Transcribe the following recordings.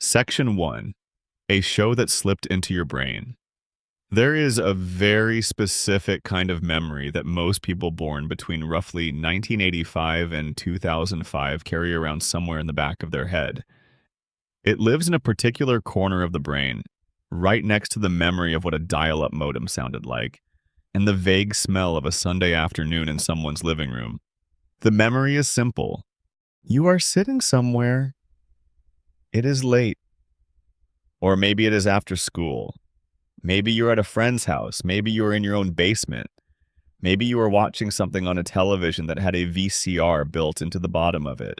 Section 1. A show that slipped into your brain. There is a very specific kind of memory that most people born between roughly 1985 and 2005 carry around somewhere in the back of their head. It lives in a particular corner of the brain, right next to the memory of what a dial-up modem sounded like, and the vague smell of a Sunday afternoon in someone's living room. The memory is simple. You are sitting somewhere. It is late. Or maybe it is after school. Maybe you're at a friend's house. Maybe you're in your own basement. Maybe you are watching something on a television that had a VCR built into the bottom of it.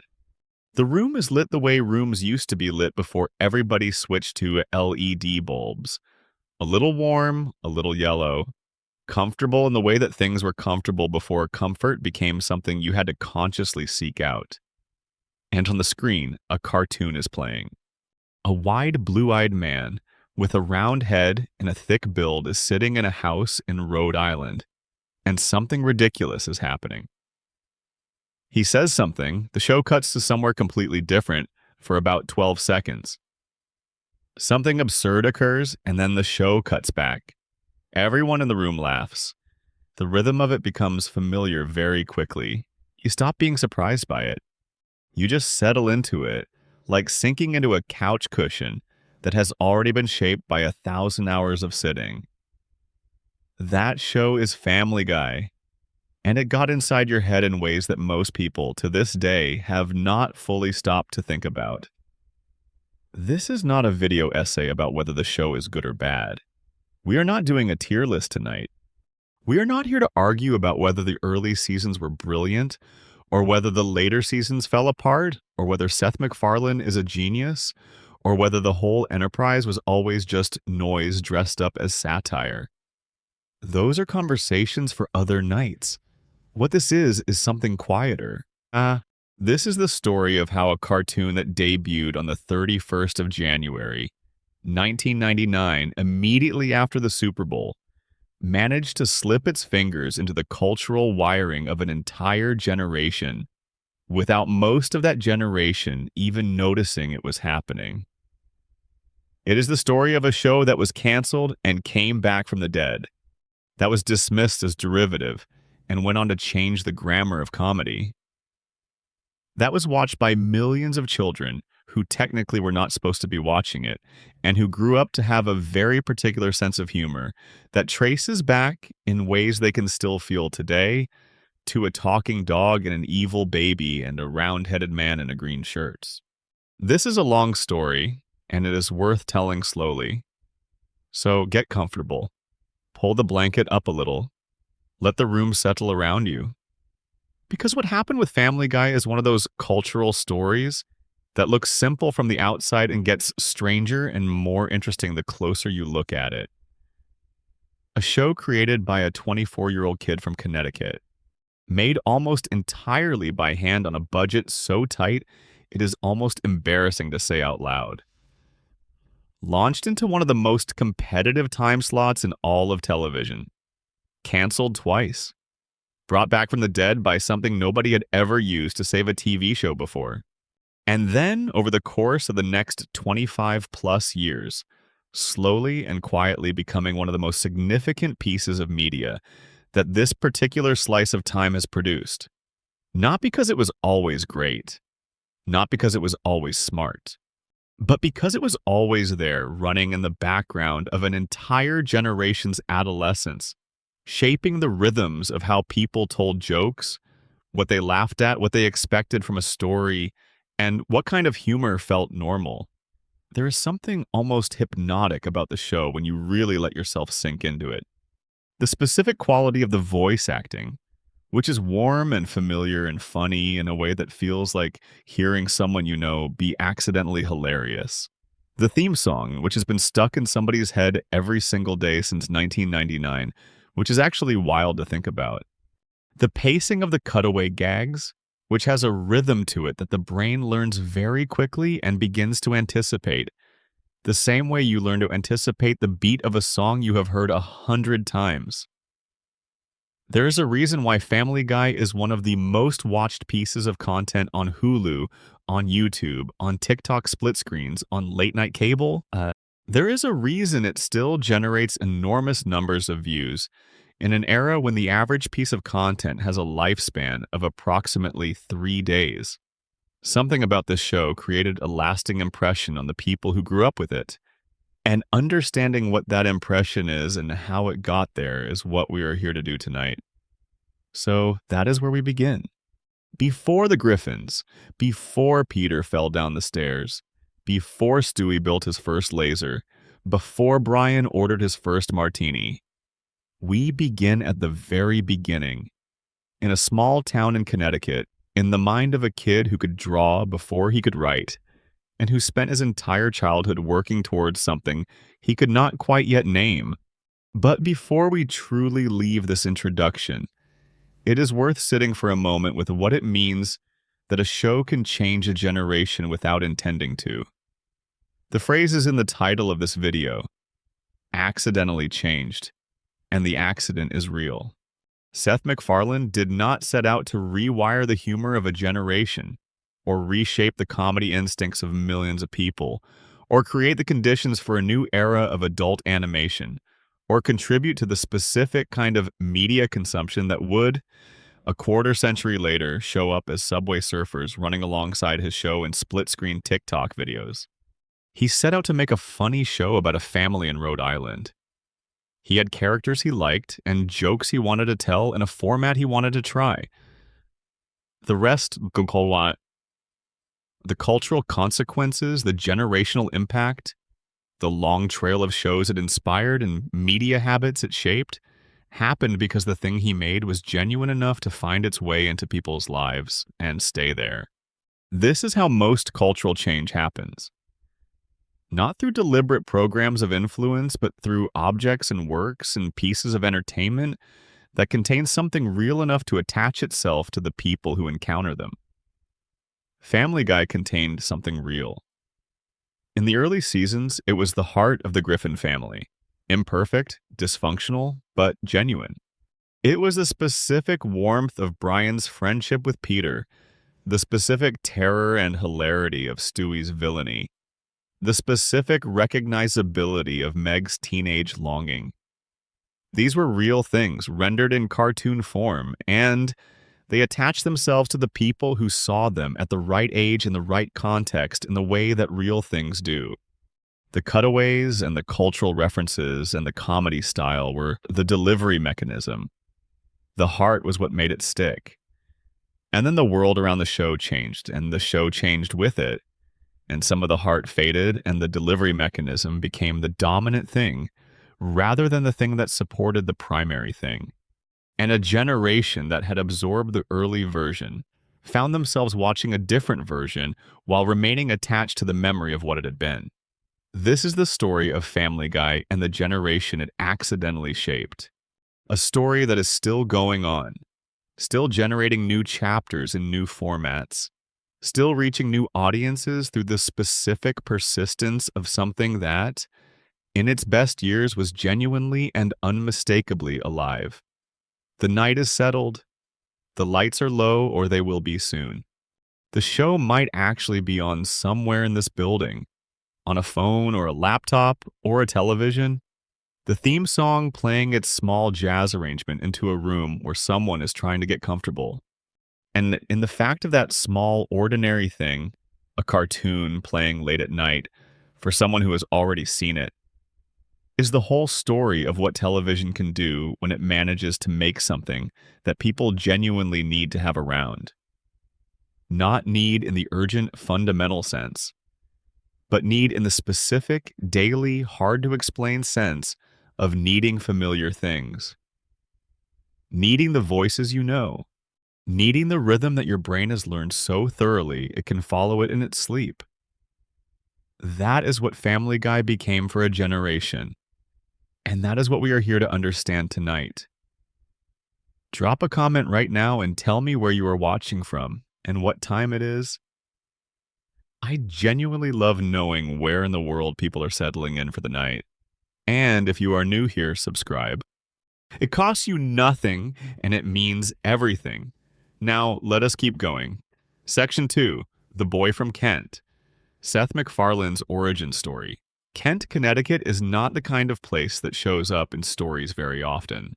The room is lit the way rooms used to be lit before everybody switched to LED bulbs. A little warm, a little yellow. Comfortable in the way that things were comfortable before comfort became something you had to consciously seek out. And on the screen, a cartoon is playing. A wide, blue-eyed man with a round head and a thick build is sitting in a house in Rhode Island, and something ridiculous is happening. He says something, the show cuts to somewhere completely different for about 12 seconds. Something absurd occurs, and then the show cuts back. Everyone in the room laughs. The rhythm of it becomes familiar very quickly. You stop being surprised by it. You just settle into it, like sinking into a couch cushion that has already been shaped by 1,000 hours of sitting. That show is Family Guy, and it got inside your head in ways that most people, to this day, have not fully stopped to think about. This is not a video essay about whether the show is good or bad. We are not doing a tier list tonight. We are not here to argue about whether the early seasons were brilliant, or whether the later seasons fell apart, or whether Seth MacFarlane is a genius, or whether the whole enterprise was always just noise dressed up as satire. Those are conversations for other nights. What this is something quieter. This is the story of how a cartoon that debuted on the 31st of January, 1999, immediately after the Super Bowl, managed to slip its fingers into the cultural wiring of an entire generation without most of that generation even noticing it was happening. It is the story of a show that was canceled and came back from the dead, that was dismissed as derivative and went on to change the grammar of comedy, that was watched by millions of children who technically were not supposed to be watching it, and who grew up to have a very particular sense of humor that traces back, in ways they can still feel today, to a talking dog and an evil baby and a round-headed man in a green shirt. This is a long story, and it is worth telling slowly. So get comfortable. Pull the blanket up a little. Let the room settle around you. Because what happened with Family Guy is one of those cultural stories that looks simple from the outside and gets stranger and more interesting the closer you look at it. A show created by a 24-year-old kid from Connecticut, made almost entirely by hand on a budget so tight it is almost embarrassing to say out loud. Launched into one of the most competitive time slots in all of television. Canceled twice. Brought back from the dead by something nobody had ever used to save a TV show before. And then, over the course of the next 25-plus years, slowly and quietly becoming one of the most significant pieces of media that this particular slice of time has produced. Not because it was always great, not because it was always smart, but because it was always there, running in the background of an entire generation's adolescence, shaping the rhythms of how people told jokes, what they laughed at, what they expected from a story, and what kind of humor felt normal. There is something almost hypnotic about the show when you really let yourself sink into it. The specific quality of the voice acting, which is warm and familiar and funny in a way that feels like hearing someone you know be accidentally hilarious. The theme song, which has been stuck in somebody's head every single day since 1999, which is actually wild to think about. The pacing of the cutaway gags, which has a rhythm to it that the brain learns very quickly and begins to anticipate, the same way you learn to anticipate the beat of a song you have heard 100 times. There is a reason why Family Guy is one of the most watched pieces of content on Hulu on YouTube, on TikTok split screens, on late night cable. There is a reason it still generates enormous numbers of views in an era when the average piece of content has a lifespan of approximately 3 days. Something about this show created a lasting impression on the people who grew up with it. And understanding what that impression is and how it got there is what we are here to do tonight. So that is where we begin. Before the Griffins, before Peter fell down the stairs, before Stewie built his first laser, before Brian ordered his first martini, we begin at the very beginning, in a small town in Connecticut, in the mind of a kid who could draw before he could write, and who spent his entire childhood working towards something he could not quite yet name. But before we truly leave this introduction, it is worth sitting for a moment with what it means that a show can change a generation without intending to. The phrase is in the title of this video, accidentally changed, and the accident is real. Seth MacFarlane did not set out to rewire the humor of a generation, or reshape the comedy instincts of millions of people, or create the conditions for a new era of adult animation, or contribute to the specific kind of media consumption that would, a quarter century later, show up as Subway Surfers running alongside his show in split-screen TikTok videos. He set out to make a funny show about a family in Rhode Island. He had characters he liked and jokes he wanted to tell in a format he wanted to try. The rest, the cultural consequences, the generational impact, the long trail of shows it inspired and media habits it shaped, happened because the thing he made was genuine enough to find its way into people's lives and stay there. This is how most cultural change happens. Not through deliberate programs of influence, but through objects and works and pieces of entertainment that contain something real enough to attach itself to the people who encounter them. Family Guy contained something real. In the early seasons, it was the heart of the Griffin family. Imperfect, dysfunctional, but genuine. It was the specific warmth of Brian's friendship with Peter, the specific terror and hilarity of Stewie's villainy, the specific recognizability of Meg's teenage longing. These were real things rendered in cartoon form, and they attached themselves to the people who saw them at the right age in the right context in the way that real things do. The cutaways and the cultural references and the comedy style were the delivery mechanism. The heart was what made it stick. And then the world around the show changed, and the show changed with it. And some of the heart faded, and the delivery mechanism became the dominant thing, rather than the thing that supported the primary thing. And a generation that had absorbed the early version found themselves watching a different version while remaining attached to the memory of what it had been. This is the story of Family Guy and the generation it accidentally shaped. A story that is still going on, still generating new chapters in new formats, still reaching new audiences through the specific persistence of something that, in its best years, was genuinely and unmistakably alive. The night is settled. The lights are low, or they will be soon. The show might actually be on somewhere in this building, on a phone or a laptop or a television. The theme song playing its small jazz arrangement into a room where someone is trying to get comfortable. And in the fact of that small, ordinary thing, a cartoon playing late at night, for someone who has already seen it, is the whole story of what television can do when it manages to make something that people genuinely need to have around. Not need in the urgent, fundamental sense, but need in the specific, daily, hard-to-explain sense of needing familiar things. Needing the voices you know. Needing the rhythm that your brain has learned so thoroughly it can follow it in its sleep. That is what Family Guy became for a generation. And that is what we are here to understand tonight. Drop a comment right now and tell me where you are watching from and what time it is. I genuinely love knowing where in the world people are settling in for the night. And if you are new here, subscribe. It costs you nothing and it means everything. Now, let us keep going. Section 2, The Boy from Kent, Seth MacFarlane's origin story. Kent, Connecticut is not the kind of place that shows up in stories very often.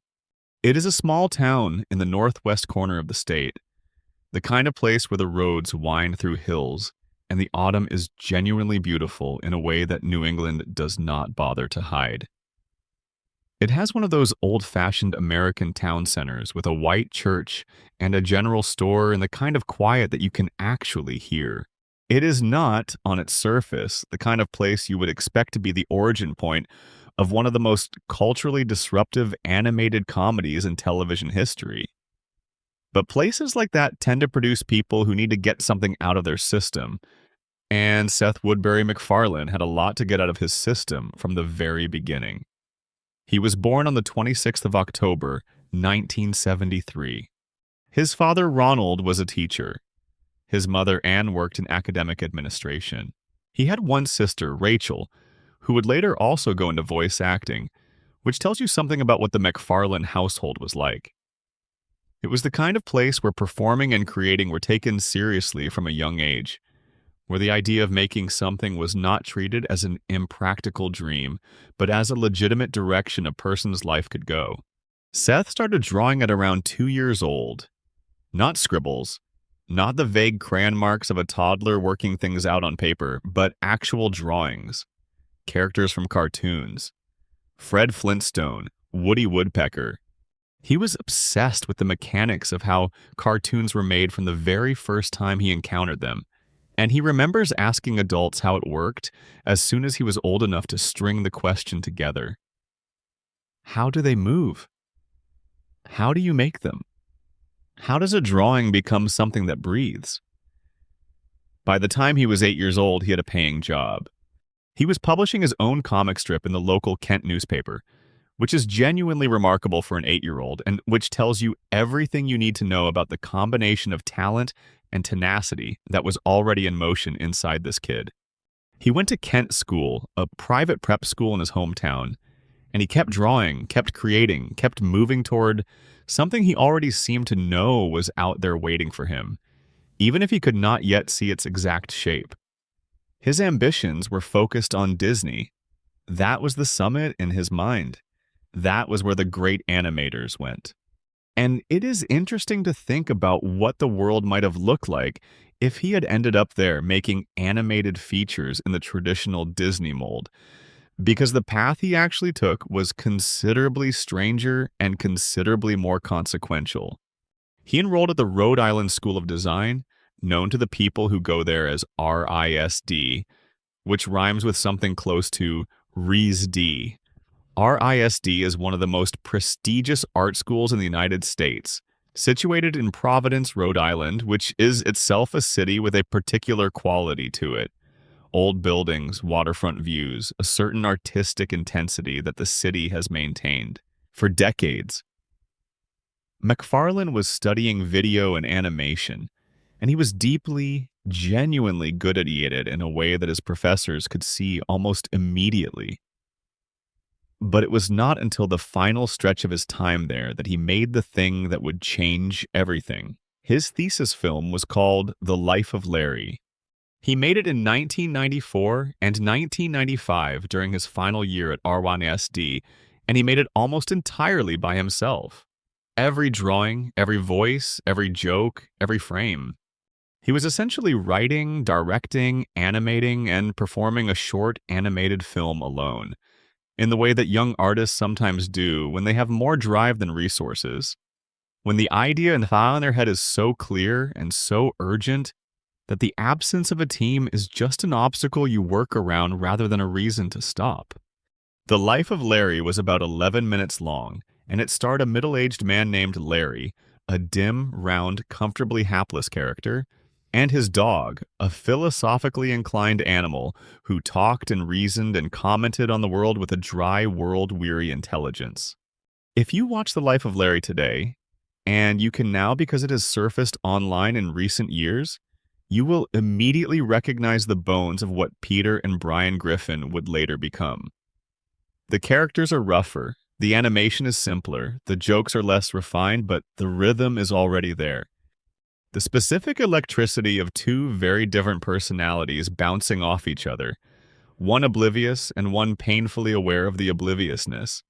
It is a small town in the northwest corner of the state, the kind of place where the roads wind through hills and the autumn is genuinely beautiful in a way that New England does not bother to hide. It has one of those old-fashioned American town centers with a white church and a general store and the kind of quiet that you can actually hear. It is not, on its surface, the kind of place you would expect to be the origin point of one of the most culturally disruptive animated comedies in television history. But places like that tend to produce people who need to get something out of their system, and Seth Woodbury McFarlane had a lot to get out of his system from the very beginning. He was born on the 26th of October, 1973. His father, Ronald, was a teacher. His mother, Anne, worked in academic administration. He had one sister, Rachel, who would later also go into voice acting, which tells you something about what the McFarlane household was like. It was the kind of place where performing and creating were taken seriously from a young age, where the idea of making something was not treated as an impractical dream, but as a legitimate direction a person's life could go. Seth started drawing at around 2 years old. Not scribbles, not the vague crayon marks of a toddler working things out on paper, but actual drawings. Characters from cartoons. Fred Flintstone, Woody Woodpecker. He was obsessed with the mechanics of how cartoons were made from the very first time he encountered them. And he remembers asking adults how it worked as soon as he was old enough to string the question together. How do they move? How do you make them? How does a drawing become something that breathes? By the time he was 8 years old, he had a paying job. He was publishing his own comic strip in the local Kent newspaper, which is genuinely remarkable for an 8-year-old and which tells you everything you need to know about the combination of talent and tenacity that was already in motion inside this kid. He went to Kent School, a private prep school in his hometown, and he kept drawing, kept creating, kept moving toward something he already seemed to know was out there waiting for him, even if he could not yet see its exact shape. His ambitions were focused on Disney. That was the summit in his mind. That was where the great animators went. And it is interesting to think about what the world might have looked like if he had ended up there making animated features in the traditional Disney mold, because the path he actually took was considerably stranger and considerably more consequential. He enrolled at the Rhode Island School of Design, known to the people who go there as RISD, which rhymes with something close to RISD. RISD is one of the most prestigious art schools in the United States, situated in Providence, Rhode Island, which is itself a city with a particular quality to it. Old buildings, waterfront views, a certain artistic intensity that the city has maintained for decades. McFarlane was studying video and animation, and he was deeply, genuinely good at it in a way that his professors could see almost immediately. But it was not until the final stretch of his time there that he made the thing that would change everything. His thesis film was called The Life of Larry. He made it in 1994 and 1995 during his final year at R1SD, and he made it almost entirely by himself. Every drawing, every voice, every joke, every frame. He was essentially writing, directing, animating, and performing a short animated film alone, in the way that young artists sometimes do when they have more drive than resources. When the idea and thought in their head is so clear and so urgent that the absence of a team is just an obstacle you work around rather than a reason to stop. The Life of Larry was about 11 minutes long, and it starred a middle-aged man named Larry, a dim, round, comfortably hapless character, and his dog, a philosophically inclined animal who talked and reasoned and commented on the world with a dry, world-weary intelligence. If you watch The Life of Larry today, and you can now because it has surfaced online in recent years, you will immediately recognize the bones of what Peter and Brian Griffin would later become. The characters are rougher, the animation is simpler, the jokes are less refined, but the rhythm is already there. The specific electricity of two very different personalities bouncing off each other, one oblivious and one painfully aware of the obliviousness.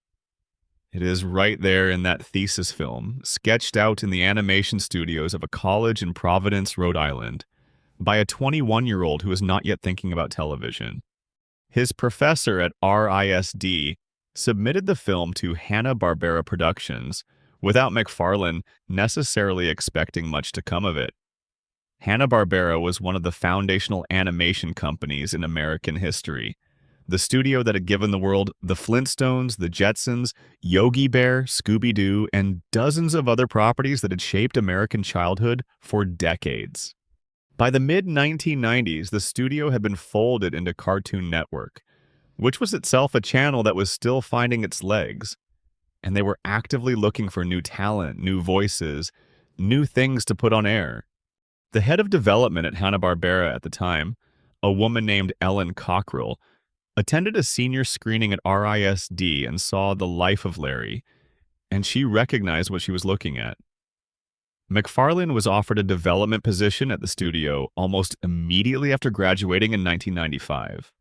It is right there in that thesis film, sketched out in the animation studios of a college in Providence, Rhode Island, by a 21-year-old who is not yet thinking about television. His professor at RISD submitted the film to Hanna-Barbera Productions without McFarland necessarily expecting much to come of it. Hanna-Barbera was one of the foundational animation companies in American history, the studio that had given the world the Flintstones, the Jetsons, Yogi Bear, Scooby-Doo, and dozens of other properties that had shaped American childhood for decades. By the mid-1990s, the studio had been folded into Cartoon Network, which was itself a channel that was still finding its legs, and they were actively looking for new talent, new voices, new things to put on air. The head of development at Hanna-Barbera at the time, a woman named Ellen Cockrell, attended a senior screening at RISD and saw The Life of Larry, and she recognized what she was looking at. McFarland was offered a development position at the studio almost immediately after graduating in 1995.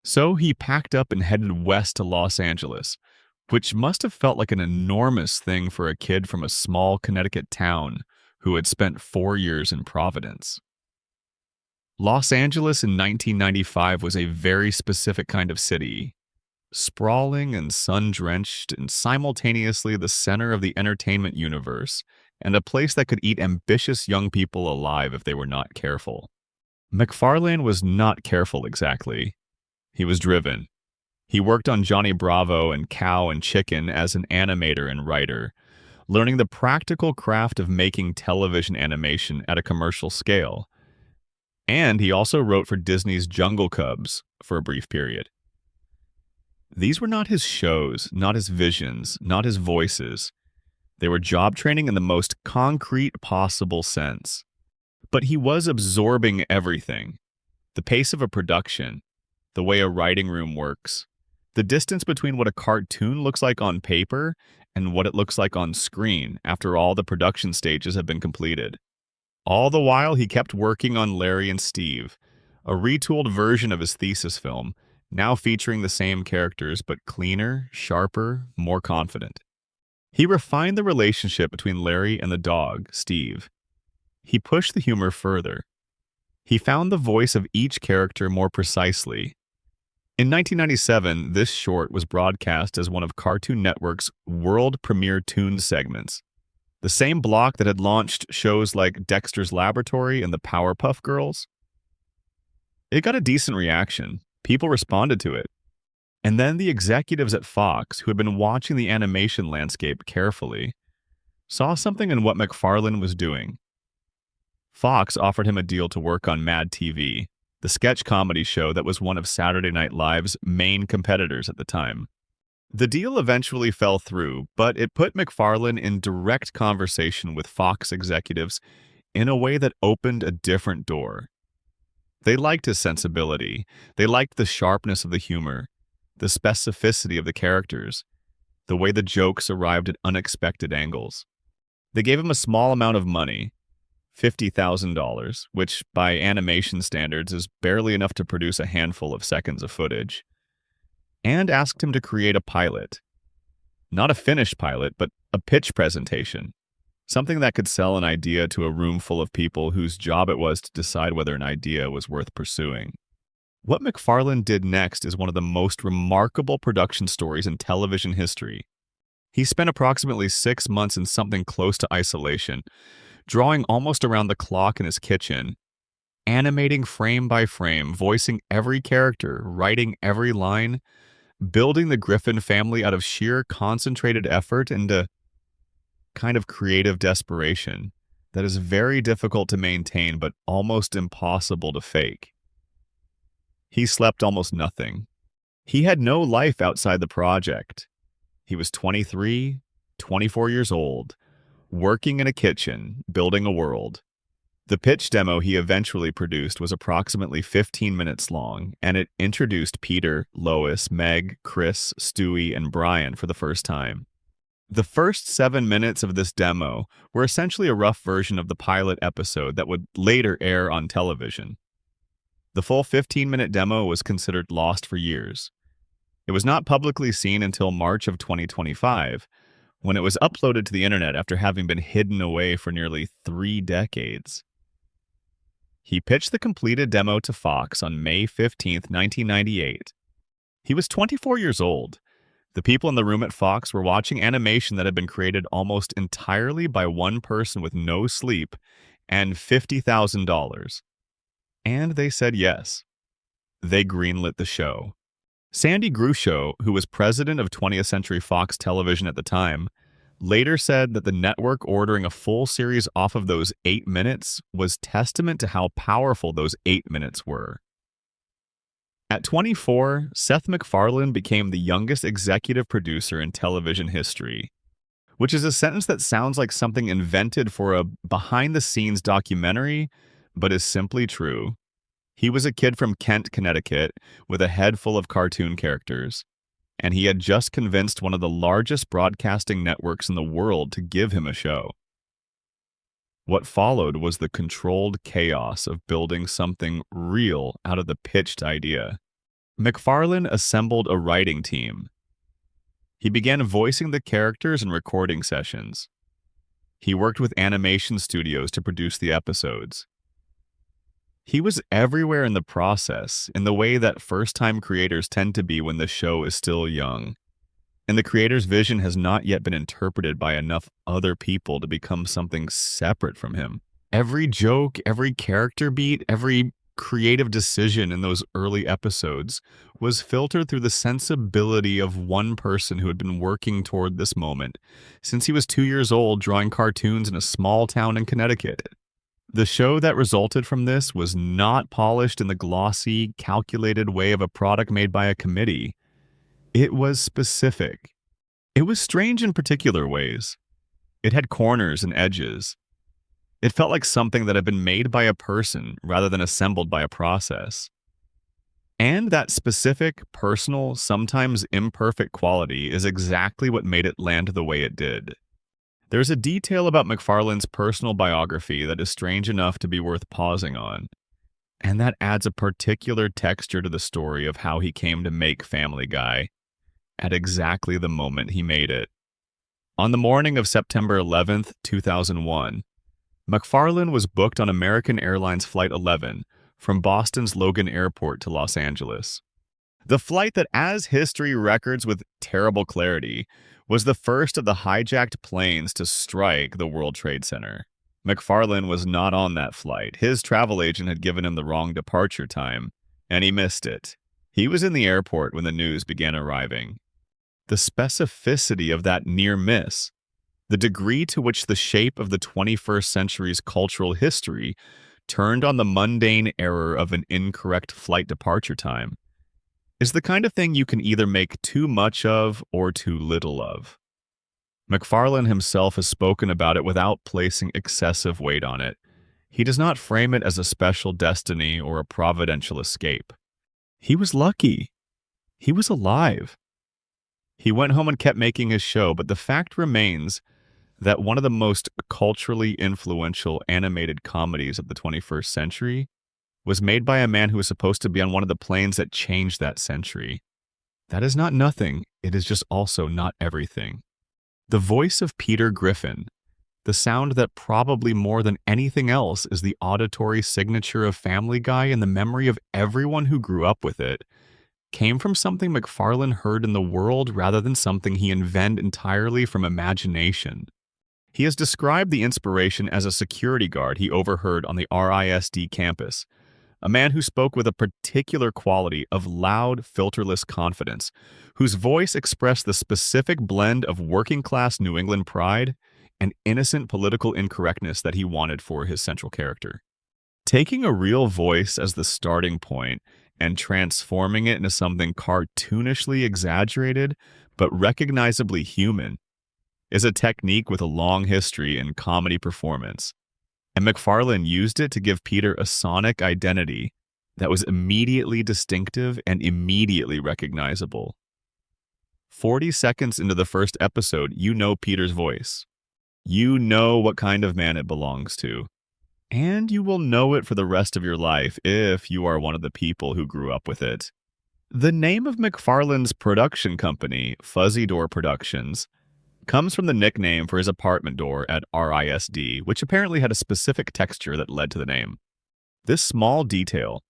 So he packed up and headed west to Los Angeles, which must have felt like an enormous thing for a kid from a small Connecticut town who had spent 4 years in Providence. Los Angeles in 1995 was a very specific kind of city, sprawling and sun-drenched and simultaneously the center of the entertainment universe and a place that could eat ambitious young people alive if they were not careful. McFarland was not careful exactly. He was driven. He worked on Johnny Bravo and Cow and Chicken as an animator and writer, learning the practical craft of making television animation at a commercial scale. And he also wrote for Disney's Jungle Cubs for a brief period. These were not his shows, not his visions, not his voices. They were job training in the most concrete possible sense. But he was absorbing everything. The pace of a production, the way a writing room works, the distance between what a cartoon looks like on paper and what it looks like on screen after all the production stages have been completed. All the while, he kept working on Larry and Steve, a retooled version of his thesis film, now featuring the same characters but cleaner, sharper, more confident. He refined the relationship between Larry and the dog, Steve. He pushed the humor further. He found the voice of each character more precisely. In 1997, this short was broadcast as one of Cartoon Network's world premiere Toon segments. The same block that had launched shows like Dexter's Laboratory and the Powerpuff Girls. It got a decent reaction. People responded to it. And then the executives at Fox, who had been watching the animation landscape carefully, saw something in what McFarland was doing. Fox offered him a deal to work on Mad TV, the sketch comedy show that was one of Saturday Night Live's main competitors at the time. The deal eventually fell through, but it put McFarland in direct conversation with Fox executives in a way that opened a different door. They liked his sensibility. They liked the sharpness of the humor, the specificity of the characters, the way the jokes arrived at unexpected angles. They gave him a small amount of money, $50,000, which by animation standards is barely enough to produce a handful of seconds of footage, and asked him to create a pilot. Not a finished pilot, but a pitch presentation. Something that could sell an idea to a room full of people whose job it was to decide whether an idea was worth pursuing. What McFarland did next is one of the most remarkable production stories in television history. He spent approximately 6 months in something close to isolation, drawing almost around the clock in his kitchen, animating frame by frame, voicing every character, writing every line, building the Griffin family out of sheer concentrated effort and a kind of creative desperation that is very difficult to maintain but almost impossible to fake. He slept almost nothing. He had no life outside the project. He was 23, 24 years old, working in a kitchen, building a world. The pitch demo he eventually produced was approximately 15 minutes long, and it introduced Peter, Lois, Meg, Chris, Stewie, and Brian for the first time. The first 7 minutes of this demo were essentially a rough version of the pilot episode that would later air on television. The full 15-minute demo was considered lost for years. It was not publicly seen until March of 2025, when it was uploaded to the internet after having been hidden away for nearly 3 decades. He pitched the completed demo to Fox on May 15, 1998. He was 24 years old. The people in the room at Fox were watching animation that had been created almost entirely by one person with no sleep and $50,000. And they said yes. They greenlit the show. Sandy Grusho, who was president of 20th Century Fox Television at the time, later said that the network ordering a full series off of those 8 minutes was testament to how powerful those 8 minutes were. At 24, Seth MacFarlane became the youngest executive producer in television history, which is a sentence that sounds like something invented for a behind-the-scenes documentary, but is simply true. He was a kid from Kent, Connecticut, with a head full of cartoon characters, and he had just convinced one of the largest broadcasting networks in the world to give him a show. What followed was the controlled chaos of building something real out of the pitched idea. McFarland assembled a writing team. He began voicing the characters in recording sessions. He worked with animation studios to produce the episodes. He was everywhere in the process, in the way that first-time creators tend to be when the show is still young, and the creator's vision has not yet been interpreted by enough other people to become something separate from him. Every joke, every character beat, every creative decision in those early episodes was filtered through the sensibility of one person who had been working toward this moment since he was 2 years old, drawing cartoons in a small town in Connecticut. The show that resulted from this was not polished in the glossy, calculated way of a product made by a committee. It was specific. It was strange in particular ways. It had corners and edges. It felt like something that had been made by a person rather than assembled by a process. And that specific, personal, sometimes imperfect quality is exactly what made it land the way it did. There's a detail about McFarlane's personal biography that is strange enough to be worth pausing on, and that adds a particular texture to the story of how he came to make Family Guy at exactly the moment he made it. On the morning of September 11th, 2001, McFarlane was booked on American Airlines Flight 11 from Boston's Logan Airport to Los Angeles. The flight that, as history records with terrible clarity, was the first of the hijacked planes to strike the World Trade Center. McFarlane was not on that flight. His travel agent had given him the wrong departure time, and he missed it. He was in the airport when the news began arriving. The specificity of that near miss, the degree to which the shape of the 21st century's cultural history turned on the mundane error of an incorrect flight departure time, is the kind of thing you can either make too much of or too little of. McFarlane himself has spoken about it without placing excessive weight on it. He does not frame it as a special destiny or a providential escape. He was lucky. He was alive. He went home and kept making his show, but the fact remains that one of the most culturally influential animated comedies of the 21st century was made by a man who was supposed to be on one of the planes that changed that century. That is not nothing. It is just also not everything. The voice of Peter Griffin, the sound that probably more than anything else is the auditory signature of Family Guy in the memory of everyone who grew up with it, came from something McFarlane heard in the world rather than something he invented entirely from imagination. He has described the inspiration as a security guard he overheard on the RISD campus, a man who spoke with a particular quality of loud, filterless confidence, whose voice expressed the specific blend of working-class New England pride and innocent political incorrectness that he wanted for his central character. Taking a real voice as the starting point and transforming it into something cartoonishly exaggerated but recognizably human is a technique with a long history in comedy performance. And McFarlane used it to give Peter a sonic identity that was immediately distinctive and immediately recognizable. 40 seconds into the first episode, you know Peter's voice. You know what kind of man it belongs to. And you will know it for the rest of your life if you are one of the people who grew up with it. The name of McFarland's production company, Fuzzy Door Productions, comes from the nickname for his apartment door at RISD, which apparently had a specific texture that led to the name. This small detail,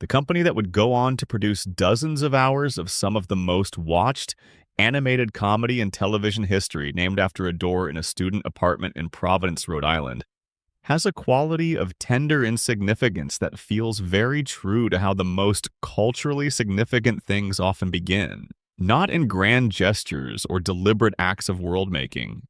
the company that would go on to produce dozens of hours of some of the most watched animated comedy in television history named after a door in a student apartment in Providence, Rhode Island, has a quality of tender insignificance that feels very true to how the most culturally significant things often begin. Not in grand gestures or deliberate acts of world-making.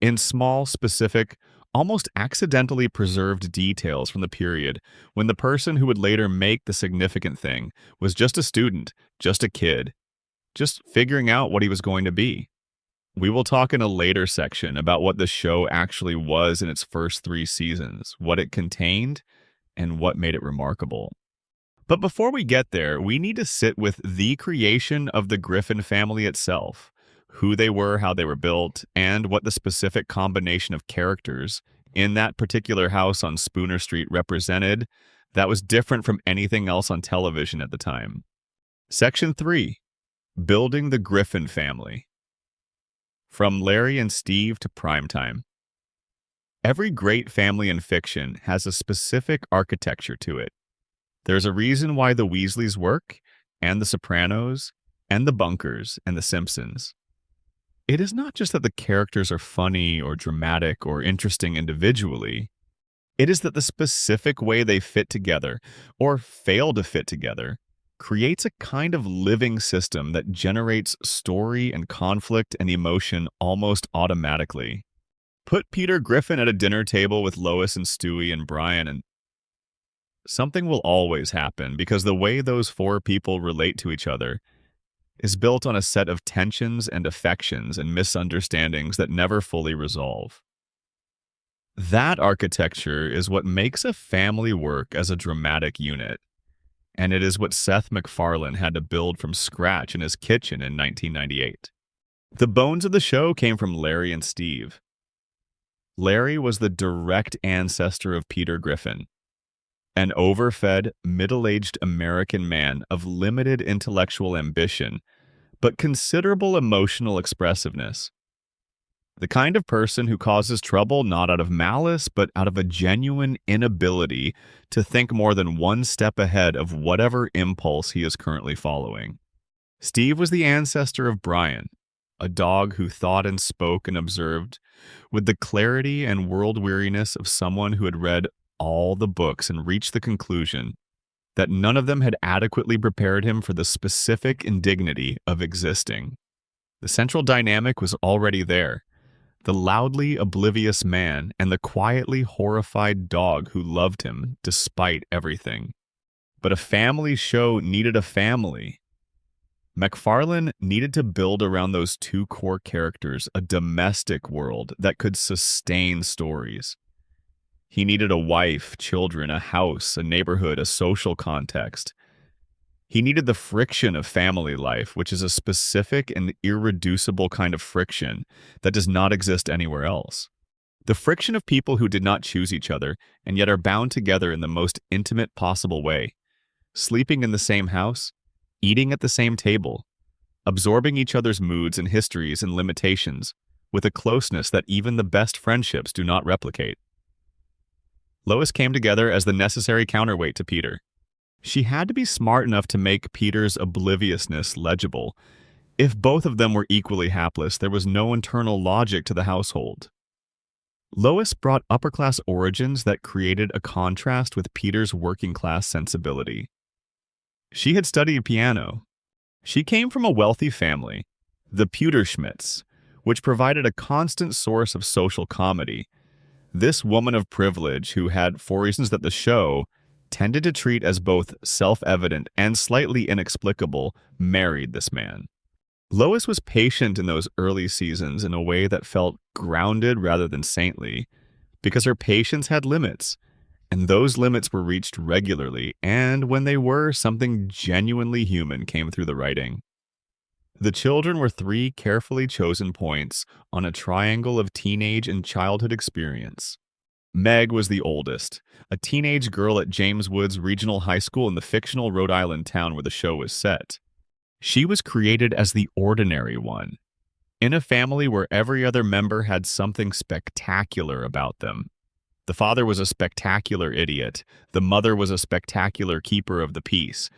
In small, specific, almost accidentally preserved details from the period when the person who would later make the significant thing was just a student, just a kid, just figuring out what he was going to be. We will talk in a later section about what the show actually was in its first 3 seasons, what it contained, and what made it remarkable. But before we get there, we need to sit with the creation of the Griffin family itself, who they were, how they were built, and what the specific combination of characters in that particular house on Spooner Street represented that was different from anything else on television at the time. Section 3. Building the Griffin family. From Larry and Steve to primetime. Every great family in fiction has a specific architecture to it. There's a reason why the Weasleys work, and the Sopranos, and the Bunkers, and the Simpsons. It is not just that the characters are funny or dramatic or interesting individually. It is that the specific way they fit together, or fail to fit together, creates a kind of living system that generates story and conflict and emotion almost automatically. Put Peter Griffin at a dinner table with Lois and Stewie and Brian, and something will always happen because the way those 4 people relate to each other is built on a set of tensions and affections and misunderstandings that never fully resolve. That architecture is what makes a family work as a dramatic unit, and it is what Seth MacFarlane had to build from scratch in his kitchen in 1998. The bones of the show came from Larry and Steve. Larry was the direct ancestor of Peter Griffin, an overfed, middle-aged American man of limited intellectual ambition, but considerable emotional expressiveness. The kind of person who causes trouble not out of malice, but out of a genuine inability to think more than one step ahead of whatever impulse he is currently following. Steve was the ancestor of Brian, a dog who thought and spoke and observed with the clarity and world-weariness of someone who had read all the books and reached the conclusion that none of them had adequately prepared him for the specific indignity of existing. The central dynamic was already there. The loudly oblivious man and the quietly horrified dog who loved him despite everything. But a family show needed a family. MacFarlane needed to build around those 2 core characters a domestic world that could sustain stories. He needed a wife, children, a house, a neighborhood, a social context. He needed the friction of family life, which is a specific and irreducible kind of friction that does not exist anywhere else. The friction of people who did not choose each other and yet are bound together in the most intimate possible way, sleeping in the same house, eating at the same table, absorbing each other's moods and histories and limitations with a closeness that even the best friendships do not replicate. Lois came together as the necessary counterweight to Peter. She had to be smart enough to make Peter's obliviousness legible. If both of them were equally hapless, there was no internal logic to the household. Lois brought upper-class origins that created a contrast with Peter's working-class sensibility. She had studied piano. She came from a wealthy family, the Pewterschmidts, which provided a constant source of social comedy. This woman of privilege, who had, for reasons that the show tended to treat as both self-evident and slightly inexplicable, married this man. Lois was patient in those early seasons in a way that felt grounded rather than saintly, because her patience had limits, and those limits were reached regularly, and when they were, something genuinely human came through the writing. The children were three carefully chosen points on a triangle of teenage and childhood experience. Meg was the oldest, a teenage girl at James Woods Regional High School in the fictional Rhode Island town where the show was set. She was created as the ordinary one, in a family where every other member had something spectacular about them. The father was a spectacular idiot, the mother was a spectacular keeper of the peace,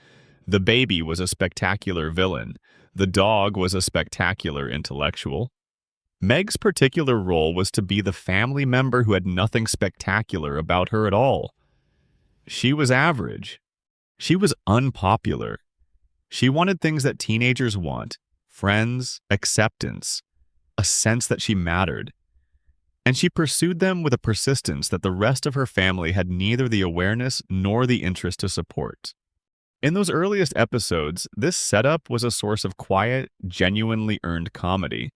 the baby was a spectacular villain, the dog was a spectacular intellectual. Meg's particular role was to be the family member who had nothing spectacular about her at all. She was average. She was unpopular. She wanted things that teenagers want: friends, acceptance, a sense that she mattered. And she pursued them with a persistence that the rest of her family had neither the awareness nor the interest to support. In those earliest episodes, this setup was a source of quiet, genuinely earned comedy,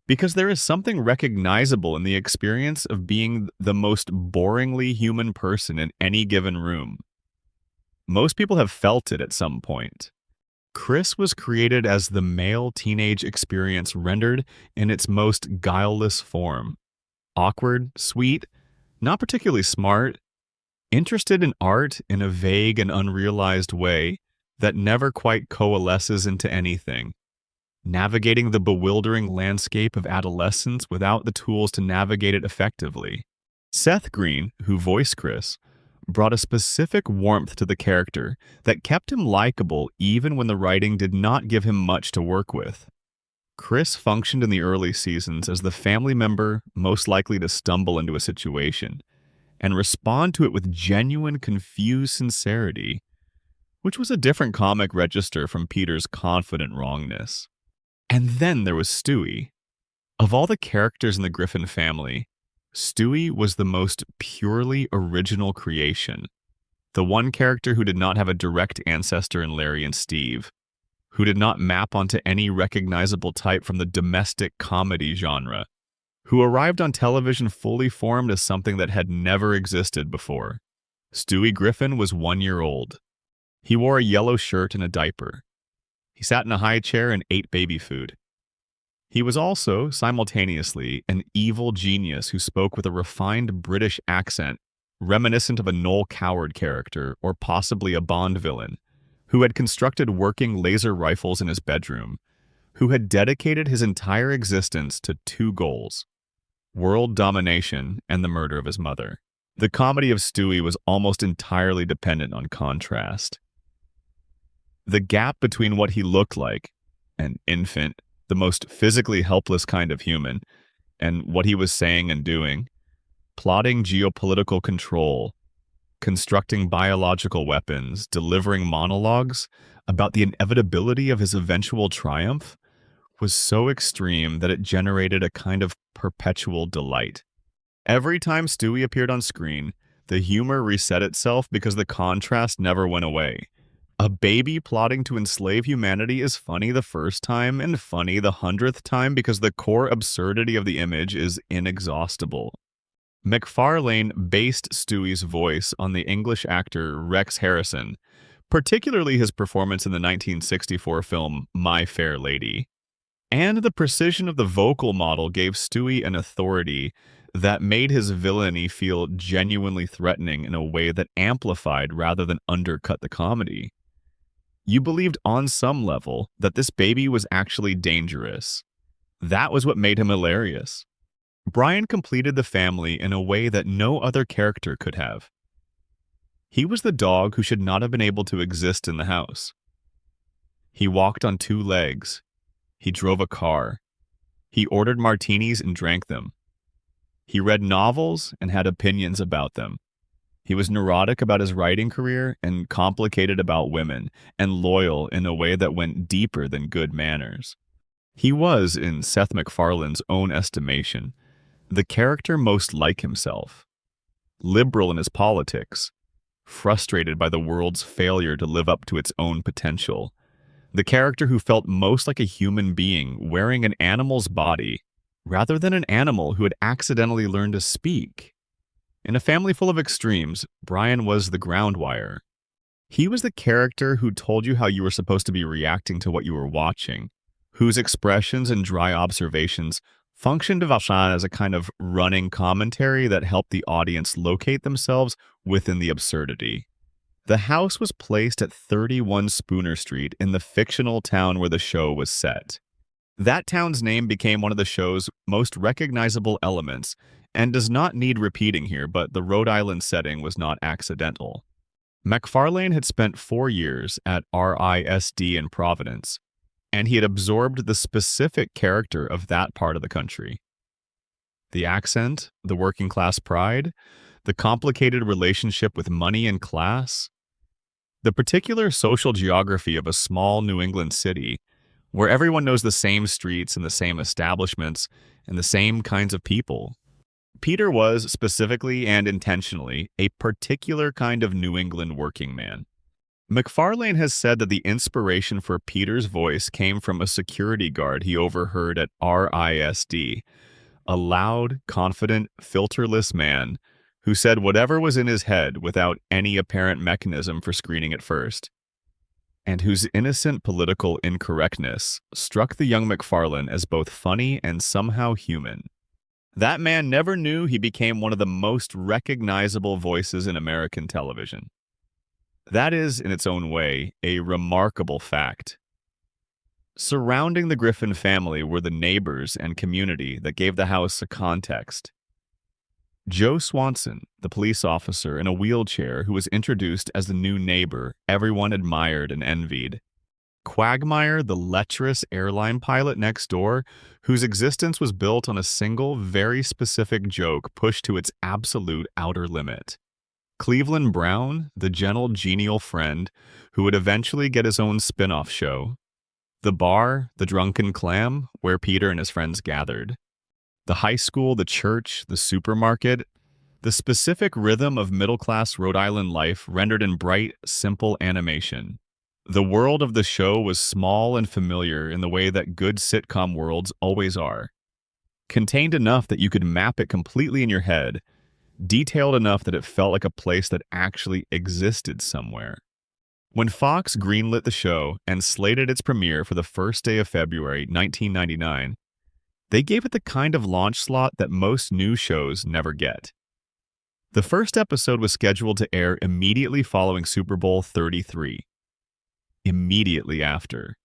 because there is something recognizable in the experience of being the most boringly human person in any given room. Most people have felt it at some point. Chris was created as the male teenage experience rendered in its most guileless form. Awkward, sweet, not particularly smart, interested in art in a vague and unrealized way that never quite coalesces into anything. Navigating the bewildering landscape of adolescence without the tools to navigate it effectively. Seth Green, who voiced Chris, brought a specific warmth to the character that kept him likable even when the writing did not give him much to work with. Chris functioned in the early seasons as the family member most likely to stumble into a situation and respond to it with genuine, confused sincerity, which was a different comic register from Peter's confident wrongness. And then there was Stewie. Of all the characters in the Griffin family, Stewie was the most purely original creation. The one character who did not have a direct ancestor in Larry and Steve, who did not map onto any recognizable type from the domestic comedy genre, who arrived on television fully formed as something that had never existed before. Stewie Griffin was 1 year old. He wore a yellow shirt and a diaper. He sat in a high chair and ate baby food. He was also, simultaneously, an evil genius who spoke with a refined British accent, reminiscent of a Noel Coward character or possibly a Bond villain, who had constructed working laser rifles in his bedroom, who had dedicated his entire existence to two goals: world domination and the murder of his mother. The comedy of Stewie was almost entirely dependent on contrast. The gap between what he looked like, an infant, the most physically helpless kind of human, and what he was saying and doing, plotting geopolitical control, constructing biological weapons, delivering monologues about the inevitability of his eventual triumph, was so extreme that it generated a kind of perpetual delight. Every time Stewie appeared on screen, the humor reset itself because the contrast never went away. A baby plotting to enslave humanity is funny the first time and funny the 100th time because the core absurdity of the image is inexhaustible. McFarland based Stewie's voice on the English actor Rex Harrison, particularly his performance in the 1964 film My Fair Lady. And the precision of the vocal model gave Stewie an authority that made his villainy feel genuinely threatening in a way that amplified rather than undercut the comedy. You believed on some level that this baby was actually dangerous. That was what made him hilarious. Brian completed the family in a way that no other character could have. He was the dog who should not have been able to exist in the house. He walked on two legs. He drove a car. He ordered martinis and drank them. He read novels and had opinions about them. He was neurotic about his writing career and complicated about women, and loyal in a way that went deeper than good manners. He was, in Seth MacFarlane's own estimation, the character most like himself. Liberal in his politics, frustrated by the world's failure to live up to its own potential. The character who felt most like a human being wearing an animal's body, rather than an animal who had accidentally learned to speak. In a family full of extremes, Brian was the ground wire. He was the character who told you how you were supposed to be reacting to what you were watching, whose expressions and dry observations functioned as a kind of running commentary that helped the audience locate themselves within the absurdity. The house was placed at 31 Spooner Street in the fictional town where the show was set. That town's name became one of the show's most recognizable elements and does not need repeating here, but the Rhode Island setting was not accidental. McFarland had spent 4 years at RISD in Providence, and he had absorbed the specific character of that part of the country. The accent, the working class pride, the complicated relationship with money and class, the particular social geography of a small New England city where everyone knows the same streets and the same establishments and the same kinds of people. Peter was, specifically and intentionally, a particular kind of New England working man. McFarlane has said that the inspiration for Peter's voice came from a security guard he overheard at RISD, a loud, confident, filterless man who said whatever was in his head without any apparent mechanism for screening it first, and whose innocent political incorrectness struck the young McFarlane as both funny and somehow human. That man never knew he became one of the most recognizable voices in American television. That is, in its own way, a remarkable fact. Surrounding the Griffin family were the neighbors and community that gave the house a context. Joe Swanson, the police officer in a wheelchair who was introduced as the new neighbor everyone admired and envied. Quagmire, the lecherous airline pilot next door, whose existence was built on a single, very specific joke pushed to its absolute outer limit. Cleveland Brown, the gentle, genial friend who would eventually get his own spin-off show. The bar, the Drunken Clam, where Peter and his friends gathered. The high school, the church, the supermarket, the specific rhythm of middle-class Rhode Island life rendered in bright, simple animation. The world of the show was small and familiar in the way that good sitcom worlds always are. Contained enough that you could map it completely in your head, detailed enough that it felt like a place that actually existed somewhere. When Fox greenlit the show and slated its premiere for the first day of February 1999, they gave it the kind of launch slot that most new shows never get. The first episode was scheduled to air immediately following Super Bowl 33. Immediately after,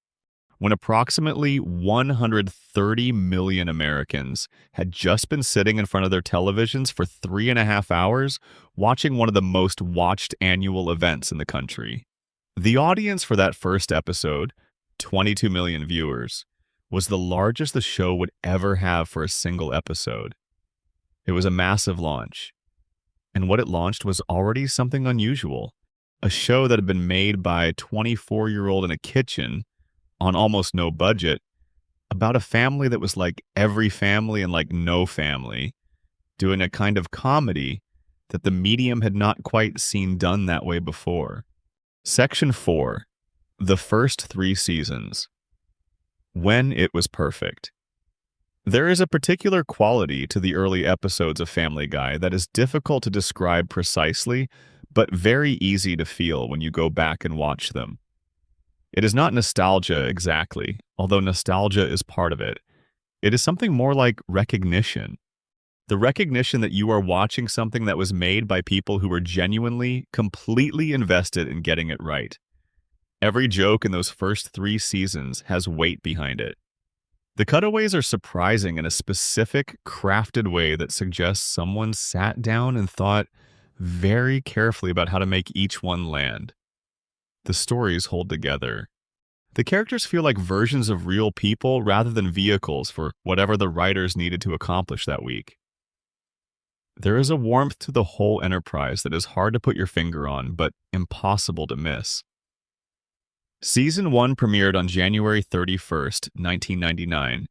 when approximately 130 million Americans had just been sitting in front of their televisions for 3.5 hours watching one of the most watched annual events in the country. The audience for that first episode, 22 million viewers, was the largest the show would ever have for a single episode. It was a massive launch, and what it launched was already something unusual. A show that had been made by a 24-year-old in a kitchen on almost no budget about a family that was like every family and like no family, doing a kind of comedy that the medium had not quite seen done that way before. Section 4. The first 3 seasons. When it was perfect. There is a particular quality to the early episodes of Family Guy that is difficult to describe precisely, but very easy to feel when you go back and watch them. It is not nostalgia exactly, although nostalgia is part of it. It is something more like recognition. The recognition that you are watching something that was made by people who were genuinely, completely invested in getting it right. Every joke in those first 3 seasons has weight behind it. The cutaways are surprising in a specific, crafted way that suggests someone sat down and thought very carefully about how to make each one land. The stories hold together. The characters feel like versions of real people rather than vehicles for whatever the writers needed to accomplish that week. There is a warmth to the whole enterprise that is hard to put your finger on, but impossible to miss. Season 1 premiered on January 31st, 1999,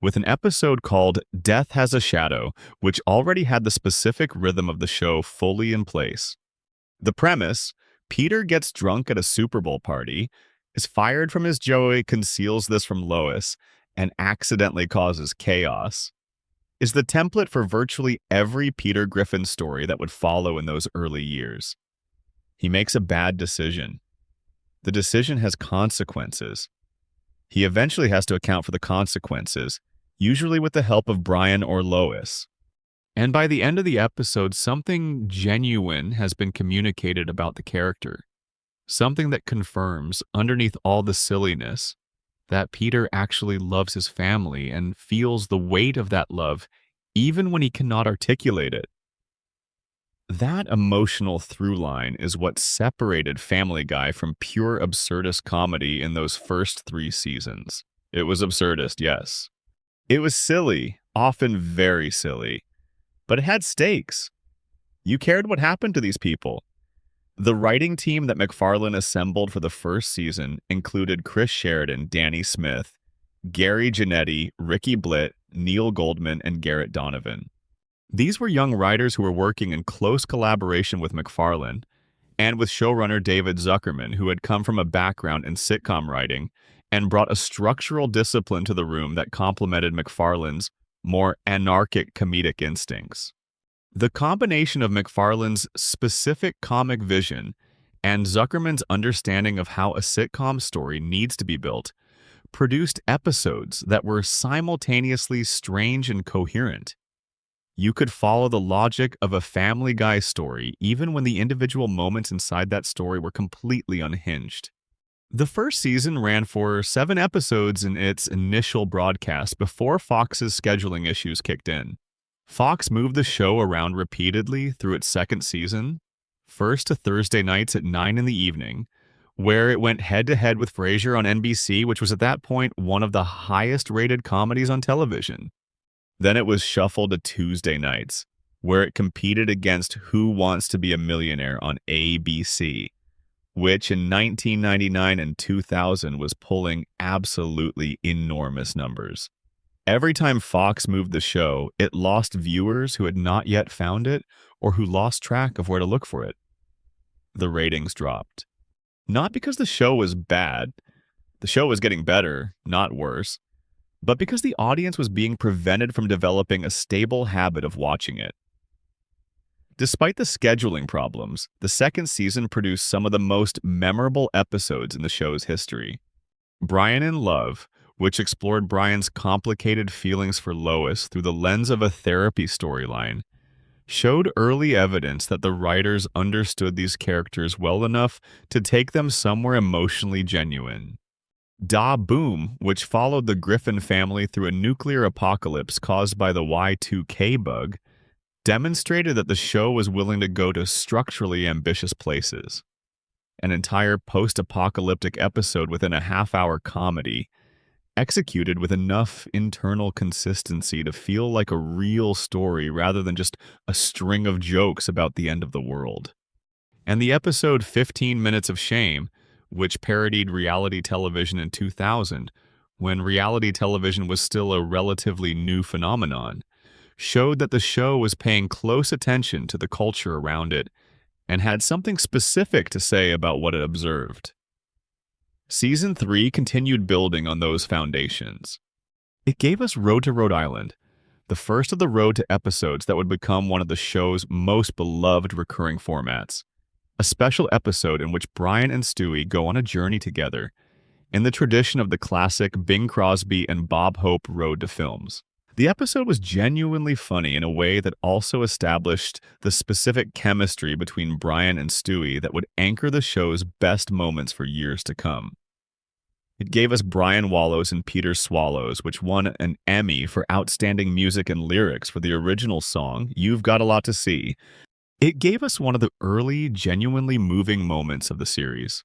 with an episode called Death Has a Shadow, which already had the specific rhythm of the show fully in place. The premise: Peter gets drunk at a Super Bowl party, is fired from his Joey, conceals this from Lois, and accidentally causes chaos, is the template for virtually every Peter Griffin story that would follow in those early years. He makes a bad decision. The decision has consequences. He eventually has to account for the consequences, usually with the help of Brian or Lois. And by the end of the episode, something genuine has been communicated about the character. Something that confirms, underneath all the silliness, that Peter actually loves his family and feels the weight of that love, even when he cannot articulate it. That emotional through line is what separated Family Guy from pure absurdist comedy in those first 3 seasons. It was absurdist, yes. It was silly, often very silly, but it had stakes. You cared what happened to these people. The writing team that McFarland assembled for the first season included Chris Sheridan, Danny Smith, Gary Janetti, Ricky Blitt, Neil Goldman, and Garrett Donovan. These were young writers who were working in close collaboration with McFarland and with showrunner David Zuckerman, who had come from a background in sitcom writing and brought a structural discipline to the room that complemented McFarland's more anarchic comedic instincts. The combination of McFarland's specific comic vision and Zuckerman's understanding of how a sitcom story needs to be built produced episodes that were simultaneously strange and coherent. You could follow the logic of a Family Guy story even when the individual moments inside that story were completely unhinged. The first season ran for 7 episodes in its initial broadcast before Fox's scheduling issues kicked in. Fox moved the show around repeatedly through its second season, first to Thursday nights at 9 in the evening, where it went head-to-head with Frasier on NBC, which was at that point one of the highest-rated comedies on television. Then it was shuffled to Tuesday nights, where it competed against Who Wants to Be a Millionaire on ABC, which in 1999 and 2000 was pulling absolutely enormous numbers. Every time Fox moved the show, it lost viewers who had not yet found it or who lost track of where to look for it. The ratings dropped. Not because the show was bad. The show was getting better, not worse, but because the audience was being prevented from developing a stable habit of watching it. Despite the scheduling problems, the second season produced some of the most memorable episodes in the show's history. Brian in Love, which explored Brian's complicated feelings for Lois through the lens of a therapy storyline, showed early evidence that the writers understood these characters well enough to take them somewhere emotionally genuine. Da Boom, which followed the Griffin family through a nuclear apocalypse caused by the Y2K bug, demonstrated that the show was willing to go to structurally ambitious places. An entire post-apocalyptic episode within a half-hour comedy, executed with enough internal consistency to feel like a real story rather than just a string of jokes about the end of the world. And the episode 15 Minutes of Shame, which parodied reality television in 2000, when reality television was still a relatively new phenomenon, showed that the show was paying close attention to the culture around it and had something specific to say about what it observed. Season 3 continued building on those foundations. It gave us Road to Rhode Island, the first of the Road to episodes that would become one of the show's most beloved recurring formats. A special episode in which Brian and Stewie go on a journey together, in the tradition of the classic Bing Crosby and Bob Hope Road to Films. The episode was genuinely funny in a way that also established the specific chemistry between Brian and Stewie that would anchor the show's best moments for years to come. It gave us Brian Wallows and Peter Swallows, which won an Emmy for Outstanding Music and Lyrics for the original song, You've Got a Lot to See. It gave us one of the early, genuinely moving moments of the series.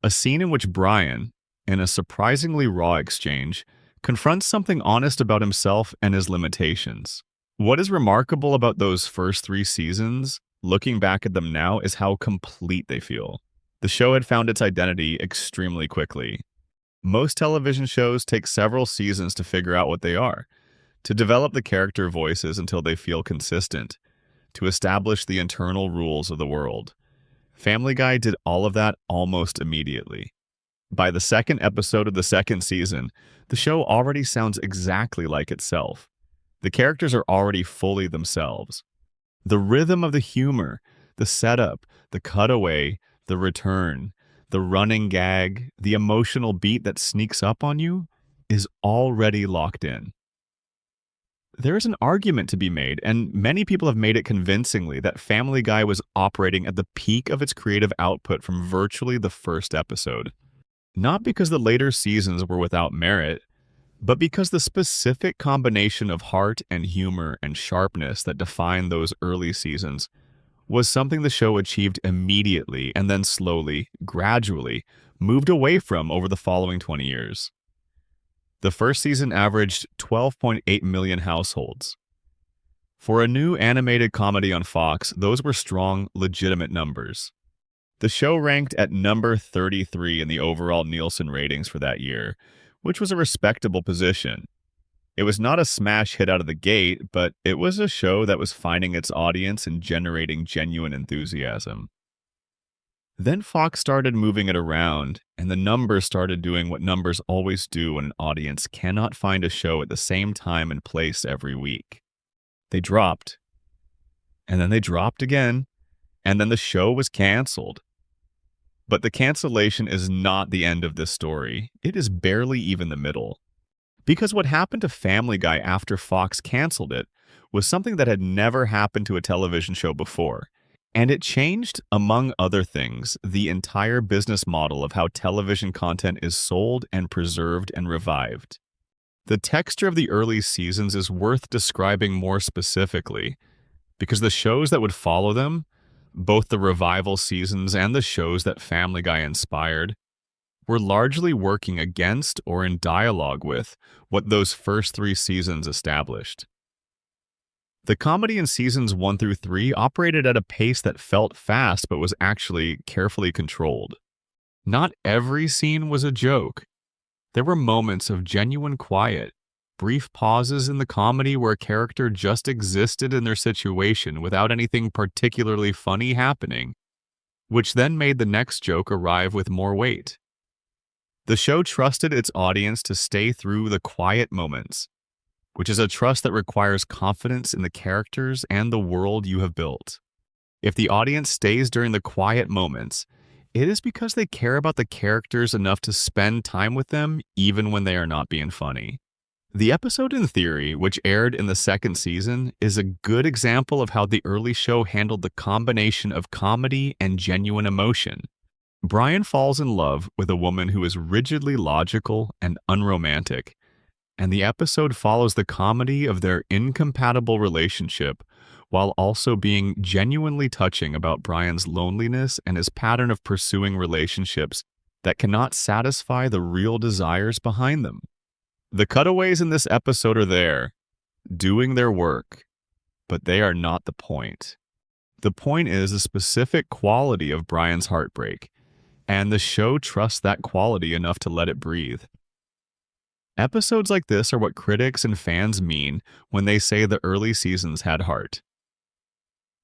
A scene in which Brian, in a surprisingly raw exchange, confronts something honest about himself and his limitations. What is remarkable about those first 3 seasons, looking back at them now, is how complete they feel. The show had found its identity extremely quickly. Most television shows take several seasons to figure out what they are, to develop the character voices until they feel consistent, to establish the internal rules of the world. Family Guy did all of that almost immediately. By the second episode of the second season, the show already sounds exactly like itself. The characters are already fully themselves. The rhythm of the humor, the setup, the cutaway, the return, The running gag, the emotional beat that sneaks up on you, is already locked in. There is an argument to be made, and many people have made it convincingly, that Family Guy was operating at the peak of its creative output from virtually the first episode. Not because the later seasons were without merit, but because the specific combination of heart and humor and sharpness that defined those early seasons was something the show achieved immediately and then slowly, gradually, moved away from over the following 20 years. The first season averaged 12.8 million households. For a new animated comedy on Fox, those were strong, legitimate numbers. The show ranked at number 33 in the overall Nielsen ratings for that year, which was a respectable position. It was not a smash hit out of the gate, but it was a show that was finding its audience and generating genuine enthusiasm. Then Fox started moving it around, and the numbers started doing what numbers always do when an audience cannot find a show at the same time and place every week. They dropped, and then they dropped again, and then the show was canceled. But the cancellation is not the end of this story. It is barely even the middle. Because what happened to Family Guy after Fox canceled it was something that had never happened to a television show before. And it changed, among other things, the entire business model of how television content is sold and preserved and revived. The texture of the early seasons is worth describing more specifically, because the shows that would follow them, both the revival seasons and the shows that Family Guy inspired, were largely working against or in dialogue with what those first 3 seasons established. The comedy in seasons 1 through 3 operated at a pace that felt fast but was actually carefully controlled. Not every scene was a joke. There were moments of genuine quiet, brief pauses in the comedy where a character just existed in their situation without anything particularly funny happening, which then made the next joke arrive with more weight. The show trusted its audience to stay through the quiet moments, which is a trust that requires confidence in the characters and the world you have built. If the audience stays during the quiet moments, it is because they care about the characters enough to spend time with them even when they are not being funny. The episode In Theory, which aired in the second season, is a good example of how the early show handled the combination of comedy and genuine emotion. Brian falls in love with a woman who is rigidly logical and unromantic, and the episode follows the comedy of their incompatible relationship while also being genuinely touching about Brian's loneliness and his pattern of pursuing relationships that cannot satisfy the real desires behind them. The cutaways in this episode are there, doing their work, but they are not the point. The point is a specific quality of Brian's heartbreak, and the show trusts that quality enough to let it breathe. Episodes like this are what critics and fans mean when they say the early seasons had heart.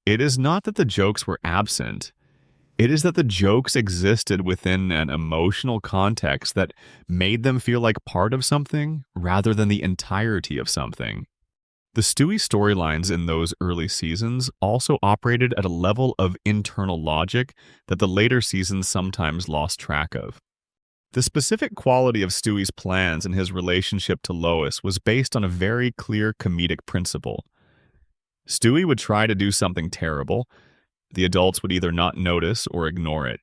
It is not that the jokes were absent. It is that the jokes existed within an emotional context that made them feel like part of something rather than the entirety of something. The Stewie storylines in those early seasons also operated at a level of internal logic that the later seasons sometimes lost track of. The specific quality of Stewie's plans and his relationship to Lois was based on a very clear comedic principle. Stewie would try to do something terrible. The adults would either not notice or ignore it.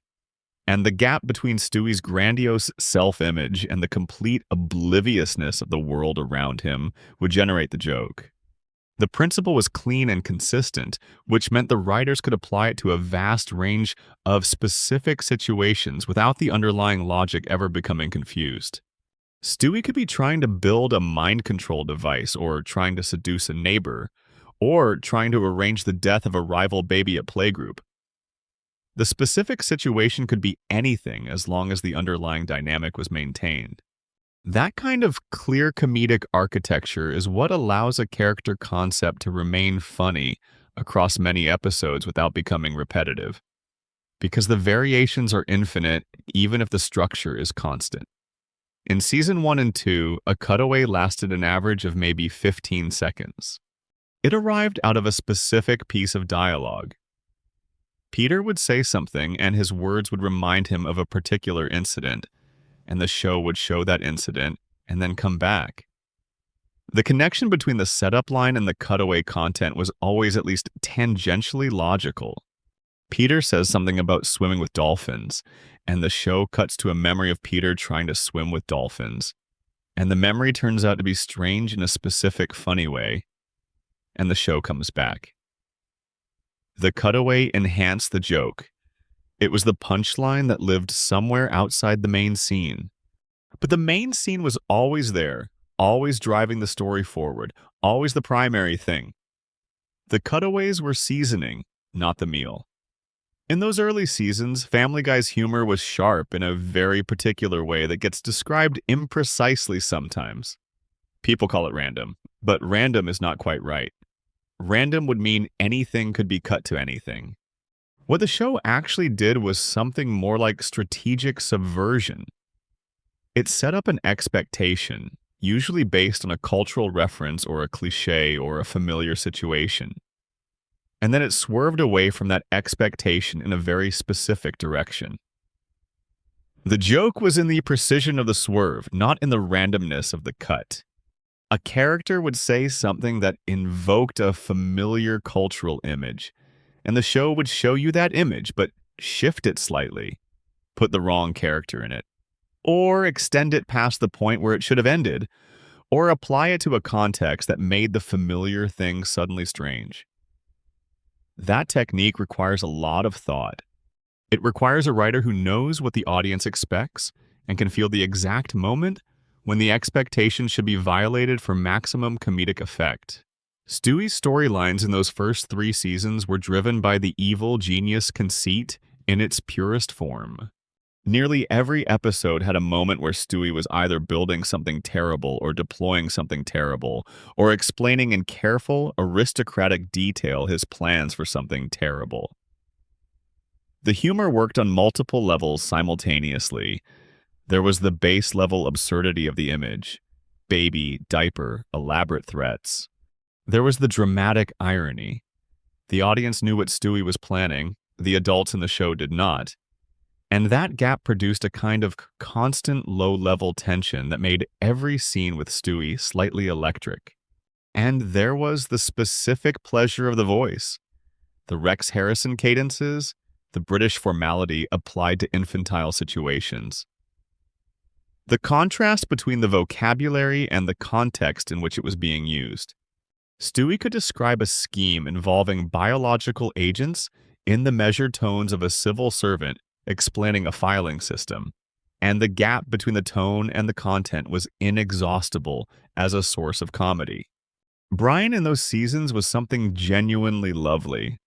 And the gap between Stewie's grandiose self-image and the complete obliviousness of the world around him would generate the joke. The principle was clean and consistent, which meant the writers could apply it to a vast range of specific situations without the underlying logic ever becoming confused. Stewie could be trying to build a mind control device, or trying to seduce a neighbor, or trying to arrange the death of a rival baby at playgroup. The specific situation could be anything as long as the underlying dynamic was maintained. That kind of clear comedic architecture is what allows a character concept to remain funny across many episodes without becoming repetitive, because the variations are infinite even if the structure is constant. In season 1 and 2, a cutaway lasted an average of maybe 15 seconds. It arrived out of a specific piece of dialogue. Peter would say something, and his words would remind him of a particular incident, and the show would show that incident and then come back. The connection between the setup line and the cutaway content was always at least tangentially logical. Peter says something about swimming with dolphins, and the show cuts to a memory of Peter trying to swim with dolphins. And the memory turns out to be strange in a specific, funny way, and the show comes back. The cutaway enhanced the joke. It was the punchline that lived somewhere outside the main scene. But the main scene was always there, always driving the story forward, always the primary thing. The cutaways were seasoning, not the meal. In those early seasons, Family Guy's humor was sharp in a very particular way that gets described imprecisely sometimes. People call it random, but random is not quite right. Random would mean anything could be cut to anything. What the show actually did was something more like strategic subversion. It set up an expectation, usually based on a cultural reference or a cliché or a familiar situation. And then it swerved away from that expectation in a very specific direction. The joke was in the precision of the swerve, not in the randomness of the cut. A character would say something that invoked a familiar cultural image, and the show would show you that image, but shift it slightly, put the wrong character in it, or extend it past the point where it should have ended, or apply it to a context that made the familiar thing suddenly strange. That technique requires a lot of thought. It requires a writer who knows what the audience expects and can feel the exact moment when the expectation should be violated for maximum comedic effect. Stewie's storylines in those first 3 seasons were driven by the evil genius conceit in its purest form. Nearly every episode had a moment where Stewie was either building something terrible or deploying something terrible, or explaining in careful, aristocratic detail his plans for something terrible. The humor worked on multiple levels simultaneously. There was the base-level absurdity of the image, baby, diaper, elaborate threats. There was the dramatic irony. The audience knew what Stewie was planning, the adults in the show did not. And that gap produced a kind of constant low-level tension that made every scene with Stewie slightly electric. And there was the specific pleasure of the voice. The Rex Harrison cadences, the British formality applied to infantile situations. The contrast between the vocabulary and the context in which it was being used. Stewie could describe a scheme involving biological agents in the measured tones of a civil servant explaining a filing system, and the gap between the tone and the content was inexhaustible as a source of comedy. Brian in those seasons was something genuinely lovely,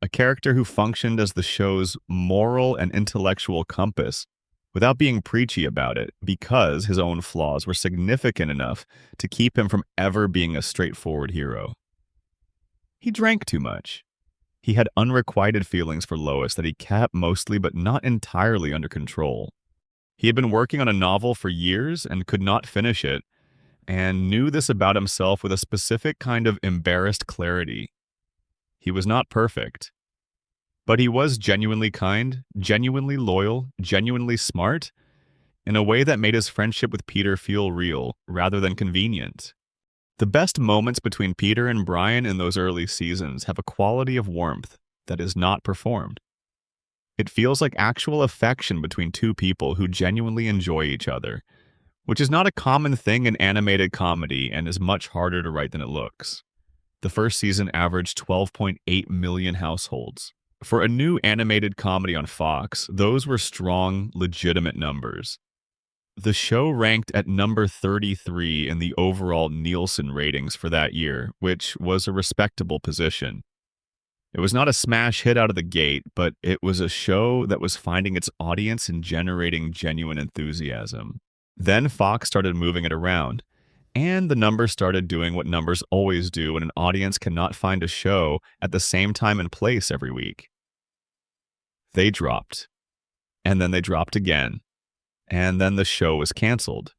a character who functioned as the show's moral and intellectual compass without being preachy about it because his own flaws were significant enough to keep him from ever being a straightforward hero. He drank too much. He had unrequited feelings for Lois that he kept mostly but not entirely under control. He had been working on a novel for years and could not finish it, and knew this about himself with a specific kind of embarrassed clarity. He was not perfect, but he was genuinely kind, genuinely loyal, genuinely smart, in a way that made his friendship with Peter feel real rather than convenient. The best moments between Peter and Brian in those early seasons have a quality of warmth that is not performed. It feels like actual affection between two people who genuinely enjoy each other, which is not a common thing in animated comedy and is much harder to write than it looks. The first season averaged 12.8 million households. For a new animated comedy on Fox, those were strong, legitimate numbers. The show ranked at number 33 in the overall Nielsen ratings for that year, which was a respectable position. It was not a smash hit out of the gate, but it was a show that was finding its audience and generating genuine enthusiasm. Then Fox started moving it around, and the numbers started doing what numbers always do when an audience cannot find a show at the same time and place every week. They dropped, and then they dropped again. And then the show was canceled.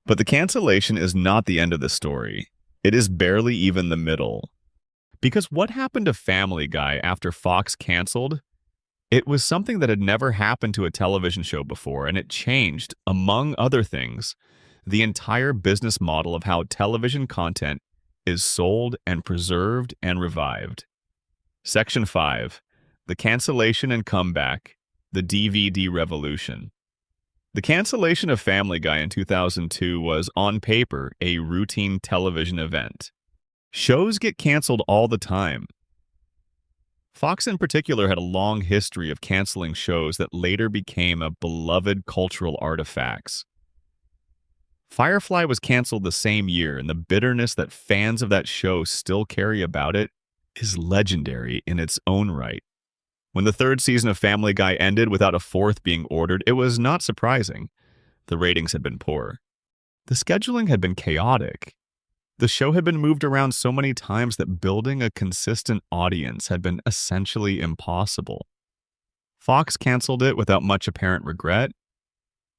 But the cancellation is not the end of the story. It is barely even the middle. Because what happened to Family Guy after Fox canceled? It was something that had never happened to a television show before, and it changed, among other things, the entire business model of how television content is sold and preserved and revived. Section 5. The Cancellation and Comeback, the DVD Revolution. The cancellation of Family Guy in 2002 was, on paper, a routine television event. Shows get canceled all the time. Fox in particular had a long history of canceling shows that later became a beloved cultural artifacts. Firefly was canceled the same year, and the bitterness that fans of that show still carry about it is legendary in its own right. When the third season of Family Guy ended without a fourth being ordered, it was not surprising. The ratings had been poor. The scheduling had been chaotic. The show had been moved around so many times that building a consistent audience had been essentially impossible. Fox canceled it without much apparent regret,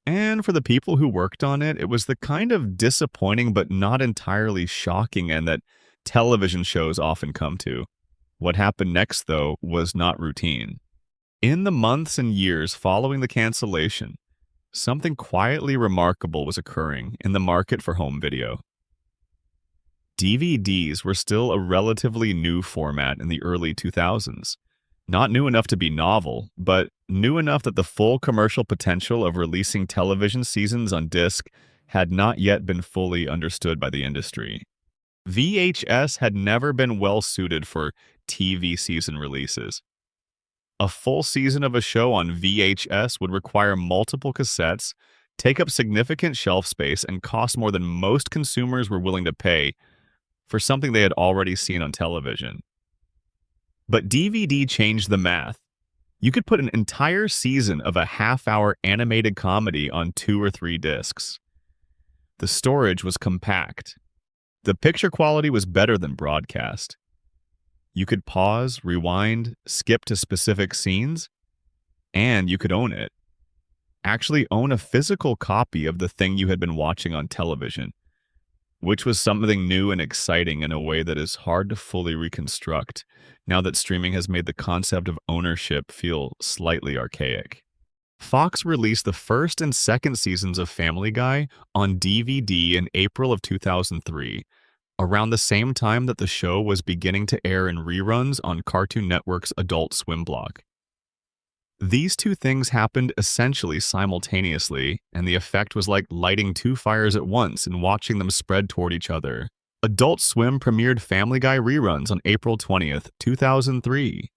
and for the people who worked on it, it was the kind of disappointing but not entirely shocking end that television shows often come to. What happened next, though, was not routine. In the months and years following the cancellation, something quietly remarkable was occurring in the market for home video. DVDs were still a relatively new format in the early 2000s. Not new enough to be novel, but new enough that the full commercial potential of releasing television seasons on disc had not yet been fully understood by the industry. VHS had never been well suited for TV season releases. A full season of a show on VHS would require multiple cassettes, take up significant shelf space, and cost more than most consumers were willing to pay for something they had already seen on television. But DVD changed the math. You could put an entire season of a half-hour animated comedy on 2 or 3 discs. The storage was compact. The picture quality was better than broadcast. You could pause, rewind, skip to specific scenes, and you could own it. Actually own a physical copy of the thing you had been watching on television, which was something new and exciting in a way that is hard to fully reconstruct now that streaming has made the concept of ownership feel slightly archaic. Fox released the first and second seasons of Family Guy on DVD in April of 2003, around the same time that the show was beginning to air in reruns on Cartoon Network's Adult Swim block. These two things happened essentially simultaneously, and the effect was like lighting 2 fires at once and watching them spread toward each other. Adult Swim premiered Family Guy reruns on April 20th, 2003.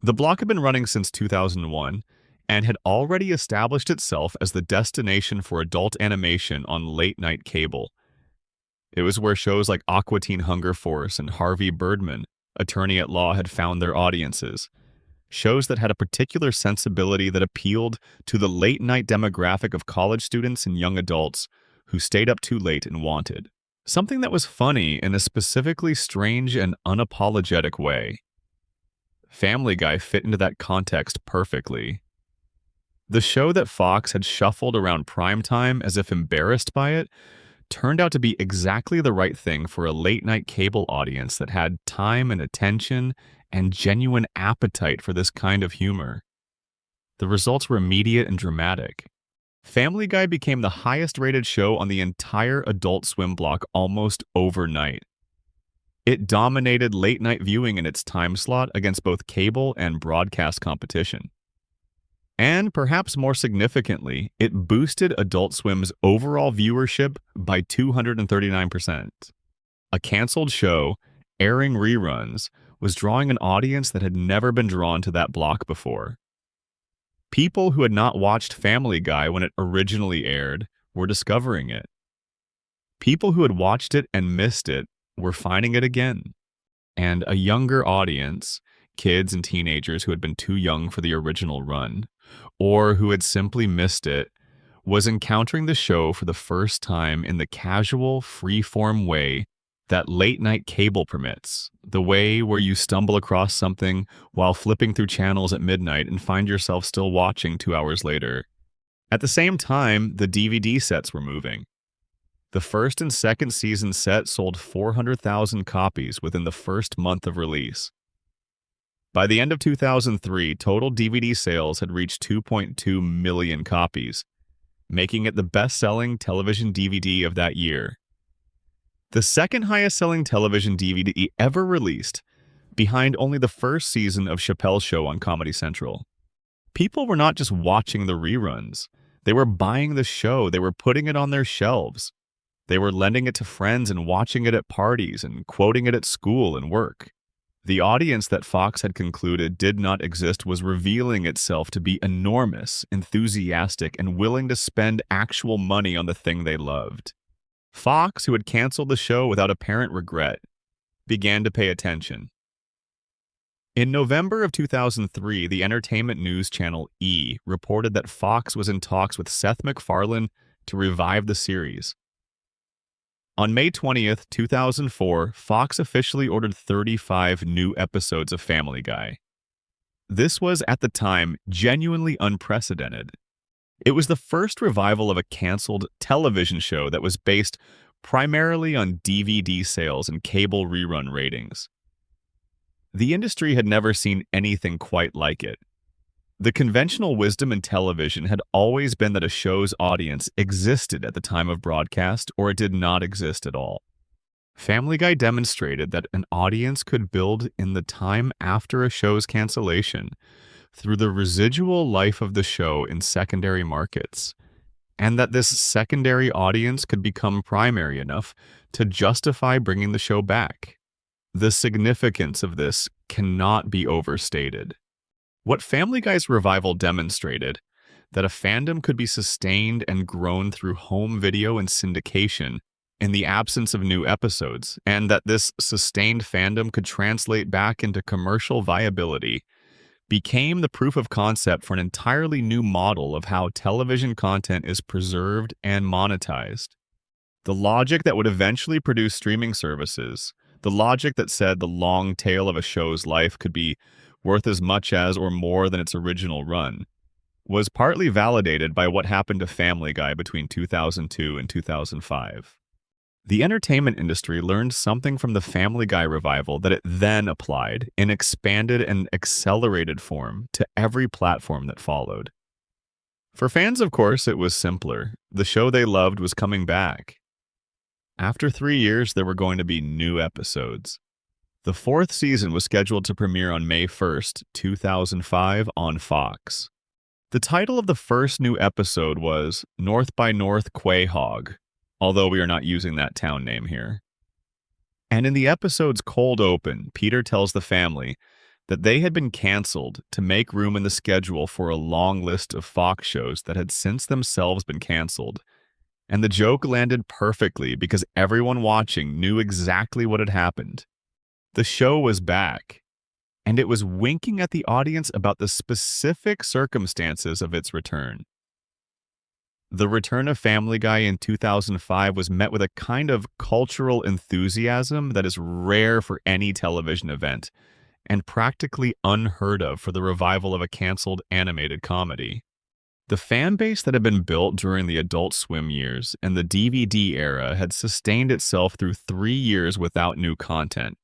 The block had been running since 2001 and had already established itself as the destination for adult animation on late-night cable. It was where shows like Aqua Teen Hunger Force and Harvey Birdman, Attorney at Law, had found their audiences. Shows that had a particular sensibility that appealed to the late-night demographic of college students and young adults who stayed up too late and wanted something that was funny in a specifically strange and unapologetic way. Family Guy fit into that context perfectly. The show that Fox had shuffled around primetime as if embarrassed by it turned out to be exactly the right thing for a late-night cable audience that had time and attention and genuine appetite for this kind of humor. The results were immediate and dramatic. Family Guy became the highest-rated show on the entire Adult Swim block almost overnight. It dominated late-night viewing in its time slot against both cable and broadcast competition. And perhaps more significantly, it boosted Adult Swim's overall viewership by 239%. A canceled show, airing reruns, was drawing an audience that had never been drawn to that block before. People who had not watched Family Guy when it originally aired were discovering it. People who had watched it and missed it were finding it again. And a younger audience, kids and teenagers who had been too young for the original run, or who had simply missed it, was encountering the show for the first time in the casual, free-form way that late-night cable permits, the way where you stumble across something while flipping through channels at midnight and find yourself still watching 2 hours later. At the same time, the DVD sets were moving. The first and second season set sold 400,000 copies within the first month of release. By the end of 2003, total DVD sales had reached 2.2 million copies, making it the best-selling television DVD of that year. The second highest-selling television DVD ever released, behind only the first season of Chappelle's Show on Comedy Central. People were not just watching the reruns. They were buying the show. They were putting it on their shelves. They were lending it to friends and watching it at parties and quoting it at school and work. The audience that Fox had concluded did not exist was revealing itself to be enormous, enthusiastic, and willing to spend actual money on the thing they loved. Fox, who had canceled the show without apparent regret, began to pay attention. In November of 2003, the entertainment news channel E! Reported that Fox was in talks with Seth MacFarlane to revive the series. On May 20th, 2004, Fox officially ordered 35 new episodes of Family Guy. This was, at the time, genuinely unprecedented. It was the first revival of a canceled television show that was based primarily on DVD sales and cable rerun ratings. The industry had never seen anything quite like it. The conventional wisdom in television had always been that a show's audience existed at the time of broadcast or it did not exist at all. Family Guy demonstrated that an audience could build in the time after a show's cancellation through the residual life of the show in secondary markets, and that this secondary audience could become primary enough to justify bringing the show back. The significance of this cannot be overstated. What Family Guy's revival demonstrated, that a fandom could be sustained and grown through home video and syndication in the absence of new episodes, and that this sustained fandom could translate back into commercial viability, became the proof of concept for an entirely new model of how television content is preserved and monetized. The logic that would eventually produce streaming services, the logic that said the long tail of a show's life could be worth as much as or more than its original run, was partly validated by what happened to Family Guy between 2002 and 2005. The entertainment industry learned something from the Family Guy revival that it then applied in expanded and accelerated form to every platform that followed. For fans, of course, it was simpler. The show they loved was coming back. After 3 years, there were going to be new episodes. The fourth season was scheduled to premiere on May 1st, 2005 on Fox. The title of the first new episode was North by North Quahog, although we are not using that town name here. And in the episode's cold open, Peter tells the family that they had been canceled to make room in the schedule for a long list of Fox shows that had since themselves been canceled. And the joke landed perfectly because everyone watching knew exactly what had happened. The show was back, and it was winking at the audience about the specific circumstances of its return. The return of Family Guy in 2005 was met with a kind of cultural enthusiasm that is rare for any television event, and practically unheard of for the revival of a canceled animated comedy. The fan base that had been built during the Adult Swim years and the DVD era had sustained itself through 3 years without new content,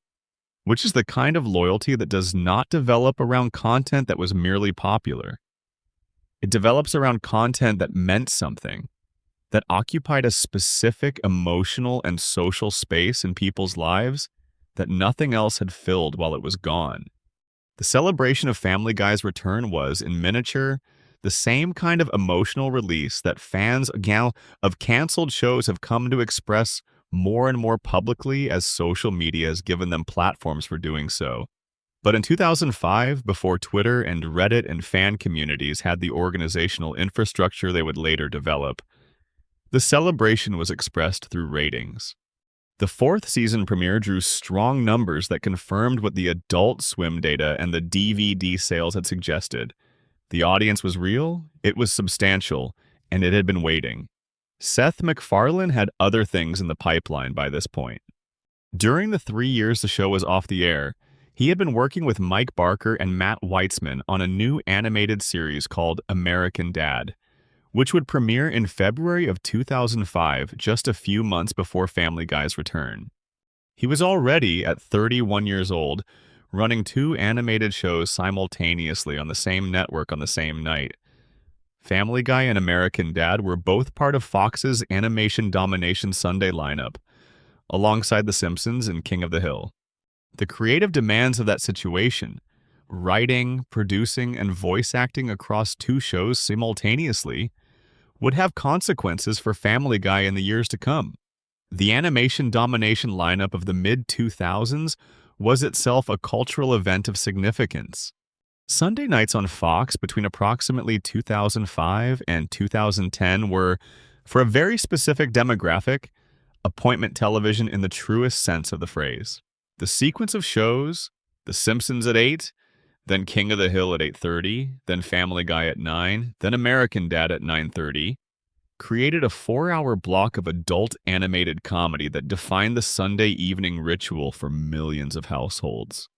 which is the kind of loyalty that does not develop around content that was merely popular. It develops around content that meant something, that occupied a specific emotional and social space in people's lives that nothing else had filled while it was gone. The celebration of Family Guy's return was, in miniature, the same kind of emotional release that fans of canceled shows have come to express more and more publicly as social media has given them platforms for doing so. But in 2005, before Twitter and Reddit and fan communities had the organizational infrastructure they would later develop, the celebration was expressed through ratings. The fourth season premiere drew strong numbers that confirmed what the Adult Swim data and the DVD sales had suggested. The audience was real, it was substantial, and it had been waiting. Seth MacFarlane had other things in the pipeline by this point. During the 3 years the show was off the air, he had been working with Mike Barker and Matt Weitzman on a new animated series called American Dad, which would premiere in February of 2005, just a few months before Family Guy's return. He was already, at 31 years old, running two animated shows simultaneously on the same network on the same night. Family Guy and American Dad were both part of Fox's Animation Domination Sunday lineup, alongside The Simpsons and King of the Hill. The creative demands of that situation, writing, producing, and voice acting across two shows simultaneously, would have consequences for Family Guy in the years to come. The Animation Domination lineup of the mid-2000s was itself a cultural event of significance. Sunday nights on Fox between approximately 2005 and 2010 were, for a very specific demographic, appointment television in the truest sense of the phrase. The sequence of shows, The Simpsons at 8, then King of the Hill at 8:30, then Family Guy at 9, then American Dad at 9:30, created a 4-hour block of adult animated comedy that defined the Sunday evening ritual for millions of households.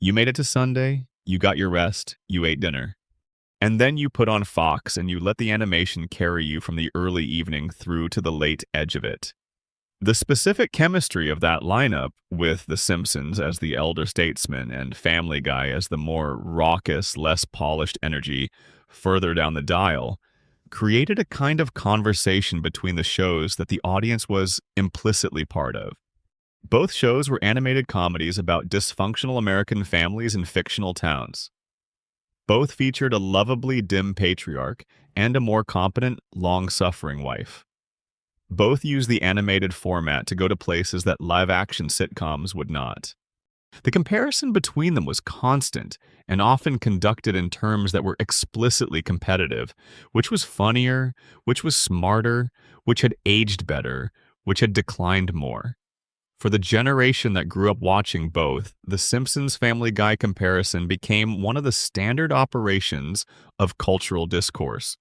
You made it to Sunday, you got your rest, you ate dinner. And then you put on Fox and you let the animation carry you from the early evening through to the late edge of it. The specific chemistry of that lineup, with The Simpsons as the elder statesman and Family Guy as the more raucous, less polished energy further down the dial, created a kind of conversation between the shows that the audience was implicitly part of. Both shows were animated comedies about dysfunctional American families in fictional towns. Both featured a lovably dim patriarch and a more competent, long-suffering wife. Both used the animated format to go to places that live-action sitcoms would not. The comparison between them was constant and often conducted in terms that were explicitly competitive, which was funnier, which was smarter, which had aged better, which had declined more. For the generation that grew up watching both, the Simpsons Family Guy comparison became one of the standard operations of cultural discourse,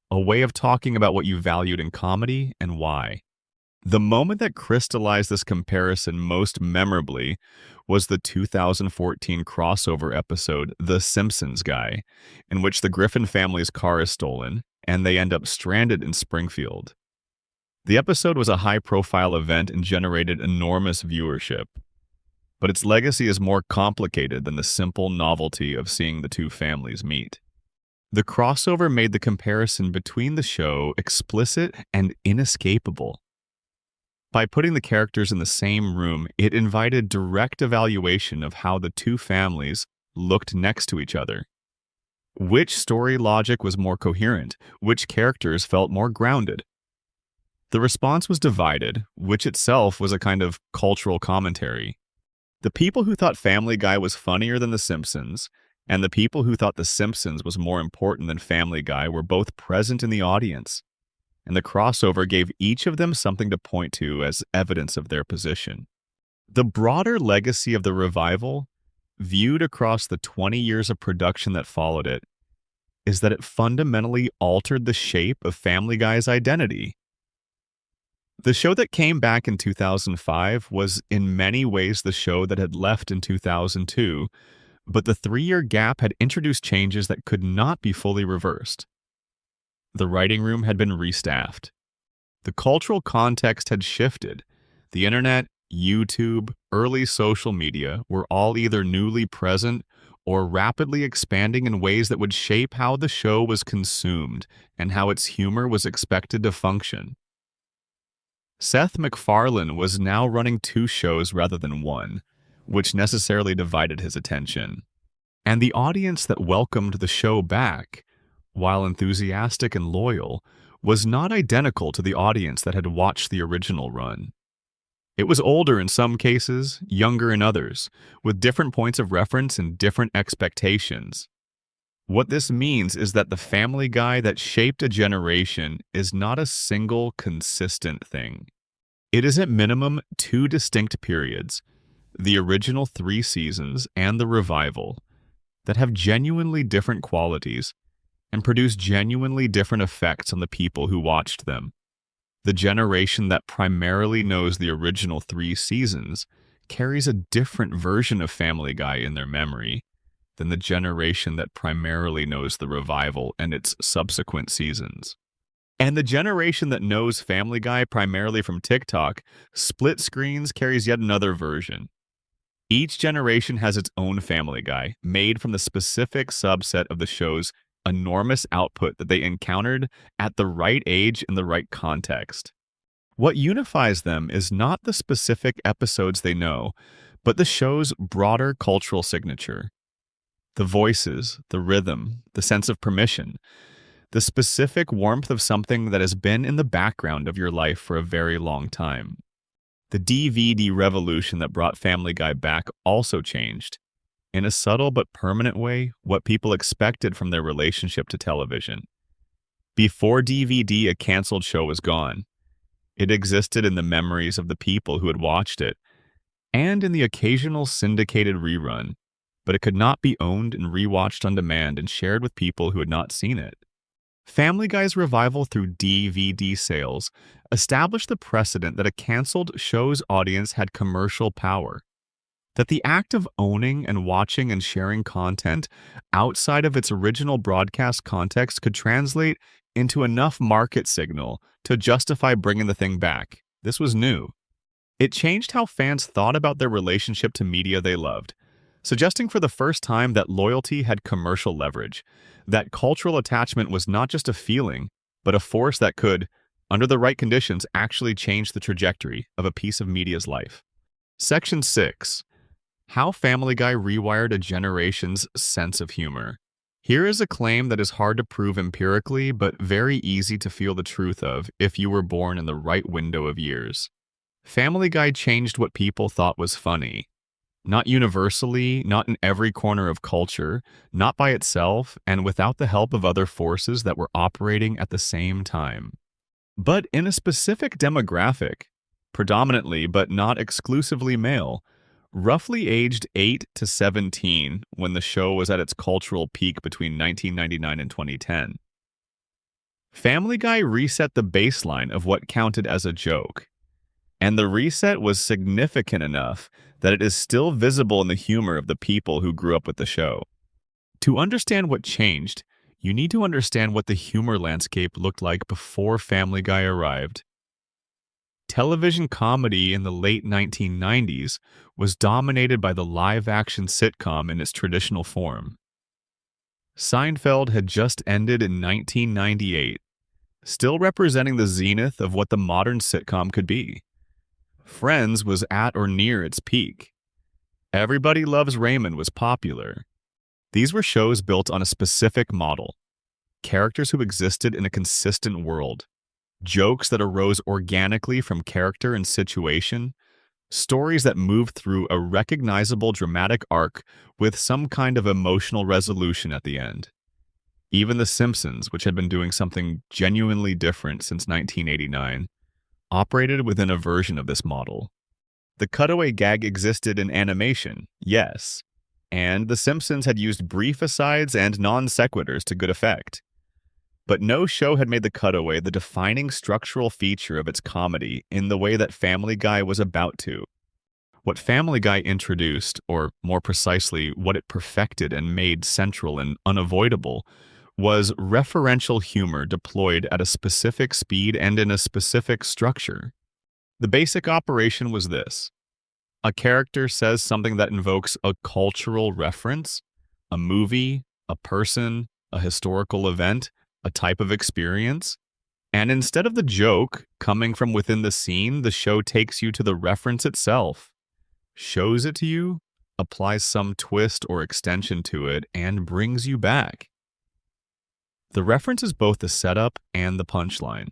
a way of talking about what you valued in comedy and why. The moment that crystallized this comparison most memorably was the 2014 crossover episode The Simpsons Guy, in which the Griffin family's car is stolen and they end up stranded in Springfield. The episode was a high-profile event and generated enormous viewership, but its legacy is more complicated than the simple novelty of seeing the two families meet. The crossover made the comparison between the show explicit and inescapable. By putting the characters in the same room, it invited direct evaluation of how the two families looked next to each other. Which story logic was more coherent? Which characters felt more grounded? The response was divided, which itself was a kind of cultural commentary. The people who thought Family Guy was funnier than The Simpsons, and the people who thought The Simpsons was more important than Family Guy were both present in the audience, and the crossover gave each of them something to point to as evidence of their position. The broader legacy of the revival, viewed across the 20 years of production that followed it, is that it fundamentally altered the shape of Family Guy's identity. The show that came back in 2005 was in many ways the show that had left in 2002, but the 3-year gap had introduced changes that could not be fully reversed. The writing room had been restaffed. The cultural context had shifted. The internet, YouTube, early social media were all either newly present or rapidly expanding in ways that would shape how the show was consumed and how its humor was expected to function. Seth MacFarlane was now running 2 shows rather than 1, which necessarily divided his attention. And the audience that welcomed the show back, while enthusiastic and loyal, was not identical to the audience that had watched the original run. It was older in some cases, younger in others, with different points of reference and different expectations. What this means is that the Family Guy that shaped a generation is not a single, consistent thing. It is at minimum 2 distinct periods, the original 3 seasons and the revival, that have genuinely different qualities and produce genuinely different effects on the people who watched them. The generation that primarily knows the original 3 seasons carries a different version of Family Guy in their memory, than the generation that primarily knows the revival and its subsequent seasons. And the generation that knows Family Guy primarily from TikTok, split screens carries yet another version. Each generation has its own Family Guy, made from the specific subset of the show's enormous output that they encountered at the right age in the right context. What unifies them is not the specific episodes they know, but the show's broader cultural signature. The voices, the rhythm, the sense of permission, the specific warmth of something that has been in the background of your life for a very long time. The DVD revolution that brought Family Guy back also changed, in a subtle but permanent way, what people expected from their relationship to television. Before DVD, a canceled show was gone. It existed in the memories of the people who had watched it, and in the occasional syndicated rerun, but it could not be owned and rewatched on demand and shared with people who had not seen it. Family Guy's revival through DVD sales established the precedent that a canceled show's audience had commercial power, that the act of owning and watching and sharing content outside of its original broadcast context could translate into enough market signal to justify bringing the thing back. This was new. It changed how fans thought about their relationship to media they loved, suggesting for the first time that loyalty had commercial leverage, that cultural attachment was not just a feeling, but a force that could, under the right conditions, actually change the trajectory of a piece of media's life. Section 6. How Family Guy rewired a generation's sense of humor. Here is a claim that is hard to prove empirically, but very easy to feel the truth of if you were born in the right window of years. Family Guy changed what people thought was funny. Not universally, not in every corner of culture, not by itself, and without the help of other forces that were operating at the same time. But in a specific demographic, predominantly but not exclusively male, roughly aged 8 to 17 when the show was at its cultural peak between 1999 and 2010. Family Guy reset the baseline of what counted as a joke. And the reset was significant enough that it is still visible in the humor of the people who grew up with the show. To understand what changed, you need to understand what the humor landscape looked like before Family Guy arrived. Television comedy in the late 1990s was dominated by the live-action sitcom in its traditional form. Seinfeld had just ended in 1998, still representing the zenith of what the modern sitcom could be. Friends was at or near its peak. Everybody Loves Raymond was popular. These were shows built on a specific model, characters who existed in a consistent world, jokes that arose organically from character and situation, stories that moved through a recognizable dramatic arc with some kind of emotional resolution at the end. Even The Simpsons, which had been doing something genuinely different since 1989, operated within a version of this model. The cutaway gag existed in animation, yes, and The Simpsons had used brief asides and non sequiturs to good effect. But no show had made the cutaway the defining structural feature of its comedy in the way that Family Guy was about to. What Family Guy introduced, or more precisely, what it perfected and made central and unavoidable, was referential humor deployed at a specific speed and in a specific structure. The basic operation was this. A character says something that invokes a cultural reference, a movie, a person, a historical event, a type of experience, and instead of the joke coming from within the scene, the show takes you to the reference itself, shows it to you, applies some twist or extension to it, and brings you back. The reference is both the setup and the punchline.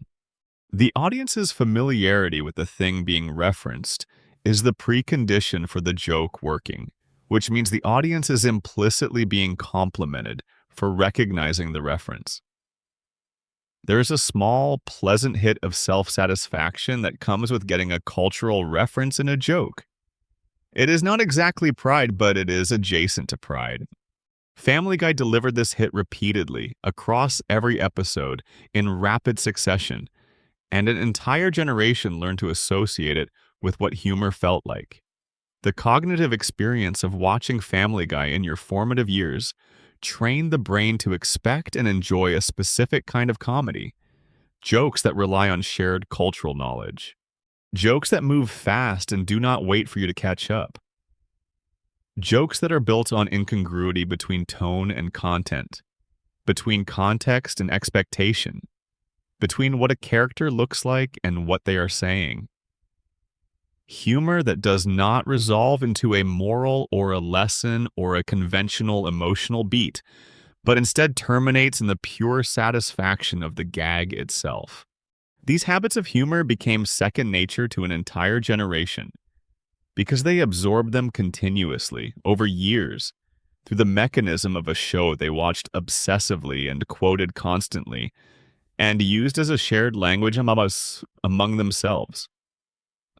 The audience's familiarity with the thing being referenced is the precondition for the joke working, which means the audience is implicitly being complimented for recognizing the reference. There is a small, pleasant hit of self-satisfaction that comes with getting a cultural reference in a joke. It is not exactly pride, but it is adjacent to pride. Family Guy delivered this hit repeatedly, across every episode, in rapid succession, and an entire generation learned to associate it with what humor felt like. The cognitive experience of watching Family Guy in your formative years trained the brain to expect and enjoy a specific kind of comedy, jokes that rely on shared cultural knowledge, jokes that move fast and do not wait for you to catch up, jokes that are built on incongruity between tone and content, between context and expectation, between what a character looks like and what they are saying. Humor that does not resolve into a moral or a lesson or a conventional emotional beat, but instead terminates in the pure satisfaction of the gag itself. These habits of humor became second nature to an entire generation because they absorbed them continuously over years through the mechanism of a show they watched obsessively and quoted constantly and used as a shared language among themselves.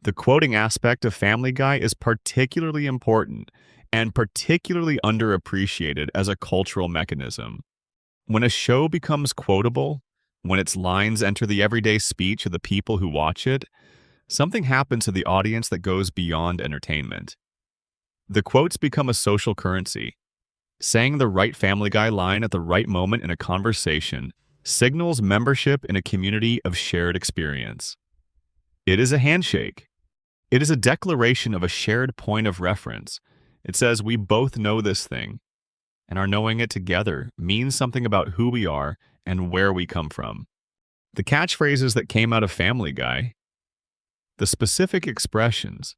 The quoting aspect of Family Guy is particularly important and particularly underappreciated as a cultural mechanism. When a show becomes quotable, when its lines enter the everyday speech of the people who watch it, something happens to the audience that goes beyond entertainment. The quotes become a social currency. Saying the right Family Guy line at the right moment in a conversation signals membership in a community of shared experience. It is a handshake. It is a declaration of a shared point of reference. It says we both know this thing, and our knowing it together means something about who we are and where we come from. The catchphrases that came out of Family Guy, the specific expressions,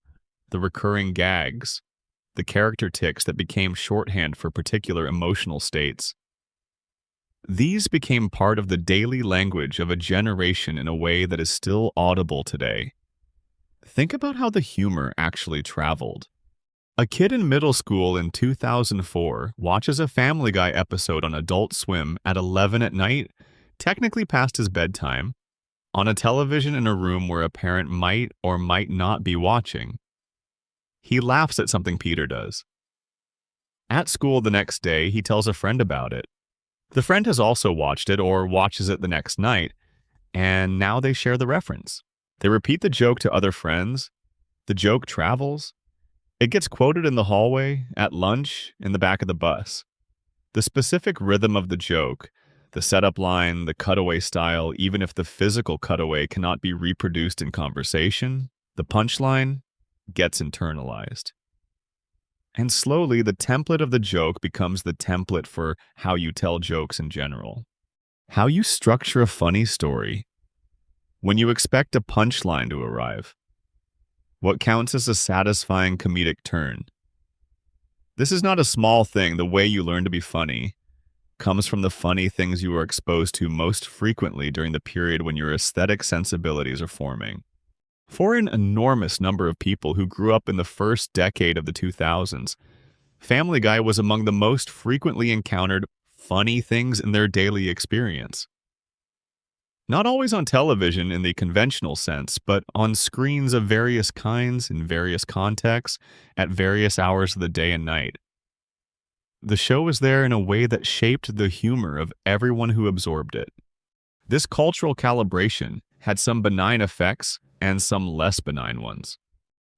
the recurring gags, the character tics that became shorthand for particular emotional states, these became part of the daily language of a generation in a way that is still audible today. Think about how the humor actually traveled. A kid in middle school in 2004 watches a Family Guy episode on Adult Swim at 11 at night, technically past his bedtime, on a television in a room where a parent might or might not be watching. He laughs at something Peter does. At school the next day, he tells a friend about it. The friend has also watched it or watches it the next night, and now they share the reference. They repeat the joke to other friends. The joke travels. It gets quoted in the hallway, at lunch, in the back of the bus. The specific rhythm of the joke, the setup line, the cutaway style, even if the physical cutaway cannot be reproduced in conversation, the punchline gets internalized. And slowly, the template of the joke becomes the template for how you tell jokes in general. How you structure a funny story. When you expect a punchline to arrive. What counts as a satisfying comedic turn. This is not a small thing. The way you learn to be funny comes from the funny things you are exposed to most frequently during the period when your aesthetic sensibilities are forming. For an enormous number of people who grew up in the first decade of the 2000s, Family Guy was among the most frequently encountered funny things in their daily experience. Not always on television in the conventional sense, but on screens of various kinds, in various contexts, at various hours of the day and night. The show was there in a way that shaped the humor of everyone who absorbed it. This cultural calibration had some benign effects and some less benign ones.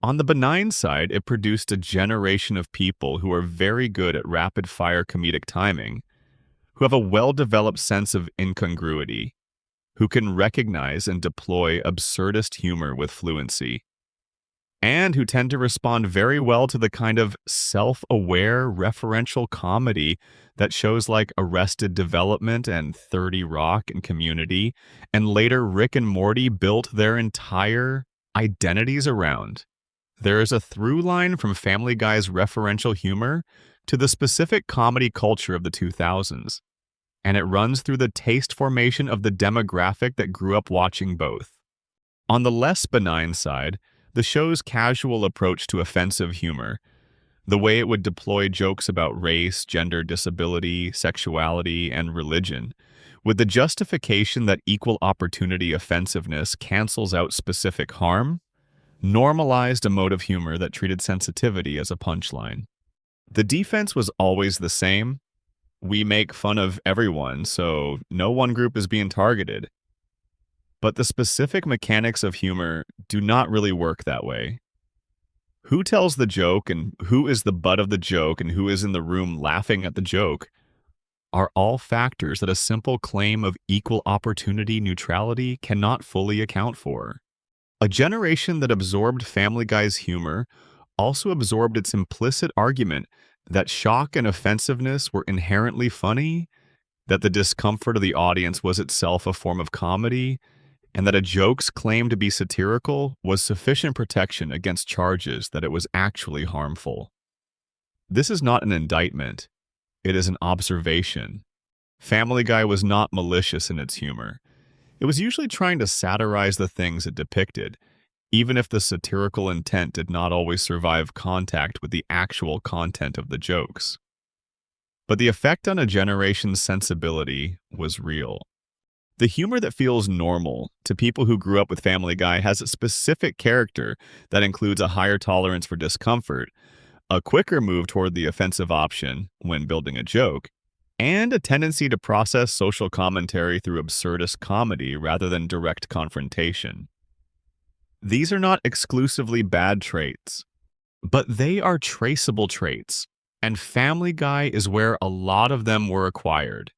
On the benign side, it produced a generation of people who are very good at rapid-fire comedic timing, who have a well-developed sense of incongruity, who can recognize and deploy absurdist humor with fluency, and who tend to respond very well to the kind of self-aware referential comedy that shows like Arrested Development and 30 Rock and Community, and later Rick and Morty built their entire identities around. There is a through line from Family Guy's referential humor to the specific comedy culture of the 2000s. And it runs through the taste formation of the demographic that grew up watching both. On the less benign side, the show's casual approach to offensive humor, the way it would deploy jokes about race, gender, disability, sexuality, and religion, with the justification that equal opportunity offensiveness cancels out specific harm, normalized a mode of humor that treated sensitivity as a punchline. The defense was always the same. We make fun of everyone, so no one group is being targeted. But the specific mechanics of humor do not really work that way. Who tells the joke and who is the butt of the joke and who is in the room laughing at the joke are all factors that a simple claim of equal opportunity neutrality cannot fully account for. A generation that absorbed Family Guy's humor also absorbed its implicit argument that shock and offensiveness were inherently funny, that the discomfort of the audience was itself a form of comedy, and that a joke's claim to be satirical was sufficient protection against charges that it was actually harmful. This is not an indictment. It is an observation. Family Guy was not malicious in its humor. It was usually trying to satirize the things it depicted, even if the satirical intent did not always survive contact with the actual content of the jokes. But the effect on a generation's sensibility was real. The humor that feels normal to people who grew up with Family Guy has a specific character that includes a higher tolerance for discomfort, a quicker move toward the offensive option when building a joke, and a tendency to process social commentary through absurdist comedy rather than direct confrontation. These are not exclusively bad traits, but they are traceable traits, and Family Guy is where a lot of them were acquired.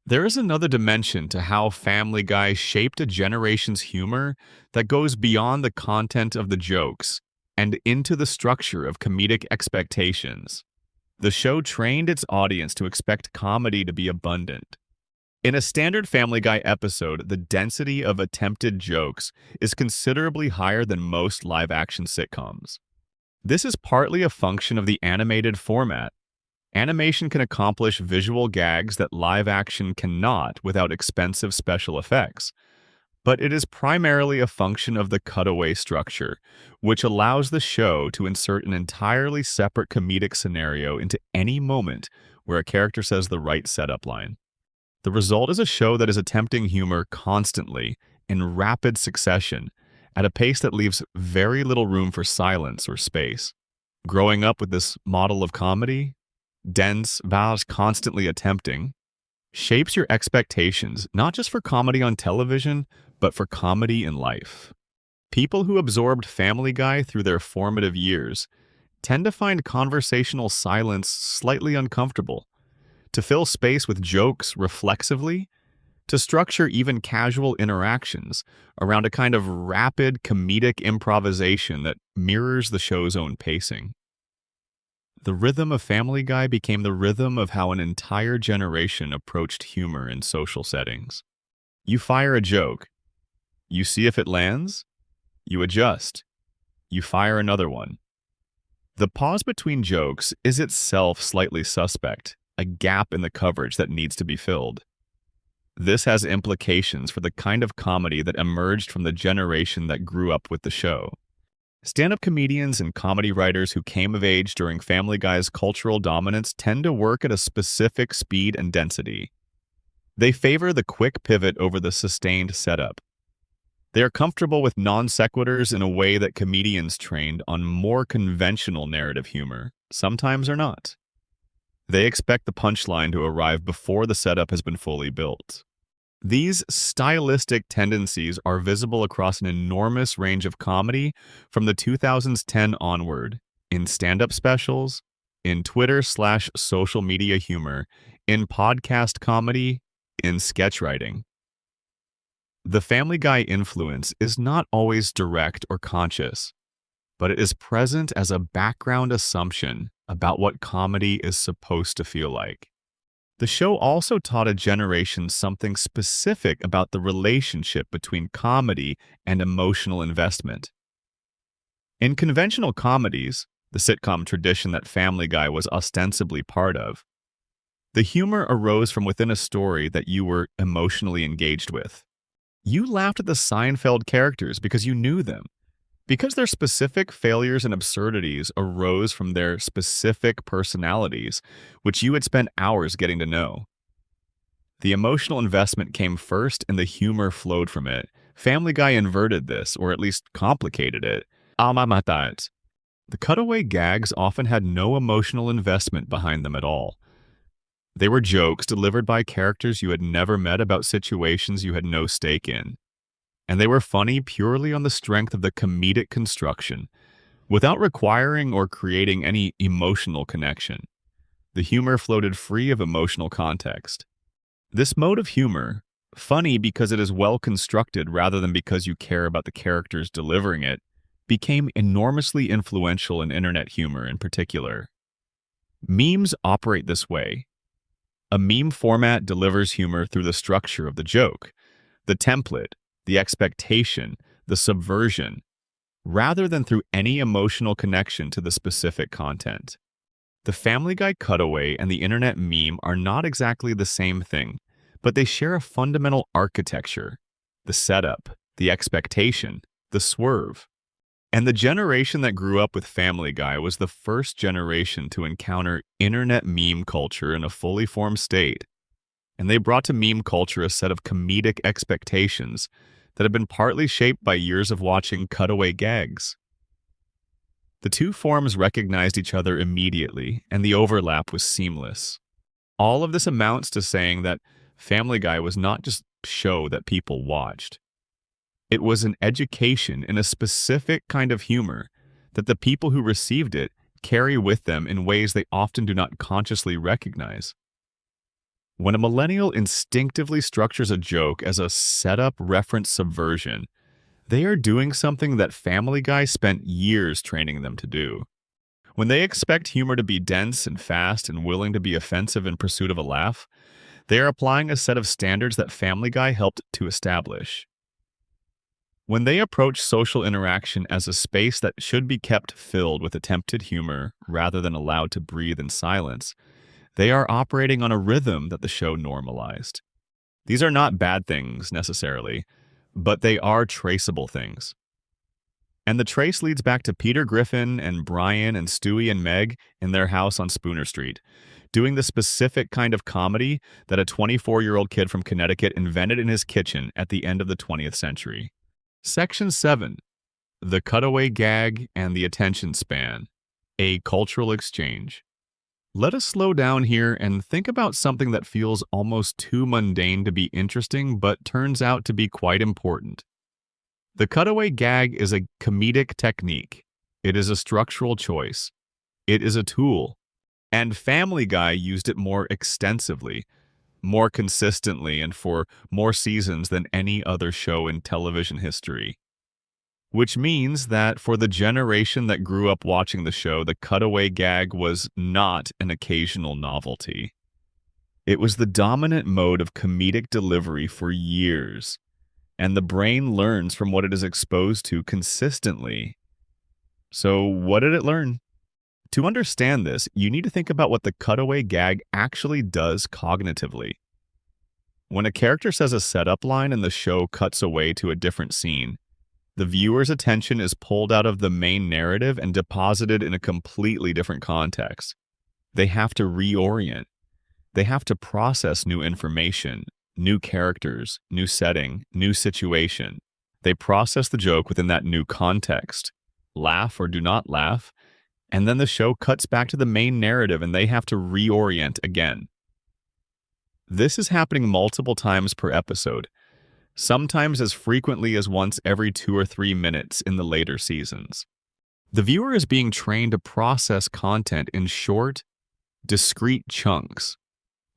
There is another dimension to how Family Guy shaped a generation's humor that goes beyond the content of the jokes and into the structure of comedic expectations. The show trained its audience to expect comedy to be abundant. In a standard Family Guy episode, the density of attempted jokes is considerably higher than most live-action sitcoms. This is partly a function of the animated format. Animation can accomplish visual gags that live-action cannot without expensive special effects. But it is primarily a function of the cutaway structure, which allows the show to insert an entirely separate comedic scenario into any moment where a character says the right setup line. The result is a show that is attempting humor constantly, in rapid succession, at a pace that leaves very little room for silence or space. Growing up with this model of comedy, dense, vast, constantly attempting, shapes your expectations not just for comedy on television, but for comedy in life. People who absorbed Family Guy through their formative years tend to find conversational silence slightly uncomfortable, to fill space with jokes reflexively, to structure even casual interactions around a kind of rapid comedic improvisation that mirrors the show's own pacing. The rhythm of Family Guy became the rhythm of how an entire generation approached humor in social settings. You fire a joke. You see if it lands. You adjust. You fire another one. The pause between jokes is itself slightly suspect, a gap in the coverage that needs to be filled. This has implications for the kind of comedy that emerged from the generation that grew up with the show. Stand-up comedians and comedy writers who came of age during Family Guy's cultural dominance tend to work at a specific speed and density. They favor the quick pivot over the sustained setup. They are comfortable with non-sequiturs in a way that comedians trained on more conventional narrative humor sometimes are not. They expect the punchline to arrive before the setup has been fully built. These stylistic tendencies are visible across an enormous range of comedy from the 2010 onward, in stand-up specials, in Twitter/social media humor, in podcast comedy, in sketch writing. The Family Guy influence is not always direct or conscious, but it is present as a background assumption about what comedy is supposed to feel like. The show also taught a generation something specific about the relationship between comedy and emotional investment. In conventional comedies, the sitcom tradition that Family Guy was ostensibly part of, the humor arose from within a story that you were emotionally engaged with. You laughed at the Seinfeld characters because you knew them, because their specific failures and absurdities arose from their specific personalities, which you had spent hours getting to know. The emotional investment came first and the humor flowed from it. Family Guy inverted this, or at least complicated it. The cutaway gags often had no emotional investment behind them at all. They were jokes delivered by characters you had never met about situations you had no stake in. And they were funny purely on the strength of the comedic construction, without requiring or creating any emotional connection. The humor floated free of emotional context. This mode of humor, funny because it is well constructed rather than because you care about the characters delivering it, became enormously influential in internet humor in particular. Memes operate this way. A meme format delivers humor through the structure of the joke, the template, the expectation, the subversion, rather than through any emotional connection to the specific content. The Family Guy cutaway and the internet meme are not exactly the same thing, but they share a fundamental architecture: the setup, the expectation, the swerve. And the generation that grew up with Family Guy was the first generation to encounter internet meme culture in a fully formed state. And they brought to meme culture a set of comedic expectations that have been partly shaped by years of watching cutaway gags. The two forms recognized each other immediately, and the overlap was seamless. All of this amounts to saying that Family Guy was not just a show that people watched. It was an education in a specific kind of humor that the people who received it carry with them in ways they often do not consciously recognize. When a millennial instinctively structures a joke as a setup reference subversion, they are doing something that Family Guy spent years training them to do. When they expect humor to be dense and fast and willing to be offensive in pursuit of a laugh, they are applying a set of standards that Family Guy helped to establish. When they approach social interaction as a space that should be kept filled with attempted humor rather than allowed to breathe in silence, they are operating on a rhythm that the show normalized. These are not bad things, necessarily, but they are traceable things. And the trace leads back to Peter Griffin and Brian and Stewie and Meg in their house on Spooner Street, doing the specific kind of comedy that a 24-year-old kid from Connecticut invented in his kitchen at the end of the 20th century. Section 7. The Cutaway Gag and the Attention Span. A Cultural Exchange. Let us slow down here and think about something that feels almost too mundane to be interesting but turns out to be quite important. The cutaway gag is a comedic technique. It is a structural choice. It is a tool. And Family Guy used it more extensively, more consistently, and for more seasons than any other show in television history. Which means that for the generation that grew up watching the show, the cutaway gag was not an occasional novelty. It was the dominant mode of comedic delivery for years, and the brain learns from what it is exposed to consistently. So what did it learn? To understand this, you need to think about what the cutaway gag actually does cognitively. When a character says a setup line and the show cuts away to a different scene, the viewer's attention is pulled out of the main narrative and deposited in a completely different context. They have to reorient. They have to process new information, new characters, new setting, new situation. They process the joke within that new context, laugh or do not laugh, and then the show cuts back to the main narrative and they have to reorient again. This is happening multiple times per episode, sometimes as frequently as once every 2 or 3 minutes in the later seasons. The viewer is being trained to process content in short, discrete chunks,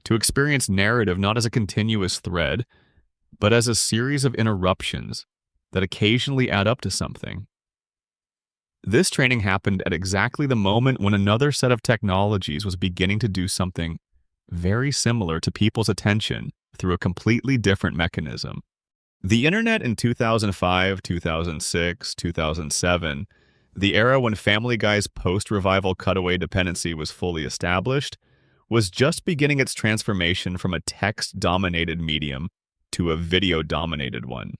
to experience narrative not as a continuous thread, but as a series of interruptions that occasionally add up to something. This training happened at exactly the moment when another set of technologies was beginning to do something very similar to people's attention through a completely different mechanism. The internet in 2005, 2006, 2007, the era when Family Guy's post-revival cutaway dependency was fully established, was just beginning its transformation from a text-dominated medium to a video-dominated one.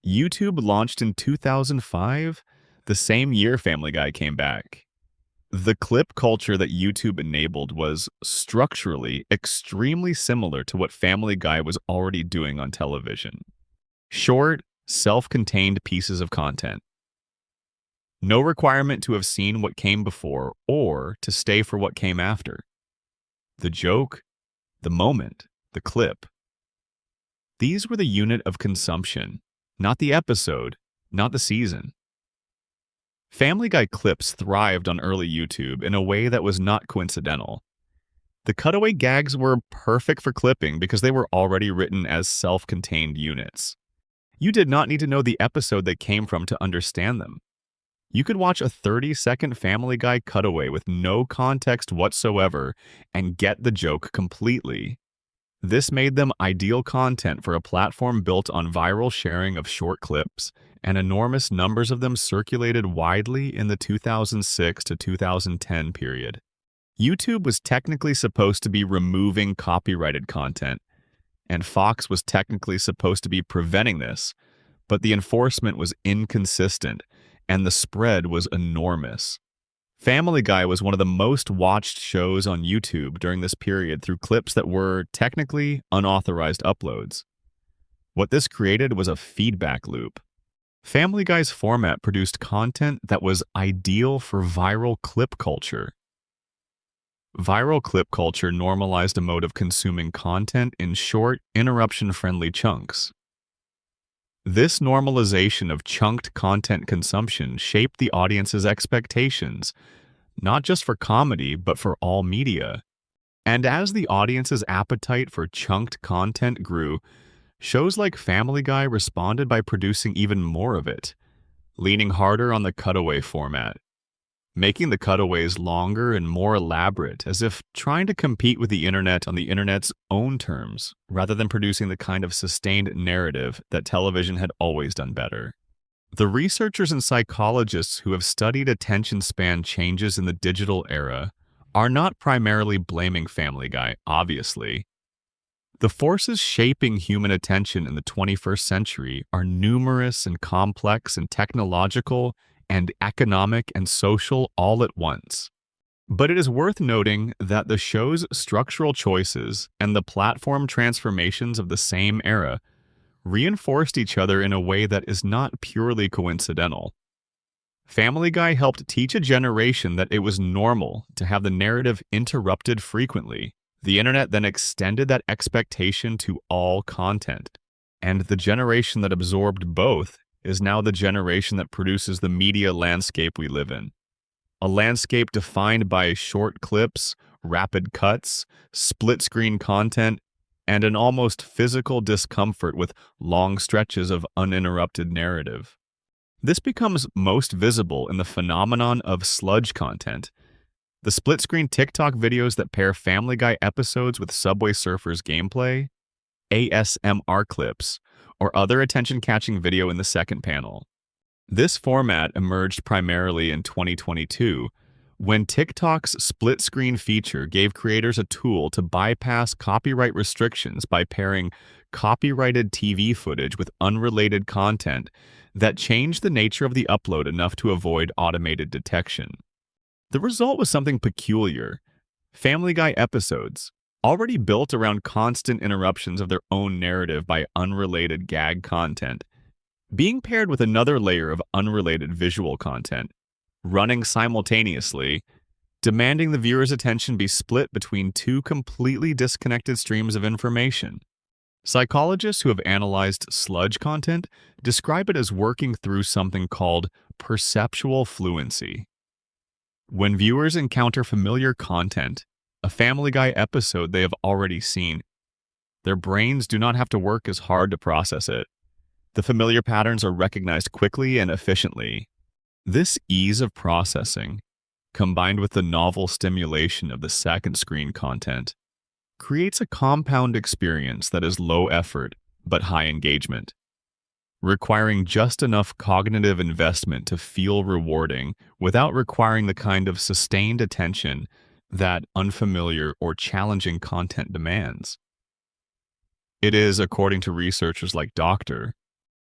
YouTube launched in 2005, the same year Family Guy came back. The clip culture that YouTube enabled was structurally extremely similar to what Family Guy was already doing on television. Short, self-contained pieces of content. No requirement to have seen what came before or to stay for what came after. The joke, the moment, the clip. These were the unit of consumption, not the episode, not the season. Family Guy clips thrived on early YouTube in a way that was not coincidental. The cutaway gags were perfect for clipping because they were already written as self-contained units. You did not need to know the episode they came from to understand them. You could watch a 30-second Family Guy cutaway with no context whatsoever and get the joke completely. This made them ideal content for a platform built on viral sharing of short clips, and enormous numbers of them circulated widely in the 2006 to 2010 period. YouTube was technically supposed to be removing copyrighted content, and Fox was technically supposed to be preventing this, but the enforcement was inconsistent, and the spread was enormous. Family Guy was one of the most watched shows on YouTube during this period through clips that were technically unauthorized uploads. What this created was a feedback loop. Family Guy's format produced content that was ideal for viral clip culture. Viral clip culture normalized a mode of consuming content in short, interruption-friendly chunks. This normalization of chunked content consumption shaped the audience's expectations, not just for comedy, but for all media. And as the audience's appetite for chunked content grew, shows like Family Guy responded by producing even more of it, leaning harder on the cutaway format, making the cutaways longer and more elaborate, as if trying to compete with the internet on the internet's own terms, rather than producing the kind of sustained narrative that television had always done better. The researchers and psychologists who have studied attention span changes in the digital era are not primarily blaming Family Guy, obviously. The forces shaping human attention in the 21st century are numerous and complex and technological and economic and social all at once. But it is worth noting that the show's structural choices and the platform transformations of the same era reinforced each other in a way that is not purely coincidental. Family Guy helped teach a generation that it was normal to have the narrative interrupted frequently. The internet then extended that expectation to all content, and the generation that absorbed both is now the generation that produces the media landscape we live in. A landscape defined by short clips, rapid cuts, split-screen content, and an almost physical discomfort with long stretches of uninterrupted narrative. This becomes most visible in the phenomenon of sludge content, the split-screen TikTok videos that pair Family Guy episodes with Subway Surfers gameplay, ASMR clips, or other attention-catching video in the second panel. This format emerged primarily in 2022, when TikTok's split-screen feature gave creators a tool to bypass copyright restrictions by pairing copyrighted TV footage with unrelated content that changed the nature of the upload enough to avoid automated detection. The result was something peculiar. Family Guy episodes, already built around constant interruptions of their own narrative by unrelated gag content, being paired with another layer of unrelated visual content, running simultaneously, demanding the viewer's attention be split between two completely disconnected streams of information. Psychologists who have analyzed sludge content describe it as working through something called perceptual fluency. When viewers encounter familiar content, a Family Guy episode they have already seen, their brains do not have to work as hard to process it. The familiar patterns are recognized quickly and efficiently. This ease of processing, combined with the novel stimulation of the second-screen content, creates a compound experience that is low effort but high engagement, requiring just enough cognitive investment to feel rewarding without requiring the kind of sustained attention that unfamiliar or challenging content demands. It is, according to researchers like Dr.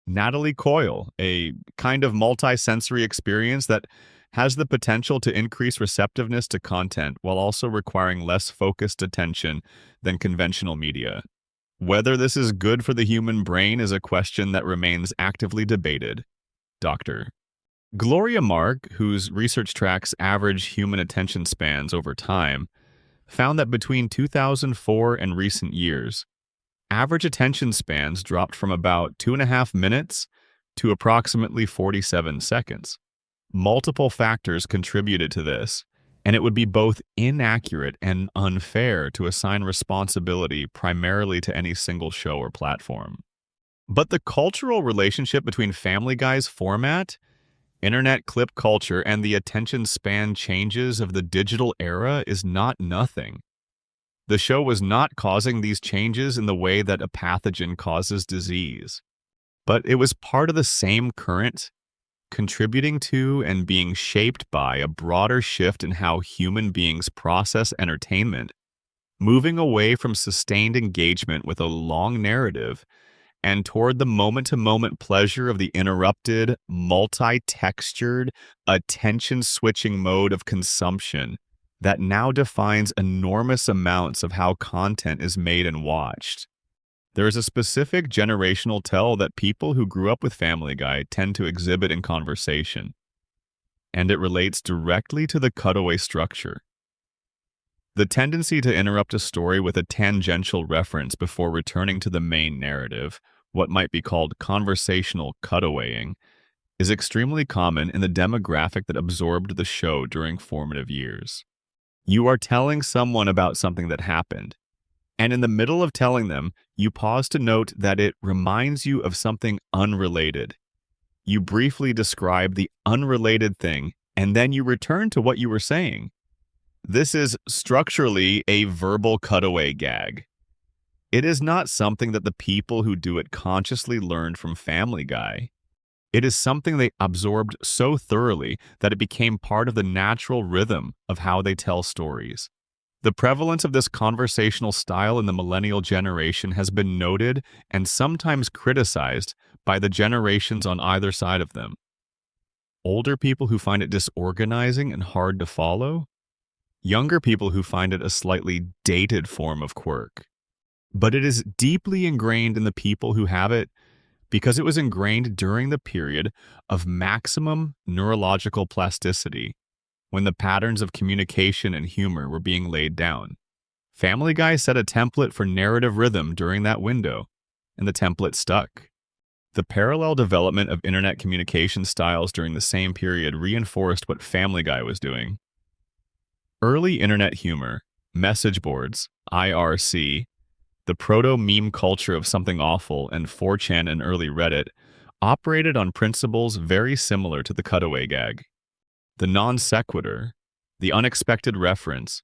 Natalie Coyle, a kind of multi-sensory experience that has the potential to increase receptiveness to content while also requiring less focused attention than conventional media. Whether this is good for the human brain is a question that remains actively debated. Dr. Gloria Mark, whose research tracks average human attention spans over time, found that between 2004 and recent years, average attention spans dropped from about 2.5 minutes to approximately 47 seconds. Multiple factors contributed to this, and it would be both inaccurate and unfair to assign responsibility primarily to any single show or platform. But the cultural relationship between Family Guy's format, internet clip culture, and the attention span changes of the digital era is not nothing. The show was not causing these changes in the way that a pathogen causes disease, but it was part of the same current, contributing to and being shaped by a broader shift in how human beings process entertainment, moving away from sustained engagement with a long narrative and toward the moment-to-moment pleasure of the interrupted, multi-textured, attention-switching mode of consumption that now defines enormous amounts of how content is made and watched. There is a specific generational tell that people who grew up with Family Guy tend to exhibit in conversation, and it relates directly to the cutaway structure. The tendency to interrupt a story with a tangential reference before returning to the main narrative, what might be called conversational cutawaying, is extremely common in the demographic that absorbed the show during formative years. You are telling someone about something that happened, and in the middle of telling them, you pause to note that it reminds you of something unrelated. You briefly describe the unrelated thing, and then you return to what you were saying. This is structurally a verbal cutaway gag. It is not something that the people who do it consciously learned from Family Guy. It is something they absorbed so thoroughly that it became part of the natural rhythm of how they tell stories. The prevalence of this conversational style in the millennial generation has been noted and sometimes criticized by the generations on either side of them. Older people who find it disorganizing and hard to follow, younger people who find it a slightly dated form of quirk. But it is deeply ingrained in the people who have it because it was ingrained during the period of maximum neurological plasticity, when the patterns of communication and humor were being laid down. Family Guy set a template for narrative rhythm during that window, and the template stuck. The parallel development of internet communication styles during the same period reinforced what Family Guy was doing. Early internet humor, message boards, IRC, the proto-meme culture of Something Awful, and 4chan and early Reddit operated on principles very similar to the cutaway gag. The non sequitur, the unexpected reference,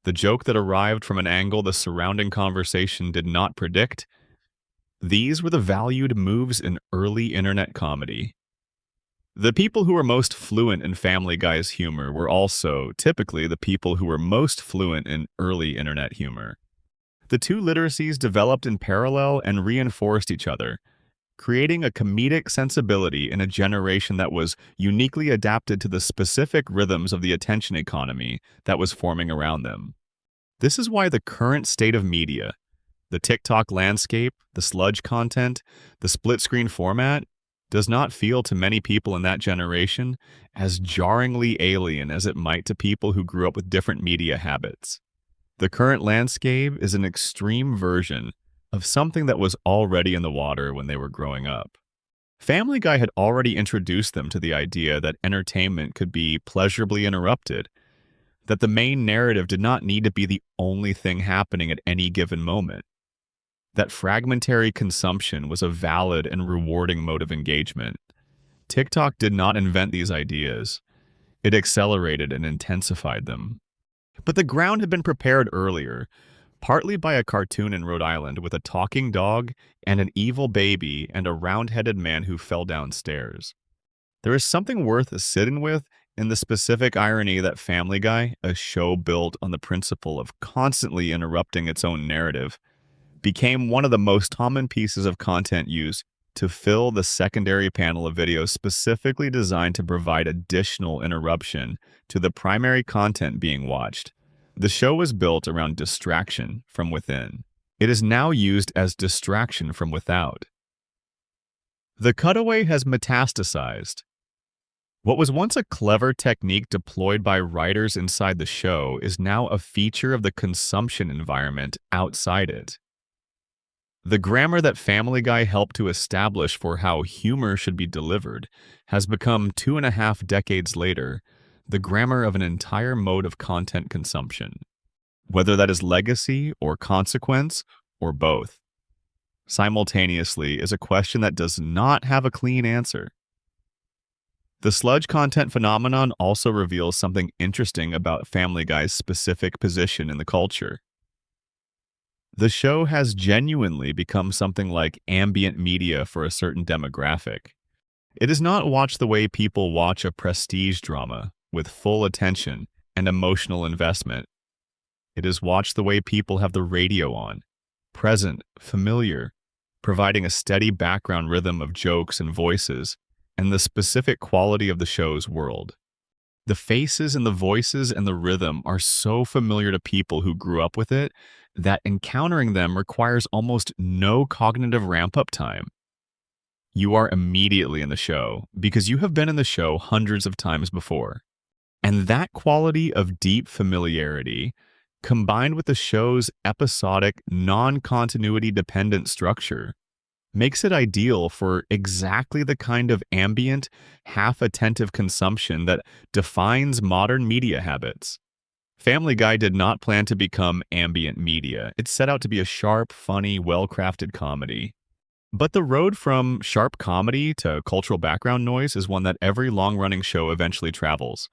the joke that arrived from an angle the surrounding conversation did not predict, these were the valued moves in early internet comedy. The people who were most fluent in Family Guy's humor were also, typically, the people who were most fluent in early internet humor. The two literacies developed in parallel and reinforced each other, creating a comedic sensibility in a generation that was uniquely adapted to the specific rhythms of the attention economy that was forming around them. This is why the current state of media, the TikTok landscape, the sludge content, the split-screen format, does not feel to many people in that generation as jarringly alien as it might to people who grew up with different media habits. The current landscape is an extreme version of something that was already in the water when they were growing up. Family Guy had already introduced them to the idea that entertainment could be pleasurably interrupted, that the main narrative did not need to be the only thing happening at any given moment, that fragmentary consumption was a valid and rewarding mode of engagement. TikTok did not invent these ideas. It accelerated and intensified them. But the ground had been prepared earlier, partly by a cartoon in Rhode Island with a talking dog and an evil baby and a round-headed man who fell downstairs. There is something worth sitting with in the specific irony that Family Guy, a show built on the principle of constantly interrupting its own narrative, became one of the most common pieces of content used to fill the secondary panel of videos specifically designed to provide additional interruption to the primary content being watched. The show was built around distraction from within. It is now used as distraction from without. The cutaway has metastasized. What was once a clever technique deployed by writers inside the show is now a feature of the consumption environment outside it. The grammar that Family Guy helped to establish for how humor should be delivered has become 2.5 decades later the grammar of an entire mode of content consumption, whether that is legacy or consequence or both. Simultaneously is a question that does not have a clean answer. The sludge content phenomenon also reveals something interesting about Family Guy's specific position in the culture. The show has genuinely become something like ambient media for a certain demographic. It is not watched the way people watch a prestige drama, with full attention and emotional investment. It is watched the way people have the radio on, present, familiar, providing a steady background rhythm of jokes and voices, and the specific quality of the show's world. The faces and the voices and the rhythm are so familiar to people who grew up with it that encountering them requires almost no cognitive ramp-up time. You are immediately in the show because you have been in the show hundreds of times before. And that quality of deep familiarity, combined with the show's episodic, non-continuity dependent structure, makes it ideal for exactly the kind of ambient, half-attentive consumption that defines modern media habits. Family Guy did not plan to become ambient media. It set out to be a sharp, funny, well-crafted comedy. But the road from sharp comedy to cultural background noise is one that every long-running show eventually travels,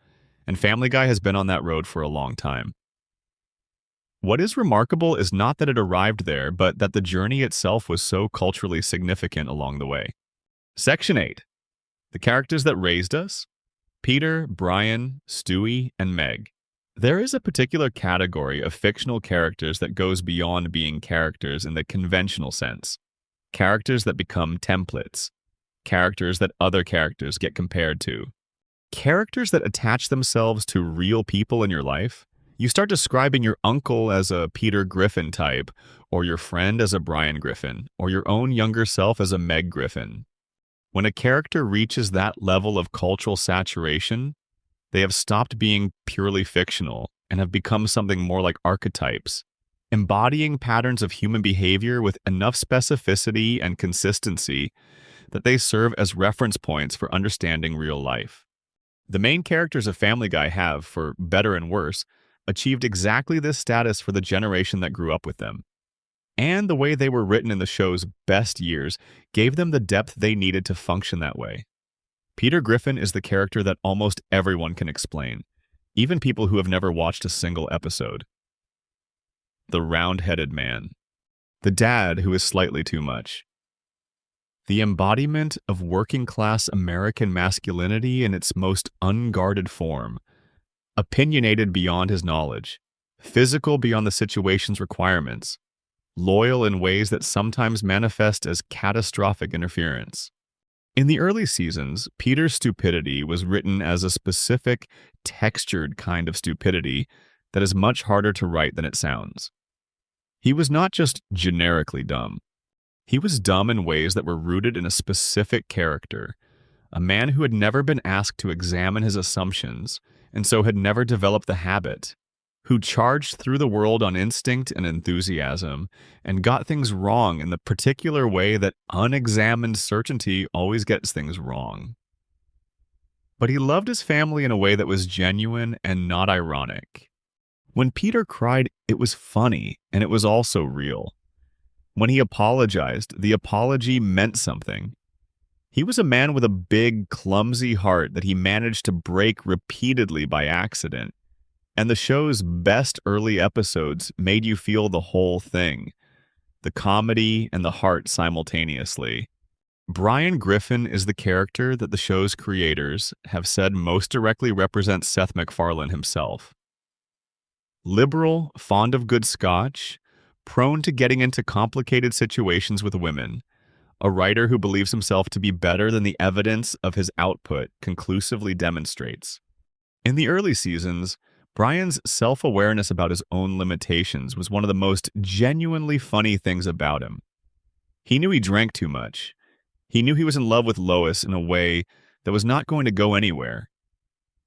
and Family Guy has been on that road for a long time. What is remarkable is not that it arrived there, but that the journey itself was so culturally significant along the way. Section 8. The characters that raised us: Peter, Brian, Stewie, and Meg. There is a particular category of fictional characters that goes beyond being characters in the conventional sense. Characters that become templates. Characters that other characters get compared to. Characters that attach themselves to real people in your life. You start describing your uncle as a Peter Griffin type, or your friend as a Brian Griffin, or your own younger self as a Meg Griffin. When a character reaches that level of cultural saturation, they have stopped being purely fictional and have become something more like archetypes, embodying patterns of human behavior with enough specificity and consistency that they serve as reference points for understanding real life. The main characters of Family Guy have, for better and worse, achieved exactly this status for the generation that grew up with them. And the way they were written in the show's best years gave them the depth they needed to function that way. Peter Griffin is the character that almost everyone can explain, even people who have never watched a single episode. The round-headed man. The dad who is slightly too much. The embodiment of working-class American masculinity in its most unguarded form. Opinionated beyond his knowledge. Physical beyond the situation's requirements. Loyal in ways that sometimes manifest as catastrophic interference. In the early seasons, Peter's stupidity was written as a specific, textured kind of stupidity that is much harder to write than it sounds. He was not just generically dumb. He was dumb in ways that were rooted in a specific character, a man who had never been asked to examine his assumptions and so had never developed the habit, who charged through the world on instinct and enthusiasm and got things wrong in the particular way that unexamined certainty always gets things wrong. But he loved his family in a way that was genuine and not ironic. When Peter cried, it was funny, and it was also real. When he apologized, the apology meant something. He was a man with a big, clumsy heart that he managed to break repeatedly by accident. And the show's best early episodes made you feel the whole thing, the comedy and the heart simultaneously. Brian Griffin is the character that the show's creators have said most directly represents Seth MacFarlane himself. Liberal, fond of good scotch, prone to getting into complicated situations with women, a writer who believes himself to be better than the evidence of his output conclusively demonstrates. In the early seasons, Brian's self-awareness about his own limitations was one of the most genuinely funny things about him. He knew he drank too much. He knew he was in love with Lois in a way that was not going to go anywhere.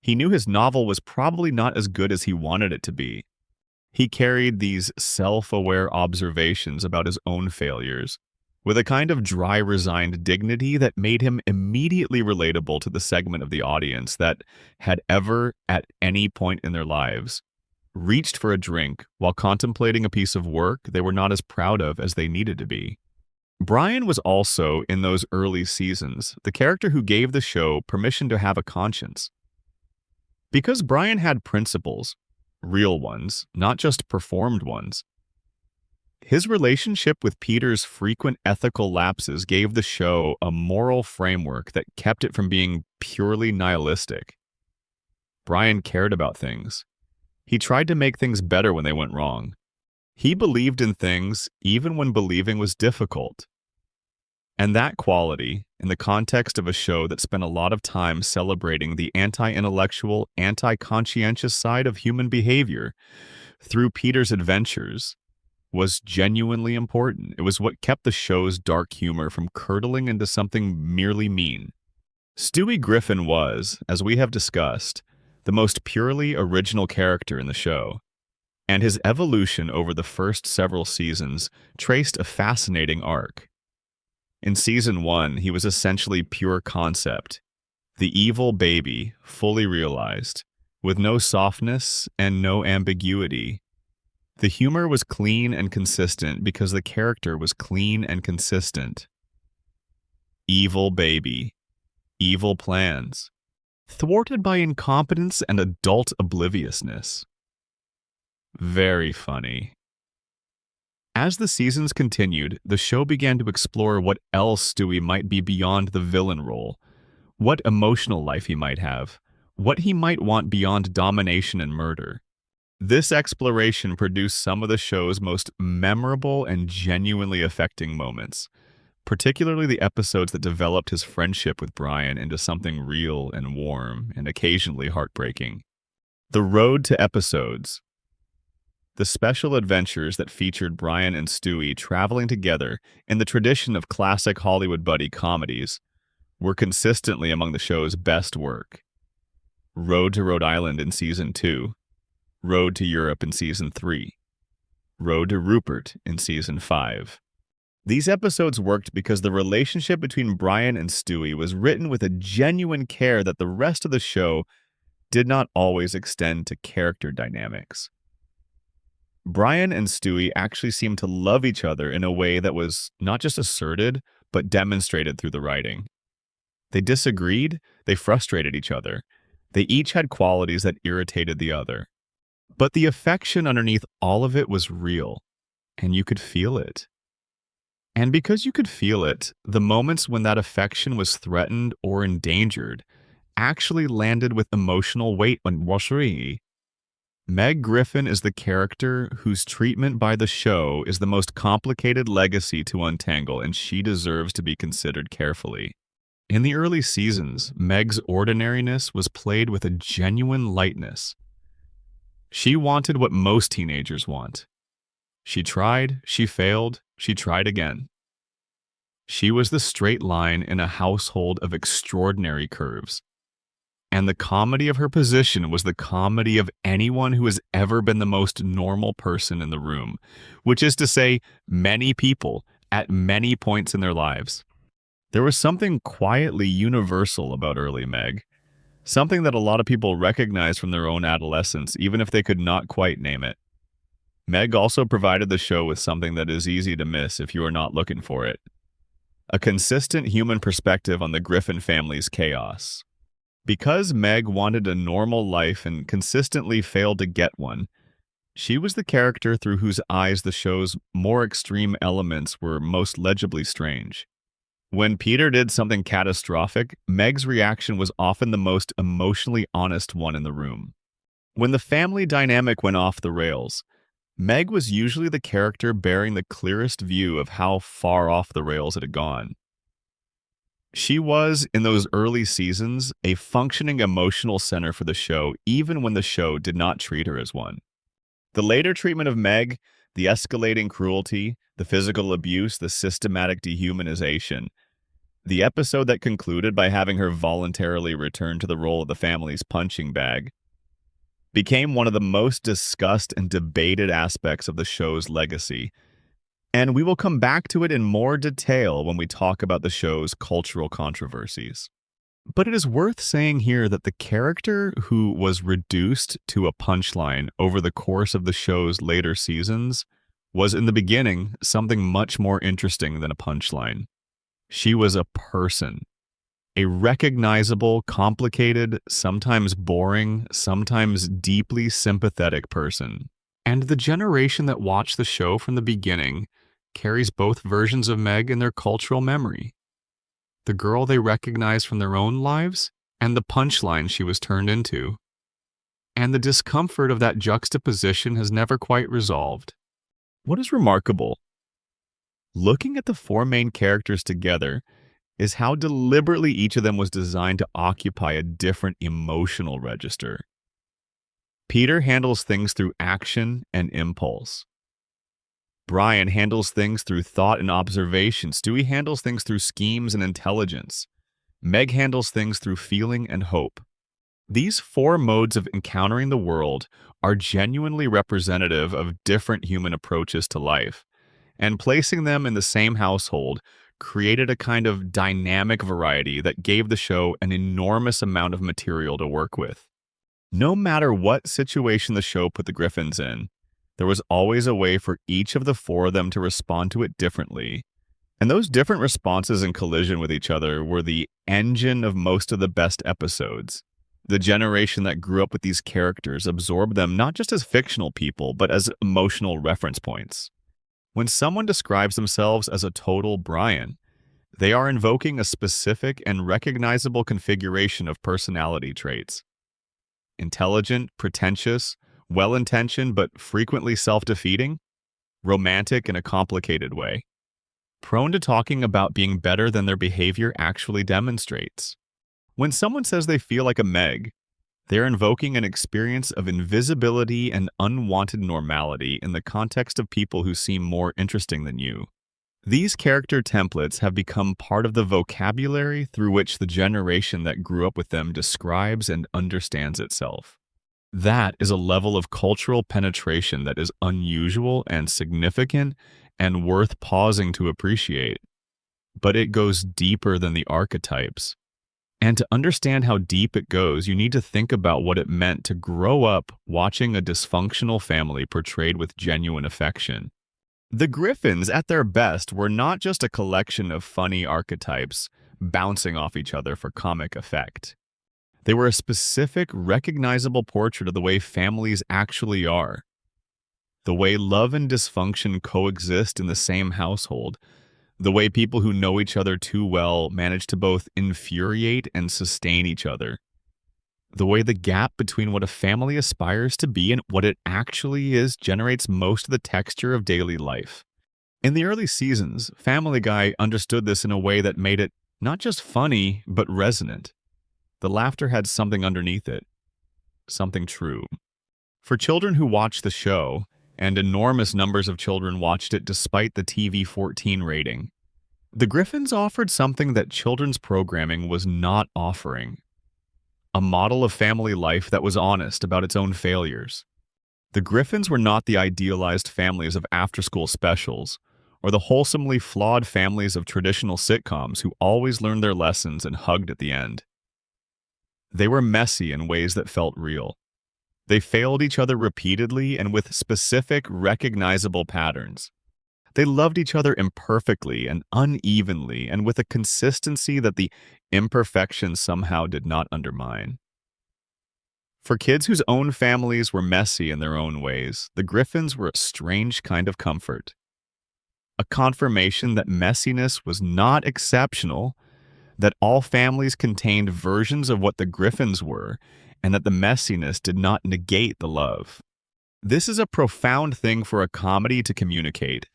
He knew his novel was probably not as good as he wanted it to be. He carried these self-aware observations about his own failures with a kind of dry, resigned dignity that made him immediately relatable to the segment of the audience that had ever, at any point in their lives, reached for a drink while contemplating a piece of work they were not as proud of as they needed to be. Brian was also, in those early seasons, the character who gave the show permission to have a conscience. Because Brian had principles, real ones, not just performed ones, his relationship with Peter's frequent ethical lapses gave the show a moral framework that kept it from being purely nihilistic. Brian cared about things. He tried to make things better when they went wrong. He believed in things even when believing was difficult. And that quality, in the context of a show that spent a lot of time celebrating the anti-intellectual, anti-conscientious side of human behavior through Peter's adventures, was genuinely important. It was what kept the show's dark humor from curdling into something merely mean. Stewie Griffin was, as we have discussed, the most purely original character in the show, and his evolution over the first several seasons traced a fascinating arc. In Season 1, he was essentially pure concept, the evil baby, fully realized, with no softness and no ambiguity. The humor was clean and consistent because the character was clean and consistent. Evil baby, evil plans, thwarted by incompetence and adult obliviousness. Very funny. As the seasons continued, the show began to explore what else Stewie might be beyond the villain role, what emotional life he might have, what he might want beyond domination and murder. This exploration produced some of the show's most memorable and genuinely affecting moments, particularly the episodes that developed his friendship with Brian into something real and warm and occasionally heartbreaking. The road to episodes. The special adventures that featured Brian and Stewie traveling together in the tradition of classic Hollywood buddy comedies were consistently among the show's best work. Road to Rhode Island in Season 2, Road to Europe in Season 3, Road to Rupert in Season 5. These episodes worked because the relationship between Brian and Stewie was written with a genuine care that the rest of the show did not always extend to character dynamics. Brian and Stewie actually seemed to love each other in a way that was not just asserted, but demonstrated through the writing. They disagreed, they frustrated each other. They each had qualities that irritated the other. But the affection underneath all of it was real, and you could feel it. And because you could feel it, the moments when that affection was threatened or endangered actually landed with emotional weight on Washerie. Meg Griffin is the character whose treatment by the show is the most complicated legacy to untangle, and she deserves to be considered carefully. In the early seasons, Meg's ordinariness was played with a genuine lightness. She wanted what most teenagers want. She tried, she failed, she tried again. She was the straight line in a household of extraordinary curves. And the comedy of her position was the comedy of anyone who has ever been the most normal person in the room, which is to say, many people at many points in their lives. There was something quietly universal about early Meg, something that a lot of people recognize from their own adolescence, even if they could not quite name it. Meg also provided the show with something that is easy to miss if you are not looking for it. A consistent human perspective on the Griffin family's chaos. Because Meg wanted a normal life and consistently failed to get one, she was the character through whose eyes the show's more extreme elements were most legibly strange. When Peter did something catastrophic, Meg's reaction was often the most emotionally honest one in the room. When the family dynamic went off the rails, Meg was usually the character bearing the clearest view of how far off the rails it had gone. She was, in those early seasons, a functioning emotional center for the show, even when the show did not treat her as one. The later treatment of Meg, the escalating cruelty, the physical abuse, the systematic dehumanization, the episode that concluded by having her voluntarily return to the role of the family's punching bag, became one of the most discussed and debated aspects of the show's legacy. And we will come back to it in more detail when we talk about the show's cultural controversies. But it is worth saying here that the character who was reduced to a punchline over the course of the show's later seasons was in the beginning something much more interesting than a punchline. She was a person. A recognizable, complicated, sometimes boring, sometimes deeply sympathetic person. And the generation that watched the show from the beginning carries both versions of Meg in their cultural memory. The girl they recognize from their own lives, and the punchline she was turned into. And the discomfort of that juxtaposition has never quite resolved. What is remarkable, looking at the four main characters together, is how deliberately each of them was designed to occupy a different emotional register. Peter handles things through action and impulse. Brian handles things through thought and observation. Stewie handles things through schemes and intelligence. Meg handles things through feeling and hope. These four modes of encountering the world are genuinely representative of different human approaches to life, and placing them in the same household created a kind of dynamic variety that gave the show an enormous amount of material to work with. No matter what situation the show put the Griffins in, there was always a way for each of the four of them to respond to it differently. And those different responses in collision with each other were the engine of most of the best episodes. The generation that grew up with these characters absorbed them not just as fictional people, but as emotional reference points. When someone describes themselves as a total Brian, they are invoking a specific and recognizable configuration of personality traits. Intelligent, pretentious, well-intentioned but frequently self-defeating, romantic in a complicated way, prone to talking about being better than their behavior actually demonstrates. When someone says they feel like a Meg, they're invoking an experience of invisibility and unwanted normality in the context of people who seem more interesting than you. These character templates have become part of the vocabulary through which the generation that grew up with them describes and understands itself. That is a level of cultural penetration that is unusual and significant and worth pausing to appreciate. But it goes deeper than the archetypes. And to understand how deep it goes, you need to think about what it meant to grow up watching a dysfunctional family portrayed with genuine affection. The Griffins, at their best, were not just a collection of funny archetypes bouncing off each other for comic effect. They were a specific, recognizable portrait of the way families actually are. The way love and dysfunction coexist in the same household. The way people who know each other too well manage to both infuriate and sustain each other. The way the gap between what a family aspires to be and what it actually is generates most of the texture of daily life. In the early seasons, Family Guy understood this in a way that made it not just funny, but resonant. The laughter had something underneath it, something true. For children who watched the show, and enormous numbers of children watched it despite the TV-14 rating, the Griffins offered something that children's programming was not offering. A model of family life that was honest about its own failures. The Griffins were not the idealized families of after-school specials, or the wholesomely flawed families of traditional sitcoms who always learned their lessons and hugged at the end. They were messy in ways that felt real. They failed each other repeatedly and with specific, recognizable patterns. They loved each other imperfectly and unevenly and with a consistency that the imperfections somehow did not undermine. For kids whose own families were messy in their own ways, the Griffins were a strange kind of comfort. A confirmation that messiness was not exceptional, that all families contained versions of what the Griffins were, and that the messiness did not negate the love. This is a profound thing for a comedy to communicate,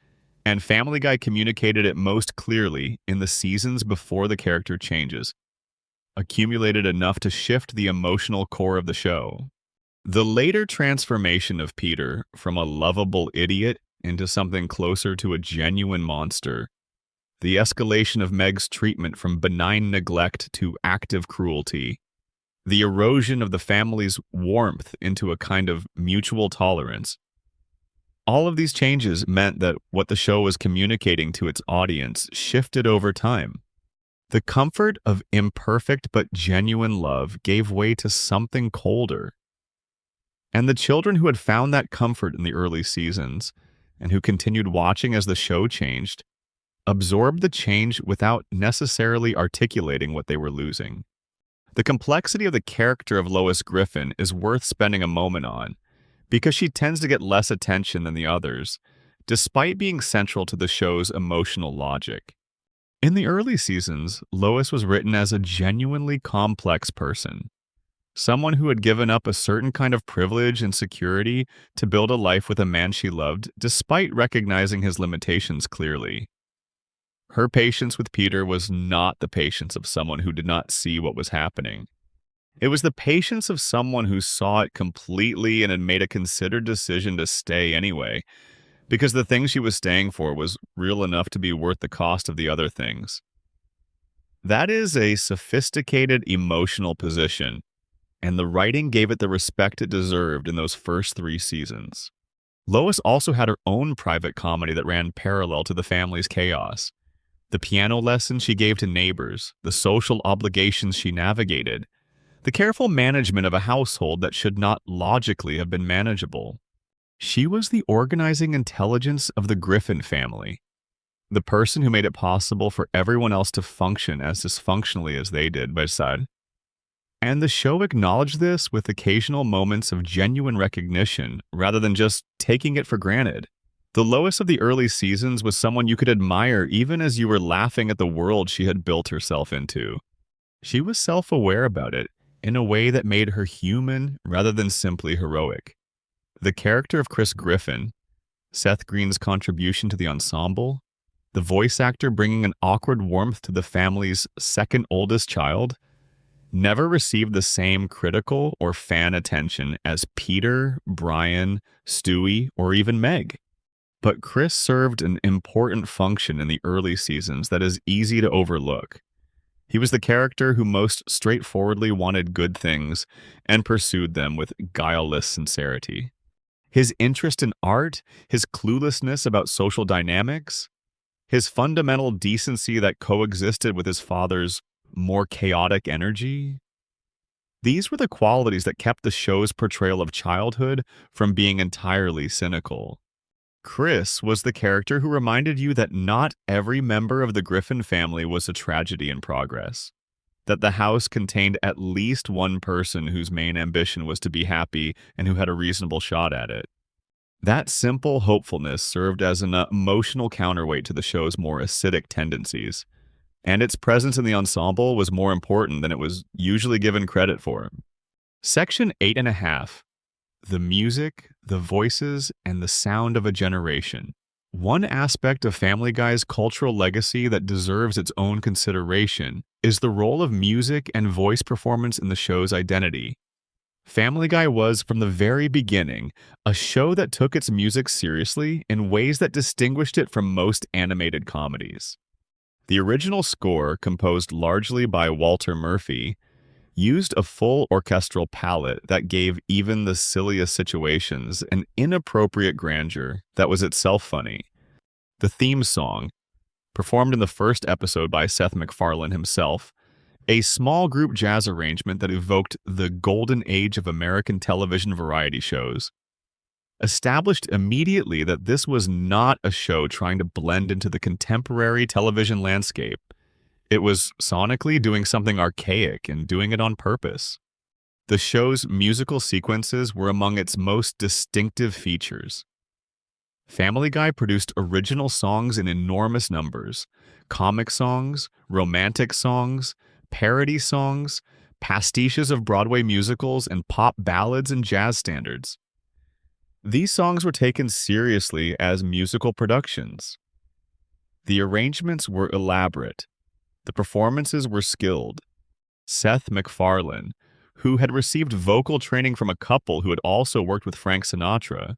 and Family Guy communicated it most clearly in the seasons before the character changes, accumulated enough to shift the emotional core of the show. The later transformation of Peter from a lovable idiot into something closer to a genuine monster, the escalation of Meg's treatment from benign neglect to active cruelty, the erosion of the family's warmth into a kind of mutual tolerance. All of these changes meant that what the show was communicating to its audience shifted over time. The comfort of imperfect but genuine love gave way to something colder. And the children who had found that comfort in the early seasons, and who continued watching as the show changed, absorbed the change without necessarily articulating what they were losing. The complexity of the character of Lois Griffin is worth spending a moment on, because she tends to get less attention than the others, despite being central to the show's emotional logic. In the early seasons, Lois was written as a genuinely complex person, someone who had given up a certain kind of privilege and security to build a life with a man she loved, despite recognizing his limitations clearly. Her patience with Peter was not the patience of someone who did not see what was happening. It was the patience of someone who saw it completely and had made a considered decision to stay anyway, because the thing she was staying for was real enough to be worth the cost of the other things. That is a sophisticated emotional position, and the writing gave it the respect it deserved in those first 3 seasons. Lois also had her own private comedy that ran parallel to the family's chaos. The piano lessons she gave to neighbors, the social obligations she navigated, the careful management of a household that should not logically have been manageable. She was the organizing intelligence of the Griffin family, the person who made it possible for everyone else to function as dysfunctionally as they did by side. And the show acknowledged this with occasional moments of genuine recognition rather than just taking it for granted. The Lois of the early seasons was someone you could admire even as you were laughing at the world she had built herself into. She was self-aware about it in a way that made her human rather than simply heroic. The character of Chris Griffin, Seth Green's contribution to the ensemble, the voice actor bringing an awkward warmth to the family's second oldest child, never received the same critical or fan attention as Peter, Brian, Stewie, or even Meg. But Chris served an important function in the early seasons that is easy to overlook. He was the character who most straightforwardly wanted good things and pursued them with guileless sincerity. His interest in art, his cluelessness about social dynamics, his fundamental decency that coexisted with his father's more chaotic energy, these were the qualities that kept the show's portrayal of childhood from being entirely cynical. Chris was the character who reminded you that not every member of the Griffin family was a tragedy in progress, that the house contained at least one person whose main ambition was to be happy and who had a reasonable shot at it. That simple hopefulness served as an emotional counterweight to the show's more acidic tendencies, and its presence in the ensemble was more important than it was usually given credit for. Section 8.5. The music, the voices, and the sound of a generation. One aspect of Family Guy's cultural legacy that deserves its own consideration is the role of music and voice performance in the show's identity. Family Guy was, from the very beginning, a show that took its music seriously in ways that distinguished it from most animated comedies. The original score, composed largely by Walter Murphy, used a full orchestral palette that gave even the silliest situations an inappropriate grandeur that was itself funny. The theme song, performed in the first episode by Seth MacFarlane himself, a small group jazz arrangement that evoked the golden age of American television variety shows, established immediately that this was not a show trying to blend into the contemporary television landscape. It was sonically doing something archaic and doing it on purpose. The show's musical sequences were among its most distinctive features. Family Guy produced original songs in enormous numbers: comic songs, romantic songs, parody songs, pastiches of Broadway musicals, and pop ballads and jazz standards. These songs were taken seriously as musical productions. The arrangements were elaborate. The performances were skilled. Seth MacFarlane, who had received vocal training from a couple who had also worked with Frank Sinatra,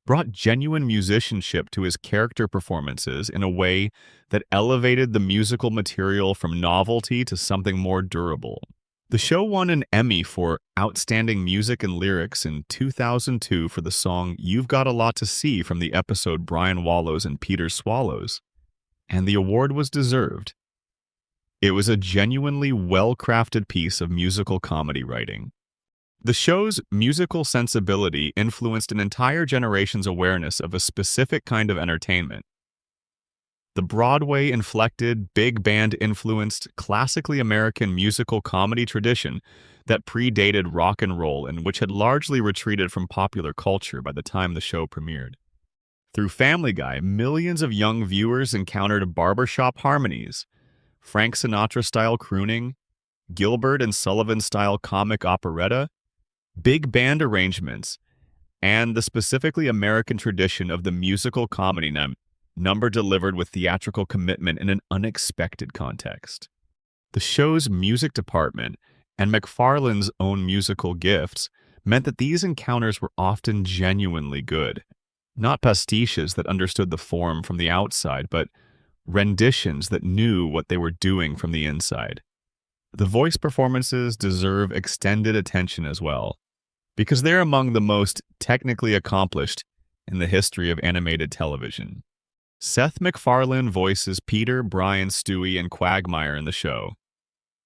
brought genuine musicianship to his character performances in a way that elevated the musical material from novelty to something more durable. The show won an Emmy for Outstanding Music and Lyrics in 2002 for the song You've Got a Lot to See from the episode Brian Wallows and Peter Swallows, and the award was deserved. It was a genuinely well-crafted piece of musical comedy writing. The show's musical sensibility influenced an entire generation's awareness of a specific kind of entertainment. The Broadway-inflected, big band-influenced, classically American musical comedy tradition that predated rock and roll and which had largely retreated from popular culture by the time the show premiered. Through Family Guy, millions of young viewers encountered barbershop harmonies, Frank Sinatra-style crooning, Gilbert and Sullivan-style comic operetta, big band arrangements, and the specifically American tradition of the musical comedy number delivered with theatrical commitment in an unexpected context. The show's music department and McFarland's own musical gifts meant that these encounters were often genuinely good. Not pastiches that understood the form from the outside, but renditions that knew what they were doing from the inside. The voice performances deserve extended attention as well, because they're among the most technically accomplished in the history of animated television. Seth MacFarlane voices Peter, Brian, Stewie, and Quagmire in the show.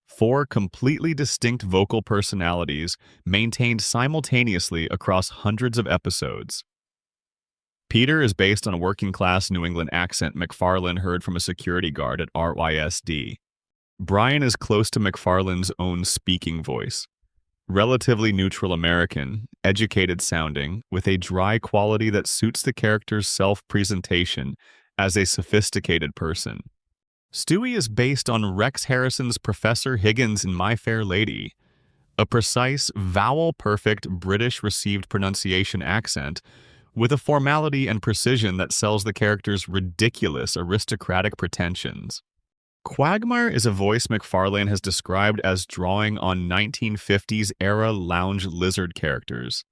4 completely distinct vocal personalities maintained simultaneously across hundreds of episodes. Peter is based on a working-class New England accent MacFarlane heard from a security guard at RYSD. Brian is close to MacFarlane's own speaking voice. Relatively neutral American, educated sounding, with a dry quality that suits the character's self-presentation as a sophisticated person. Stewie is based on Rex Harrison's Professor Higgins in My Fair Lady, a precise, vowel-perfect British received pronunciation accent with a formality and precision that sells the character's ridiculous aristocratic pretensions. Quagmire is a voice MacFarlane has described as drawing on 1950s-era lounge lizard characters,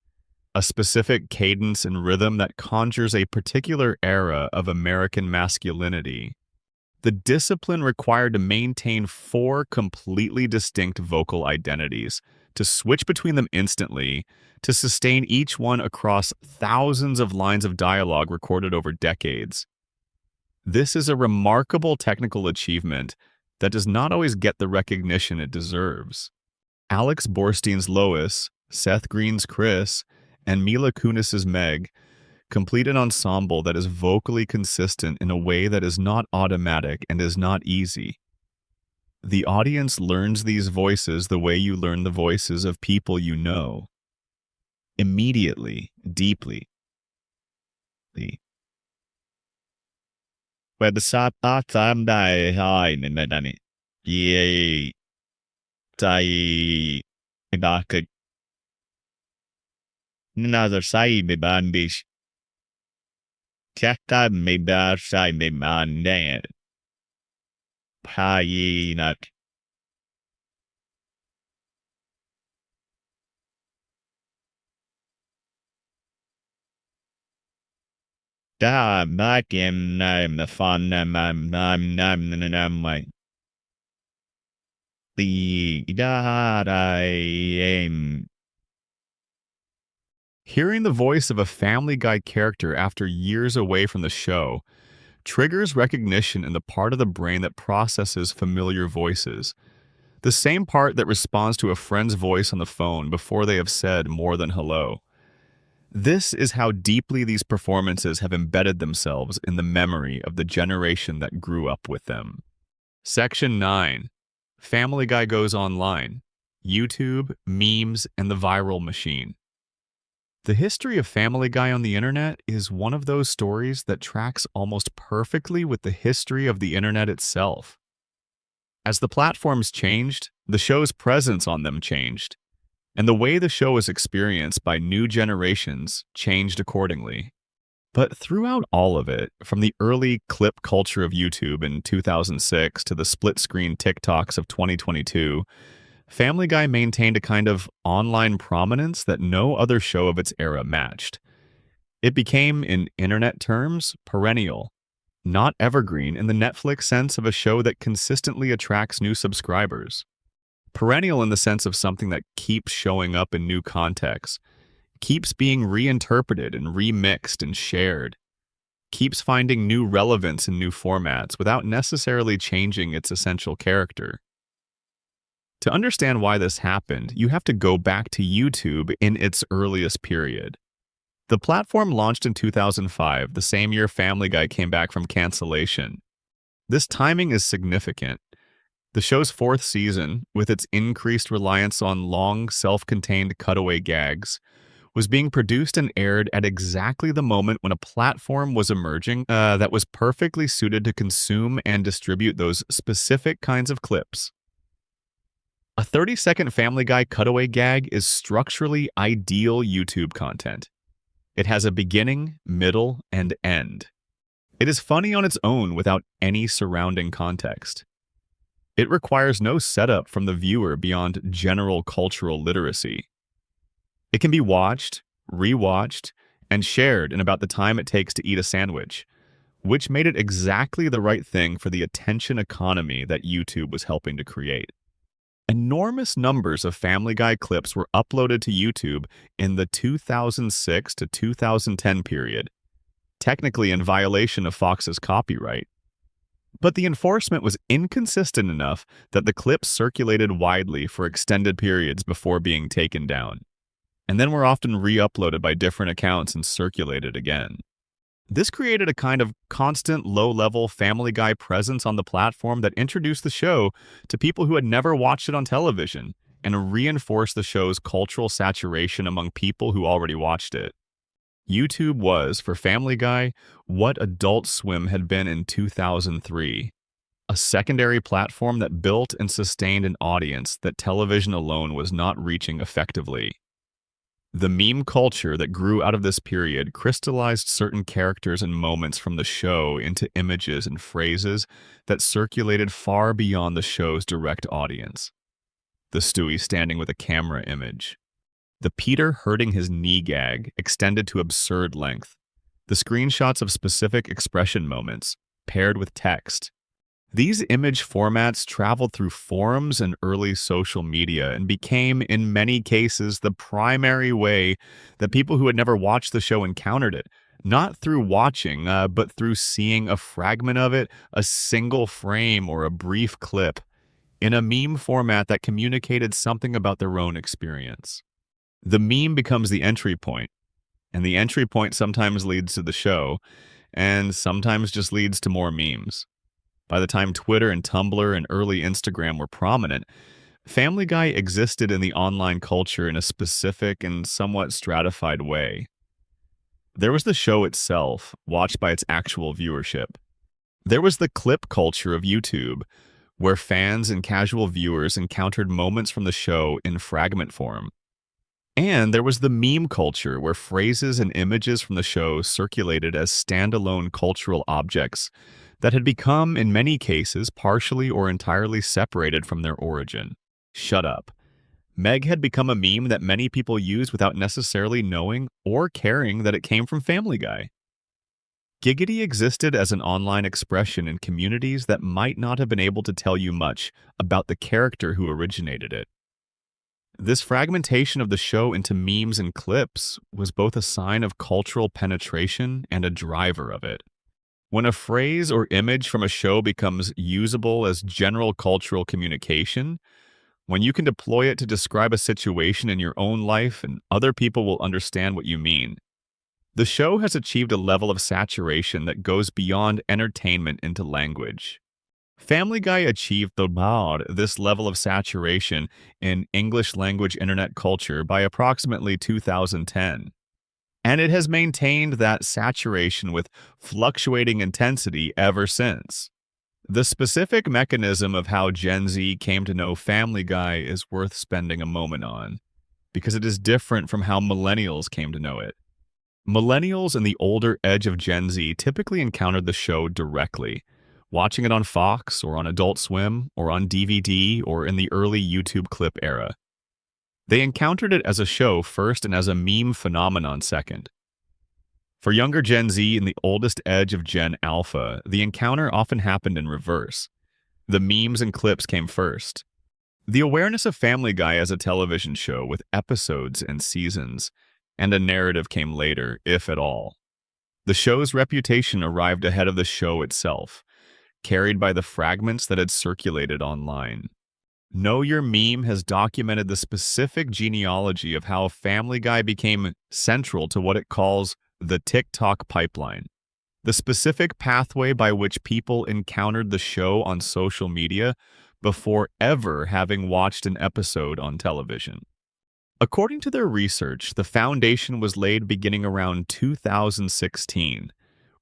a specific cadence and rhythm that conjures a particular era of American masculinity. The discipline required to maintain 4 completely distinct vocal identities, to switch between them instantly, to sustain each one across thousands of lines of dialogue recorded over decades. This is a remarkable technical achievement that does not always get the recognition it deserves. Alex Borstein's Lois, Seth Green's Chris, and Mila Kunis's Meg complete an ensemble that is vocally consistent in a way that is not automatic and is not easy. The audience learns these voices the way you learn the voices of people you know. Immediately, deeply. Where the sap time die high in the Danny. Yea, die back. Another side me bandish. Check that me bad side me man dead. Pie not. Da back in the fun I'm like the da I am. Hearing the voice of a Family Guy character after years away from the show triggers recognition in the part of the brain that processes familiar voices, the same part that responds to a friend's voice on the phone before they have said more than hello. This is how deeply these performances have embedded themselves in the memory of the generation that grew up with them. Section 9. Family Guy Goes Online. YouTube, memes, and the viral machine. The history of Family Guy on the internet is one of those stories that tracks almost perfectly with the history of the internet itself. As the platforms changed, the show's presence on them changed, and the way the show is experienced by new generations changed accordingly. But throughout all of it, from the early clip culture of YouTube in 2006 to the split-screen TikToks of 2022, Family Guy maintained a kind of online prominence that no other show of its era matched. It became, in internet terms, perennial, not evergreen in the Netflix sense of a show that consistently attracts new subscribers. Perennial in the sense of something that keeps showing up in new contexts, keeps being reinterpreted and remixed and shared, keeps finding new relevance in new formats without necessarily changing its essential character. To understand why this happened, you have to go back to YouTube in its earliest period. The platform launched in 2005, the same year Family Guy came back from cancellation. This timing is significant. The show's fourth season, with its increased reliance on long, self-contained cutaway gags, was being produced and aired at exactly the moment when a platform was emerging that was perfectly suited to consume and distribute those specific kinds of clips. A 30-second Family Guy cutaway gag is structurally ideal YouTube content. It has a beginning, middle, and end. It is funny on its own without any surrounding context. It requires no setup from the viewer beyond general cultural literacy. It can be watched, rewatched, and shared in about the time it takes to eat a sandwich, which made it exactly the right thing for the attention economy that YouTube was helping to create. Enormous numbers of Family Guy clips were uploaded to YouTube in the 2006 to 2010 period, technically in violation of Fox's copyright. But the enforcement was inconsistent enough that the clips circulated widely for extended periods before being taken down, and then were often re-uploaded by different accounts and circulated again. This created a kind of constant low-level Family Guy presence on the platform that introduced the show to people who had never watched it on television and reinforced the show's cultural saturation among people who already watched it. YouTube was, for Family Guy, what Adult Swim had been in 2003, a secondary platform that built and sustained an audience that television alone was not reaching effectively. The meme culture that grew out of this period crystallized certain characters and moments from the show into images and phrases that circulated far beyond the show's direct audience. The Stewie standing with a camera image. The Peter hurting his knee gag extended to absurd length. The screenshots of specific expression moments, paired with text. These image formats traveled through forums and early social media and became, in many cases, the primary way that people who had never watched the show encountered it, not through watching, but through seeing a fragment of it, a single frame or a brief clip, in a meme format that communicated something about their own experience. The meme becomes the entry point, and the entry point sometimes leads to the show, and sometimes just leads to more memes. By the time Twitter and Tumblr and early Instagram were prominent, Family Guy existed in the online culture in a specific and somewhat stratified way. There was the show itself, watched by its actual viewership. There was the clip culture of YouTube, where fans and casual viewers encountered moments from the show in fragment form. And there was the meme culture, where phrases and images from the show circulated as standalone cultural objects that had become, in many cases, partially or entirely separated from their origin. Shut up. Meg had become a meme that many people used without necessarily knowing or caring that it came from Family Guy. Giggity existed as an online expression in communities that might not have been able to tell you much about the character who originated it. This fragmentation of the show into memes and clips was both a sign of cultural penetration and a driver of it. When a phrase or image from a show becomes usable as general cultural communication, when you can deploy it to describe a situation in your own life and other people will understand what you mean, the show has achieved a level of saturation that goes beyond entertainment into language. Family Guy achieved this level of saturation in English-language internet culture by approximately 2010. And it has maintained that saturation with fluctuating intensity ever since. The specific mechanism of how Gen Z came to know Family Guy is worth spending a moment on, because it is different from how millennials came to know it. Millennials and the older edge of Gen Z typically encountered the show directly, watching it on Fox or on Adult Swim or on DVD or in the early YouTube clip era. They encountered it as a show first and as a meme phenomenon second. For younger Gen Z and the oldest edge of Gen Alpha, the encounter often happened in reverse. The memes and clips came first. The awareness of Family Guy as a television show with episodes and seasons, and a narrative came later, if at all. The show's reputation arrived ahead of the show itself, carried by the fragments that had circulated online. Know Your Meme has documented the specific genealogy of how Family Guy became central to what it calls the TikTok pipeline, the specific pathway by which people encountered the show on social media before ever having watched an episode on television. According to their research, the foundation was laid beginning around 2016,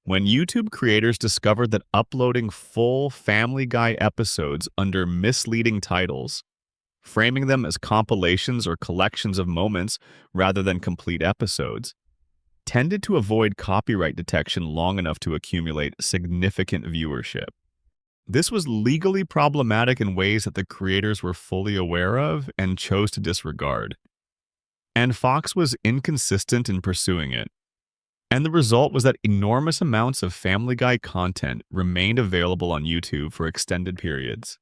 when YouTube creators discovered that uploading full Family Guy episodes under misleading titles, framing them as compilations or collections of moments rather than complete episodes, tended to avoid copyright detection long enough to accumulate significant viewership. This was legally problematic in ways that the creators were fully aware of and chose to disregard. And Fox was inconsistent in pursuing it. And the result was that enormous amounts of Family Guy content remained available on YouTube for extended periods,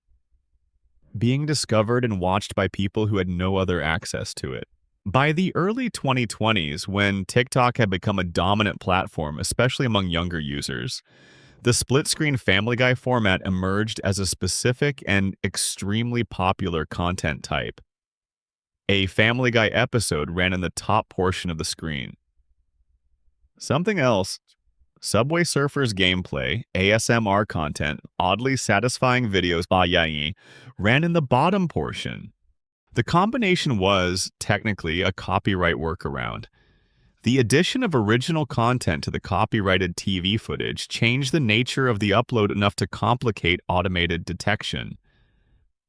being discovered and watched by people who had no other access to it. By the early 2020s, when TikTok had become a dominant platform, especially among younger users, the split-screen Family Guy format emerged as a specific and extremely popular content type. A Family Guy episode ran in the top portion of the screen. Something else, Subway Surfers gameplay, ASMR content, oddly satisfying videos by Yayi, ran in the bottom portion. The combination was, technically, a copyright workaround. The addition of original content to the copyrighted TV footage changed the nature of the upload enough to complicate automated detection.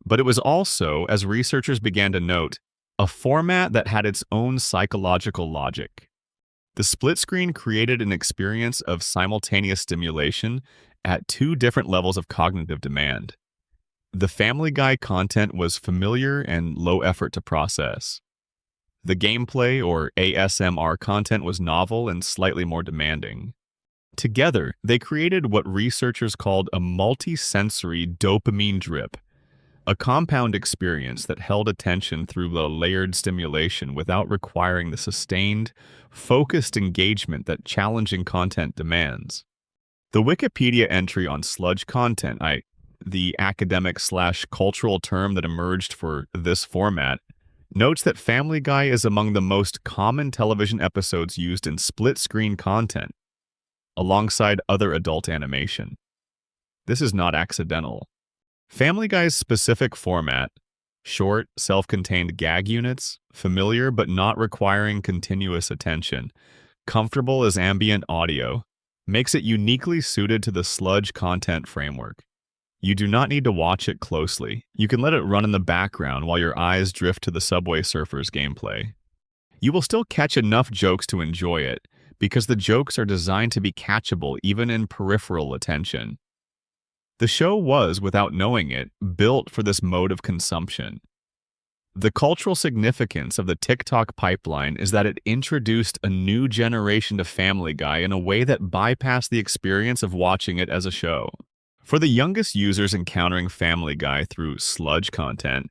But it was also, as researchers began to note, a format that had its own psychological logic. The split screen created an experience of simultaneous stimulation at two different levels of cognitive demand. The Family Guy content was familiar and low effort to process. The gameplay or ASMR content was novel and slightly more demanding. Together, they created what researchers called a multi-sensory dopamine drip, a compound experience that held attention through the layered stimulation without requiring the sustained, focused engagement that challenging content demands. The Wikipedia entry on sludge content, the academic/cultural term that emerged for this format, notes that Family Guy is among the most common television episodes used in split-screen content, alongside other adult animation. This is not accidental. Family Guy's specific format, short, self-contained gag units, familiar but not requiring continuous attention, comfortable as ambient audio, makes it uniquely suited to the sludge content framework. You do not need to watch it closely. You can let it run in the background while your eyes drift to the Subway Surfers gameplay. You will still catch enough jokes to enjoy it, because the jokes are designed to be catchable even in peripheral attention. The show was, without knowing it, built for this mode of consumption. The cultural significance of the TikTok pipeline is that it introduced a new generation to Family Guy in a way that bypassed the experience of watching it as a show. For the youngest users encountering Family Guy through sludge content,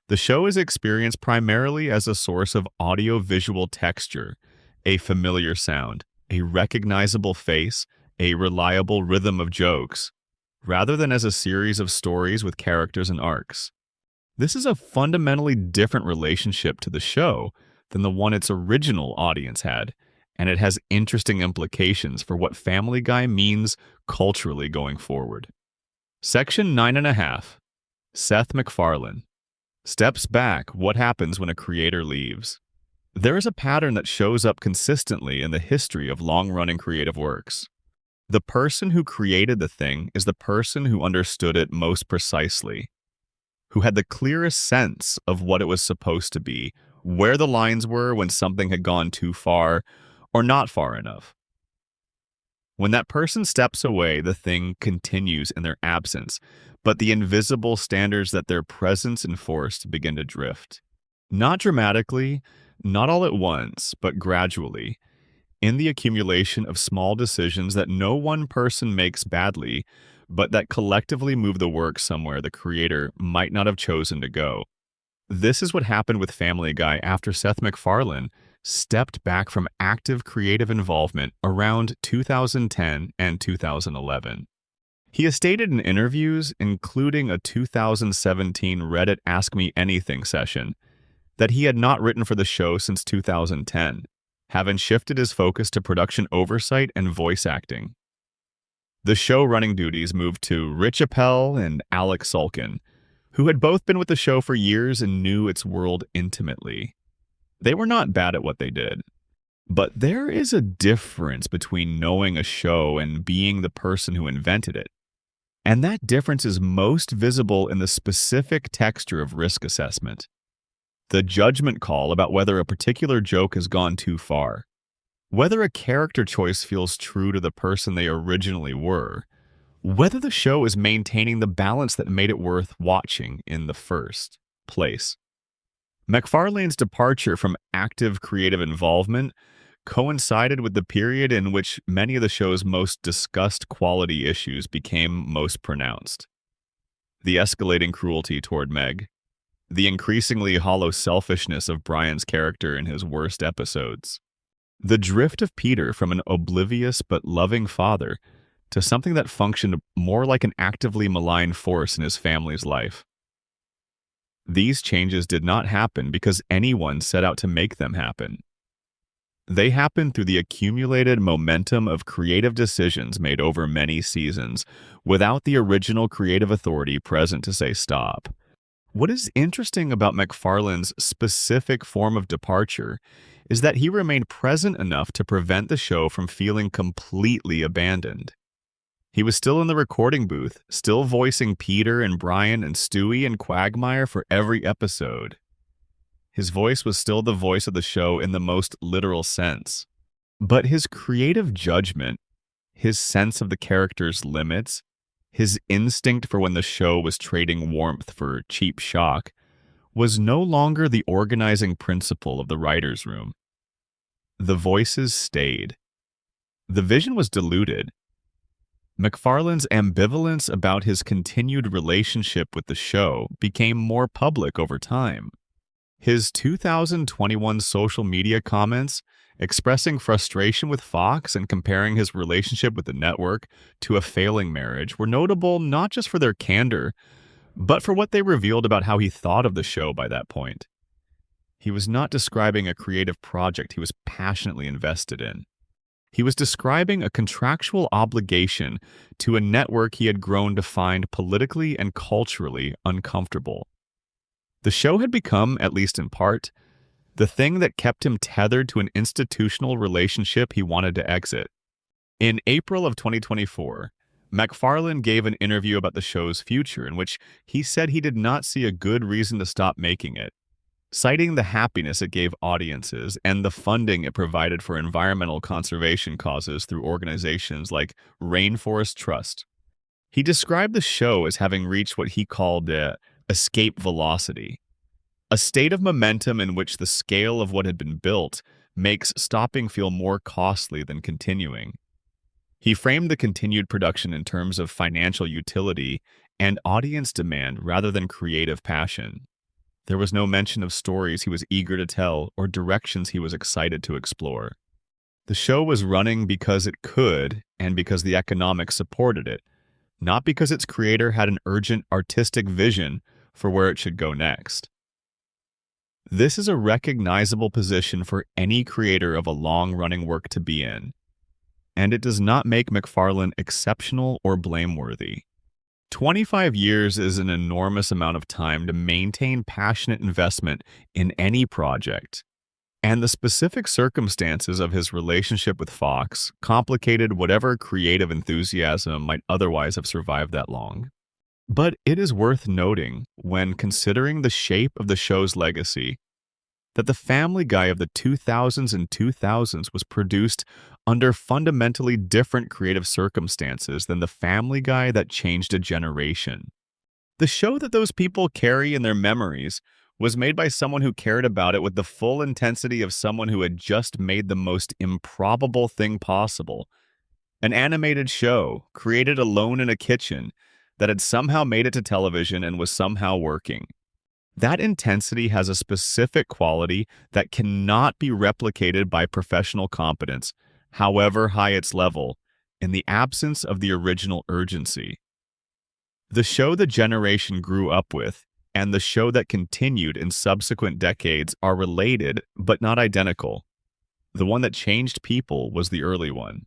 the show is experienced primarily as a source of audio-visual texture, a familiar sound, a recognizable face, a reliable rhythm of jokes, rather than as a series of stories with characters and arcs. This is a fundamentally different relationship to the show than the one its original audience had, and it has interesting implications for what Family Guy means culturally going forward. Section 9.5. Seth McFarland. Steps back, what happens when a creator leaves. There is a pattern that shows up consistently in the history of long-running creative works. The person who created the thing is the person who understood it most precisely, who had the clearest sense of what it was supposed to be, where the lines were when something had gone too far or not far enough. When that person steps away, the thing continues in their absence, but the invisible standards that their presence enforced begin to drift. Not dramatically, not all at once, but gradually, in the accumulation of small decisions that no one person makes badly, but that collectively move the work somewhere the creator might not have chosen to go. This is what happened with Family Guy after Seth MacFarlane stepped back from active creative involvement around 2010 and 2011. He has stated in interviews, including a 2017 Reddit Ask Me Anything session, that he had not written for the show since 2010, having shifted his focus to production oversight and voice acting. The show running duties moved to Rich Appel and Alex Sulkin, who had both been with the show for years and knew its world intimately. They were not bad at what they did, but there is a difference between knowing a show and being the person who invented it. And that difference is most visible in the specific texture of risk assessment. The judgment call about whether a particular joke has gone too far, whether a character choice feels true to the person they originally were, whether the show is maintaining the balance that made it worth watching in the first place. McFarlane's departure from active creative involvement coincided with the period in which many of the show's most discussed quality issues became most pronounced. The escalating cruelty toward Meg, the increasingly hollow selfishness of Brian's character in his worst episodes, the drift of Peter from an oblivious but loving father to something that functioned more like an actively malign force in his family's life. These changes did not happen because anyone set out to make them happen. They happened through the accumulated momentum of creative decisions made over many seasons, without the original creative authority present to say stop. What is interesting about McFarlane's specific form of departure is that he remained present enough to prevent the show from feeling completely abandoned. He was still in the recording booth, still voicing Peter and Brian and Stewie and Quagmire for every episode. His voice was still the voice of the show in the most literal sense. But his creative judgment, his sense of the character's limits, his instinct for when the show was trading warmth for cheap shock, was no longer the organizing principle of the writer's room. The voices stayed. The vision was diluted. McFarlane's ambivalence about his continued relationship with the show became more public over time. His 2021 social media comments expressing frustration with Fox and comparing his relationship with the network to a failing marriage were notable not just for their candor, but for what they revealed about how he thought of the show by that point. He was not describing a creative project he was passionately invested in. He was describing a contractual obligation to a network he had grown to find politically and culturally uncomfortable. The show had become, at least in part, the thing that kept him tethered to an institutional relationship he wanted to exit. In April of 2024, McFarland gave an interview about the show's future in which he said he did not see a good reason to stop making it, citing the happiness it gave audiences and the funding it provided for environmental conservation causes through organizations like Rainforest Trust. He described the show as having reached what he called escape velocity, a state of momentum in which the scale of what had been built makes stopping feel more costly than continuing. He framed the continued production in terms of financial utility and audience demand rather than creative passion. There was no mention of stories he was eager to tell or directions he was excited to explore. The show was running because it could and because the economics supported it, not because its creator had an urgent artistic vision for where it should go next. This is a recognizable position for any creator of a long-running work to be in, and it does not make McFarlane exceptional or blameworthy. 25 years is an enormous amount of time to maintain passionate investment in any project, and the specific circumstances of his relationship with Fox complicated whatever creative enthusiasm might otherwise have survived that long. But it is worth noting, when considering the shape of the show's legacy, that the Family Guy of the 2000s and 2000s was produced under fundamentally different creative circumstances than the Family Guy that changed a generation. The show that those people carry in their memories was made by someone who cared about it with the full intensity of someone who had just made the most improbable thing possible. An animated show created alone in a kitchen that had somehow made it to television and was somehow working. That intensity has a specific quality that cannot be replicated by professional competence, however high its level, in the absence of the original urgency. The show the generation grew up with and the show that continued in subsequent decades are related but not identical. The one that changed people was the early one.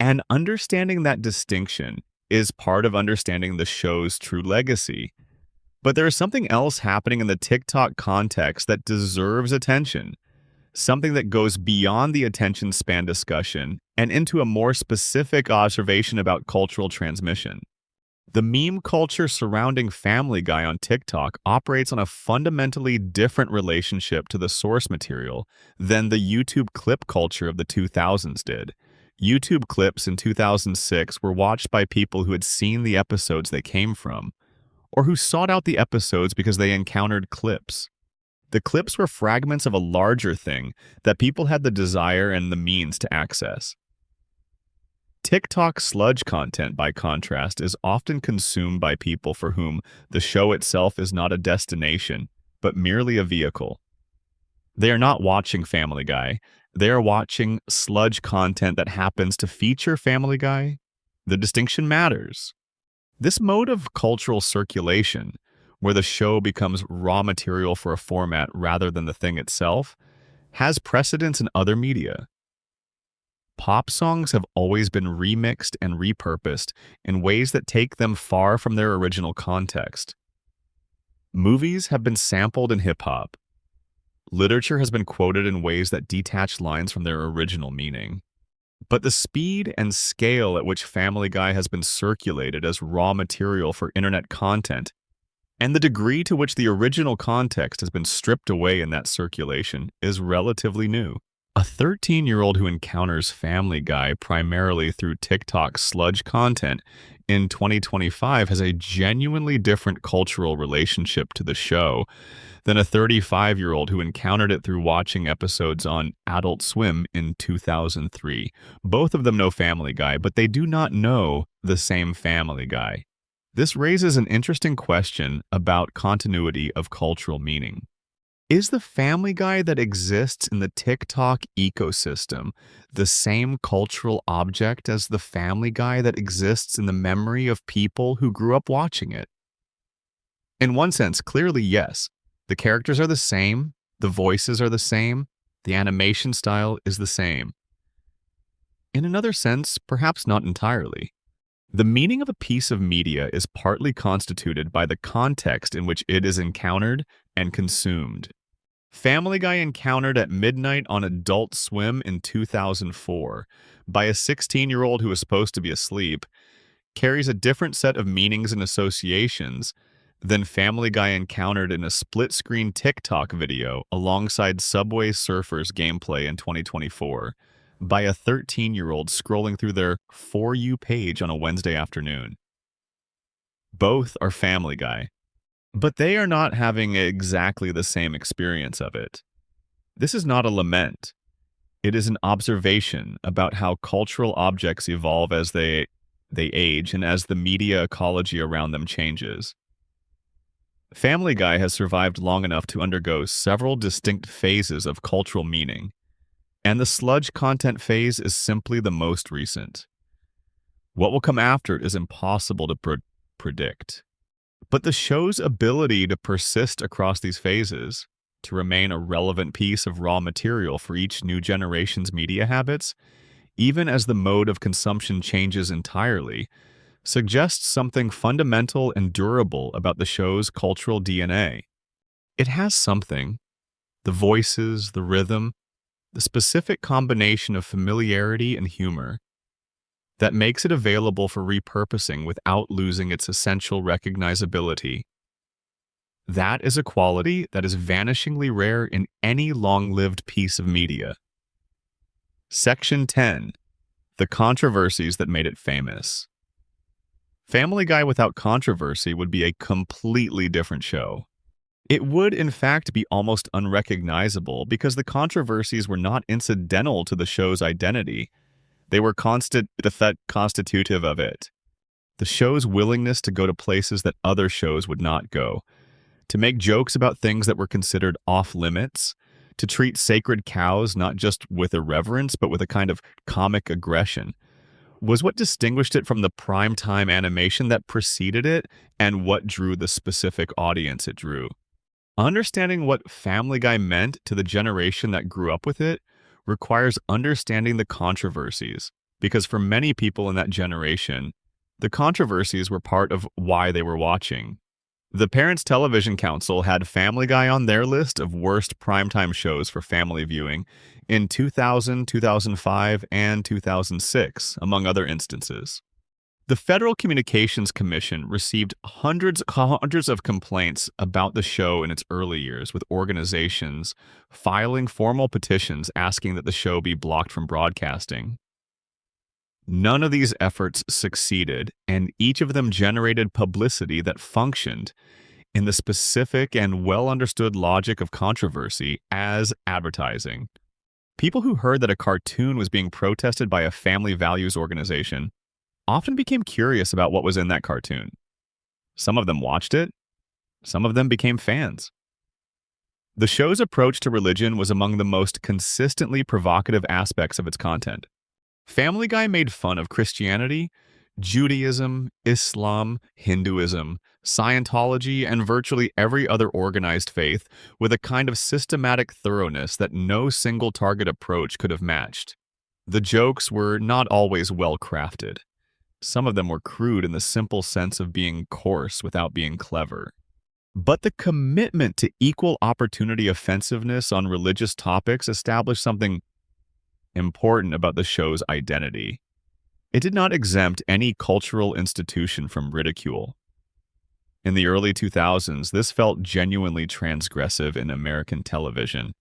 And understanding that distinction is part of understanding the show's true legacy. But there is something else happening in the TikTok context that deserves attention, something that goes beyond the attention span discussion and into a more specific observation about cultural transmission. The meme culture surrounding Family Guy on TikTok operates on a fundamentally different relationship to the source material than the YouTube clip culture of the 2000s did. YouTube clips in 2006 were watched by people who had seen the episodes they came from, or who sought out the episodes because they encountered clips. The clips were fragments of a larger thing that people had the desire and the means to access. TikTok sludge content, by contrast, is often consumed by people for whom the show itself is not a destination, but merely a vehicle. They are not watching Family Guy. They are watching sludge content that happens to feature Family Guy. The distinction matters. This mode of cultural circulation, where the show becomes raw material for a format rather than the thing itself, has precedence in other media. Pop songs have always been remixed and repurposed in ways that take them far from their original context. Movies have been sampled in hip-hop. Literature has been quoted in ways that detach lines from their original meaning. But the speed and scale at which Family Guy has been circulated as raw material for internet content, and the degree to which the original context has been stripped away in that circulation, is relatively new. A 13-year-old who encounters Family Guy primarily through TikTok sludge content in 2025 has a genuinely different cultural relationship to the show than a 35-year-old who encountered it through watching episodes on Adult Swim in 2003. Both of them know Family Guy, but they do not know the same Family Guy. This raises an interesting question about continuity of cultural meaning. Is the Family Guy that exists in the TikTok ecosystem the same cultural object as the Family Guy that exists in the memory of people who grew up watching it? In one sense, clearly yes. The characters are the same, the voices are the same, the animation style is the same. In another sense, perhaps not entirely. The meaning of a piece of media is partly constituted by the context in which it is encountered and consumed. Family Guy encountered at midnight on Adult Swim in 2004 by a 16-year-old who was supposed to be asleep carries a different set of meanings and associations than Family Guy encountered in a split-screen TikTok video alongside Subway Surfers gameplay in 2024 by a 13-year-old scrolling through their For You page on a Wednesday afternoon. Both are Family Guy, but they are not having exactly the same experience of it. This is not a lament. It is an observation about how cultural objects evolve as they age and as the media ecology around them changes. Family Guy has survived long enough to undergo several distinct phases of cultural meaning, and the sludge content phase is simply the most recent. What will come after it is impossible to predict. But the show's ability to persist across these phases, to remain a relevant piece of raw material for each new generation's media habits, even as the mode of consumption changes entirely, suggests something fundamental and durable about the show's cultural DNA. It has something, the voices, the rhythm, the specific combination of familiarity and humor, that makes it available for repurposing without losing its essential recognizability. That is a quality that is vanishingly rare in any long-lived piece of media. Section 10. The controversies that made it famous. Family Guy without controversy would be a completely different show. It would, in fact, be almost unrecognizable because the controversies were not incidental to the show's identity. They were constitutive of it. The show's willingness to go to places that other shows would not go. to make jokes about things that were considered off-limits, to treat sacred cows not just with irreverence, but with a kind of comic aggression, was what distinguished it from the primetime animation that preceded it and what drew the specific audience it drew. Understanding what Family Guy meant to the generation that grew up with it requires understanding the controversies, because for many people in that generation, the controversies were part of why they were watching. The Parents Television Council had Family Guy on their list of worst primetime shows for family viewing in 2000, 2005, and 2006, among other instances. The Federal Communications Commission received hundreds of complaints about the show in its early years, with organizations filing formal petitions asking that the show be blocked from broadcasting. None of these efforts succeeded, and each of them generated publicity that functioned in the specific and well-understood logic of controversy as advertising. People who heard that a cartoon was being protested by a family values organization often became curious about what was in that cartoon. Some of them watched it. Some of them became fans. The show's approach to religion was among the most consistently provocative aspects of its content. Family Guy made fun of Christianity, Judaism, Islam, Hinduism, Scientology, and virtually every other organized faith with a kind of systematic thoroughness that no single target approach could have matched. The jokes were not always well crafted. Some of them were crude in the simple sense of being coarse without being clever. But the commitment to equal opportunity offensiveness on religious topics established something important about the show's identity. It did not exempt any cultural institution from ridicule. In the early 2000s, this felt genuinely transgressive in American television,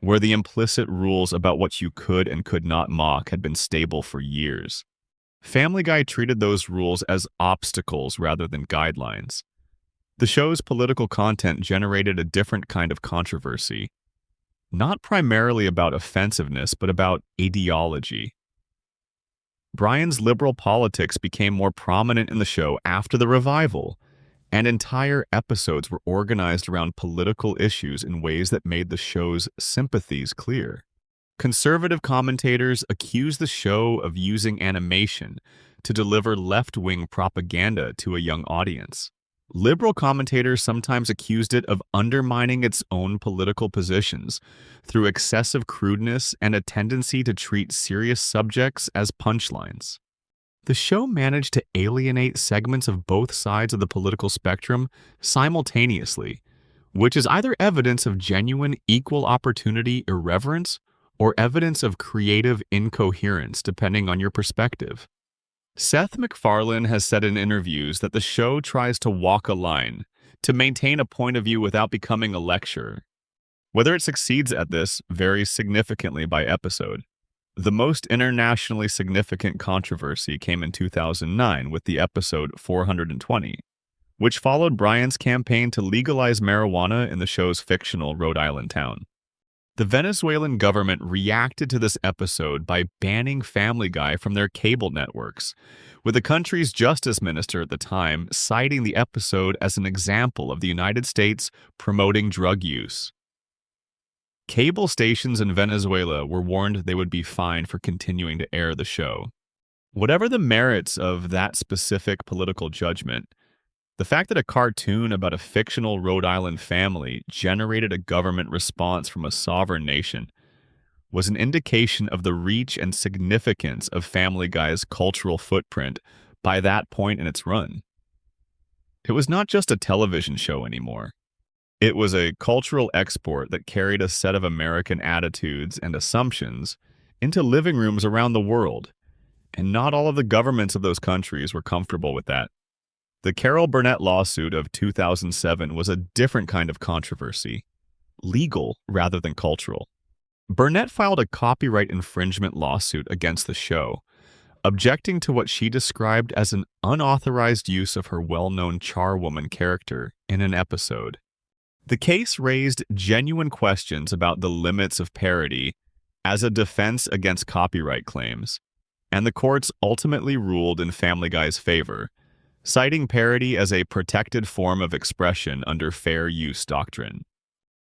where the implicit rules about what you could and could not mock had been stable for years. Family Guy treated those rules as obstacles rather than guidelines. The show's political content generated a different kind of controversy, not primarily about offensiveness, but about ideology. Brian's liberal politics became more prominent in the show after the revival, and entire episodes were organized around political issues in ways that made the show's sympathies clear. Conservative commentators accused the show of using animation to deliver left-wing propaganda to a young audience. Liberal commentators sometimes accused it of undermining its own political positions through excessive crudeness and a tendency to treat serious subjects as punchlines. The show managed to alienate segments of both sides of the political spectrum simultaneously, which is either evidence of genuine equal opportunity irreverence or evidence of creative incoherence, depending on your perspective. Seth MacFarlane has said in interviews that the show tries to walk a line, to maintain a point of view without becoming a lecture. Whether it succeeds at this varies significantly by episode. The most internationally significant controversy came in 2009 with the episode 420, which followed Brian's campaign to legalize marijuana in the show's fictional Rhode Island town. The Venezuelan government reacted to this episode by banning Family Guy from their cable networks, with the country's justice minister at the time citing the episode as an example of the United States promoting drug use. Cable stations in Venezuela were warned they would be fined for continuing to air the show. Whatever the merits of that specific political judgment, the fact that a cartoon about a fictional Rhode Island family generated a government response from a sovereign nation was an indication of the reach and significance of Family Guy's cultural footprint by that point in its run. It was not just a television show anymore. It was a cultural export that carried a set of American attitudes and assumptions into living rooms around the world, and not all of the governments of those countries were comfortable with that. The Carol Burnett lawsuit of 2007 was a different kind of controversy, legal rather than cultural. Burnett filed a copyright infringement lawsuit against the show, objecting to what she described as an unauthorized use of her well-known charwoman character in an episode. The case raised genuine questions about the limits of parody as a defense against copyright claims, and the courts ultimately ruled in Family Guy's favor, citing parody as a protected form of expression under fair use doctrine.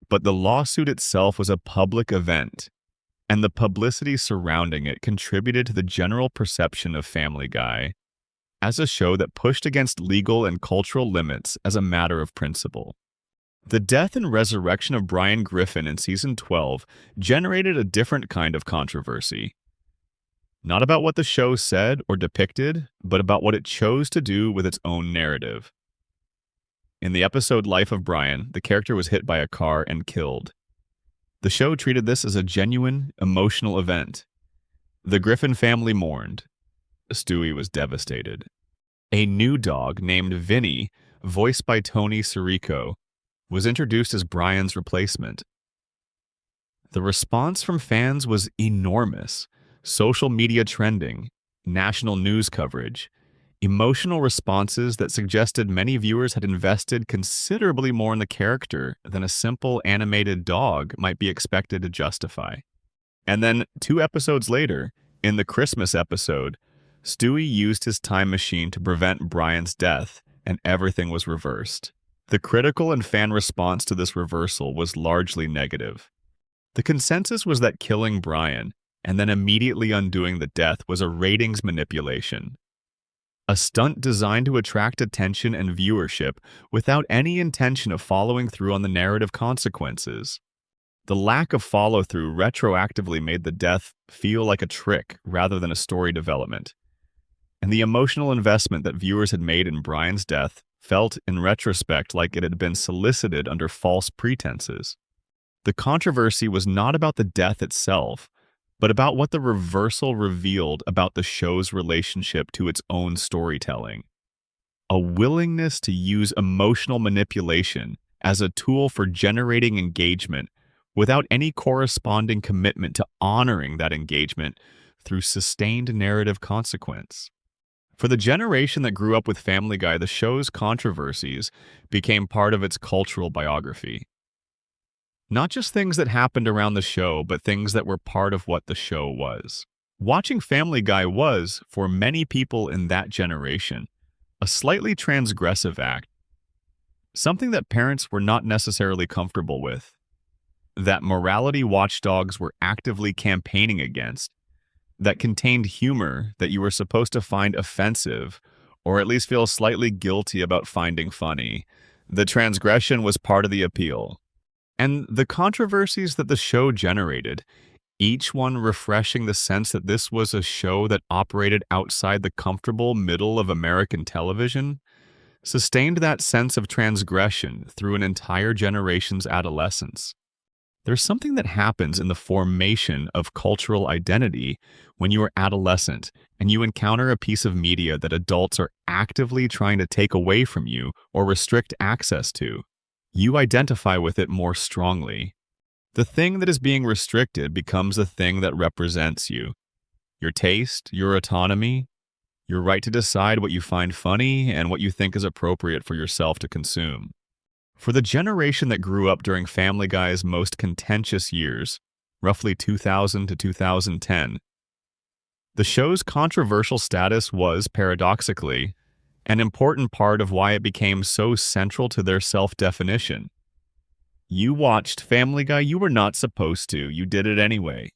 But the lawsuit itself was a public event, and the publicity surrounding it contributed to the general perception of Family Guy as a show that pushed against legal and cultural limits as a matter of principle. The death and resurrection of Brian Griffin in season 12 generated a different kind of controversy. Not about what the show said or depicted, but about what it chose to do with its own narrative. In the episode Life of Brian, the character was hit by a car and killed. The show treated this as a genuine, emotional event. The Griffin family mourned. Stewie was devastated. A new dog named Vinny, voiced by Tony Sirico, was introduced as Brian's replacement. The response from fans was enormous. Social media trending, national news coverage, emotional responses that suggested many viewers had invested considerably more in the character than a simple animated dog might be expected to justify. And then 2 episodes later, in the Christmas episode, Stewie used his time machine to prevent Brian's death, and everything was reversed. The critical and fan response to this reversal was largely negative. The consensus was that killing Brian and then immediately undoing the death was a ratings manipulation. A stunt designed to attract attention and viewership without any intention of following through on the narrative consequences. The lack of follow-through retroactively made the death feel like a trick rather than a story development. And the emotional investment that viewers had made in Brian's death felt, in retrospect, like it had been solicited under false pretenses. The controversy was not about the death itself, but about what the reversal revealed about the show's relationship to its own storytelling. A willingness to use emotional manipulation as a tool for generating engagement without any corresponding commitment to honoring that engagement through sustained narrative consequence. For the generation that grew up with Family Guy, the show's controversies became part of its cultural biography. Not just things that happened around the show, but things that were part of what the show was. Watching Family Guy was, for many people in that generation, a slightly transgressive act. Something that parents were not necessarily comfortable with. That morality watchdogs were actively campaigning against. That contained humor that you were supposed to find offensive, or at least feel slightly guilty about finding funny. The transgression was part of the appeal. And the controversies that the show generated, each one refreshing the sense that this was a show that operated outside the comfortable middle of American television, sustained that sense of transgression through an entire generation's adolescence. There's something that happens in the formation of cultural identity when you are adolescent and you encounter a piece of media that adults are actively trying to take away from you or restrict access to. You identify with it more strongly. The thing that is being restricted becomes the thing that represents you. Your taste, your autonomy, your right to decide what you find funny and what you think is appropriate for yourself to consume. For the generation that grew up during Family Guy's most contentious years, roughly 2000 to 2010, the show's controversial status was, paradoxically, an important part of why it became so central to their self-definition. You watched Family Guy, you were not supposed to, you did it anyway.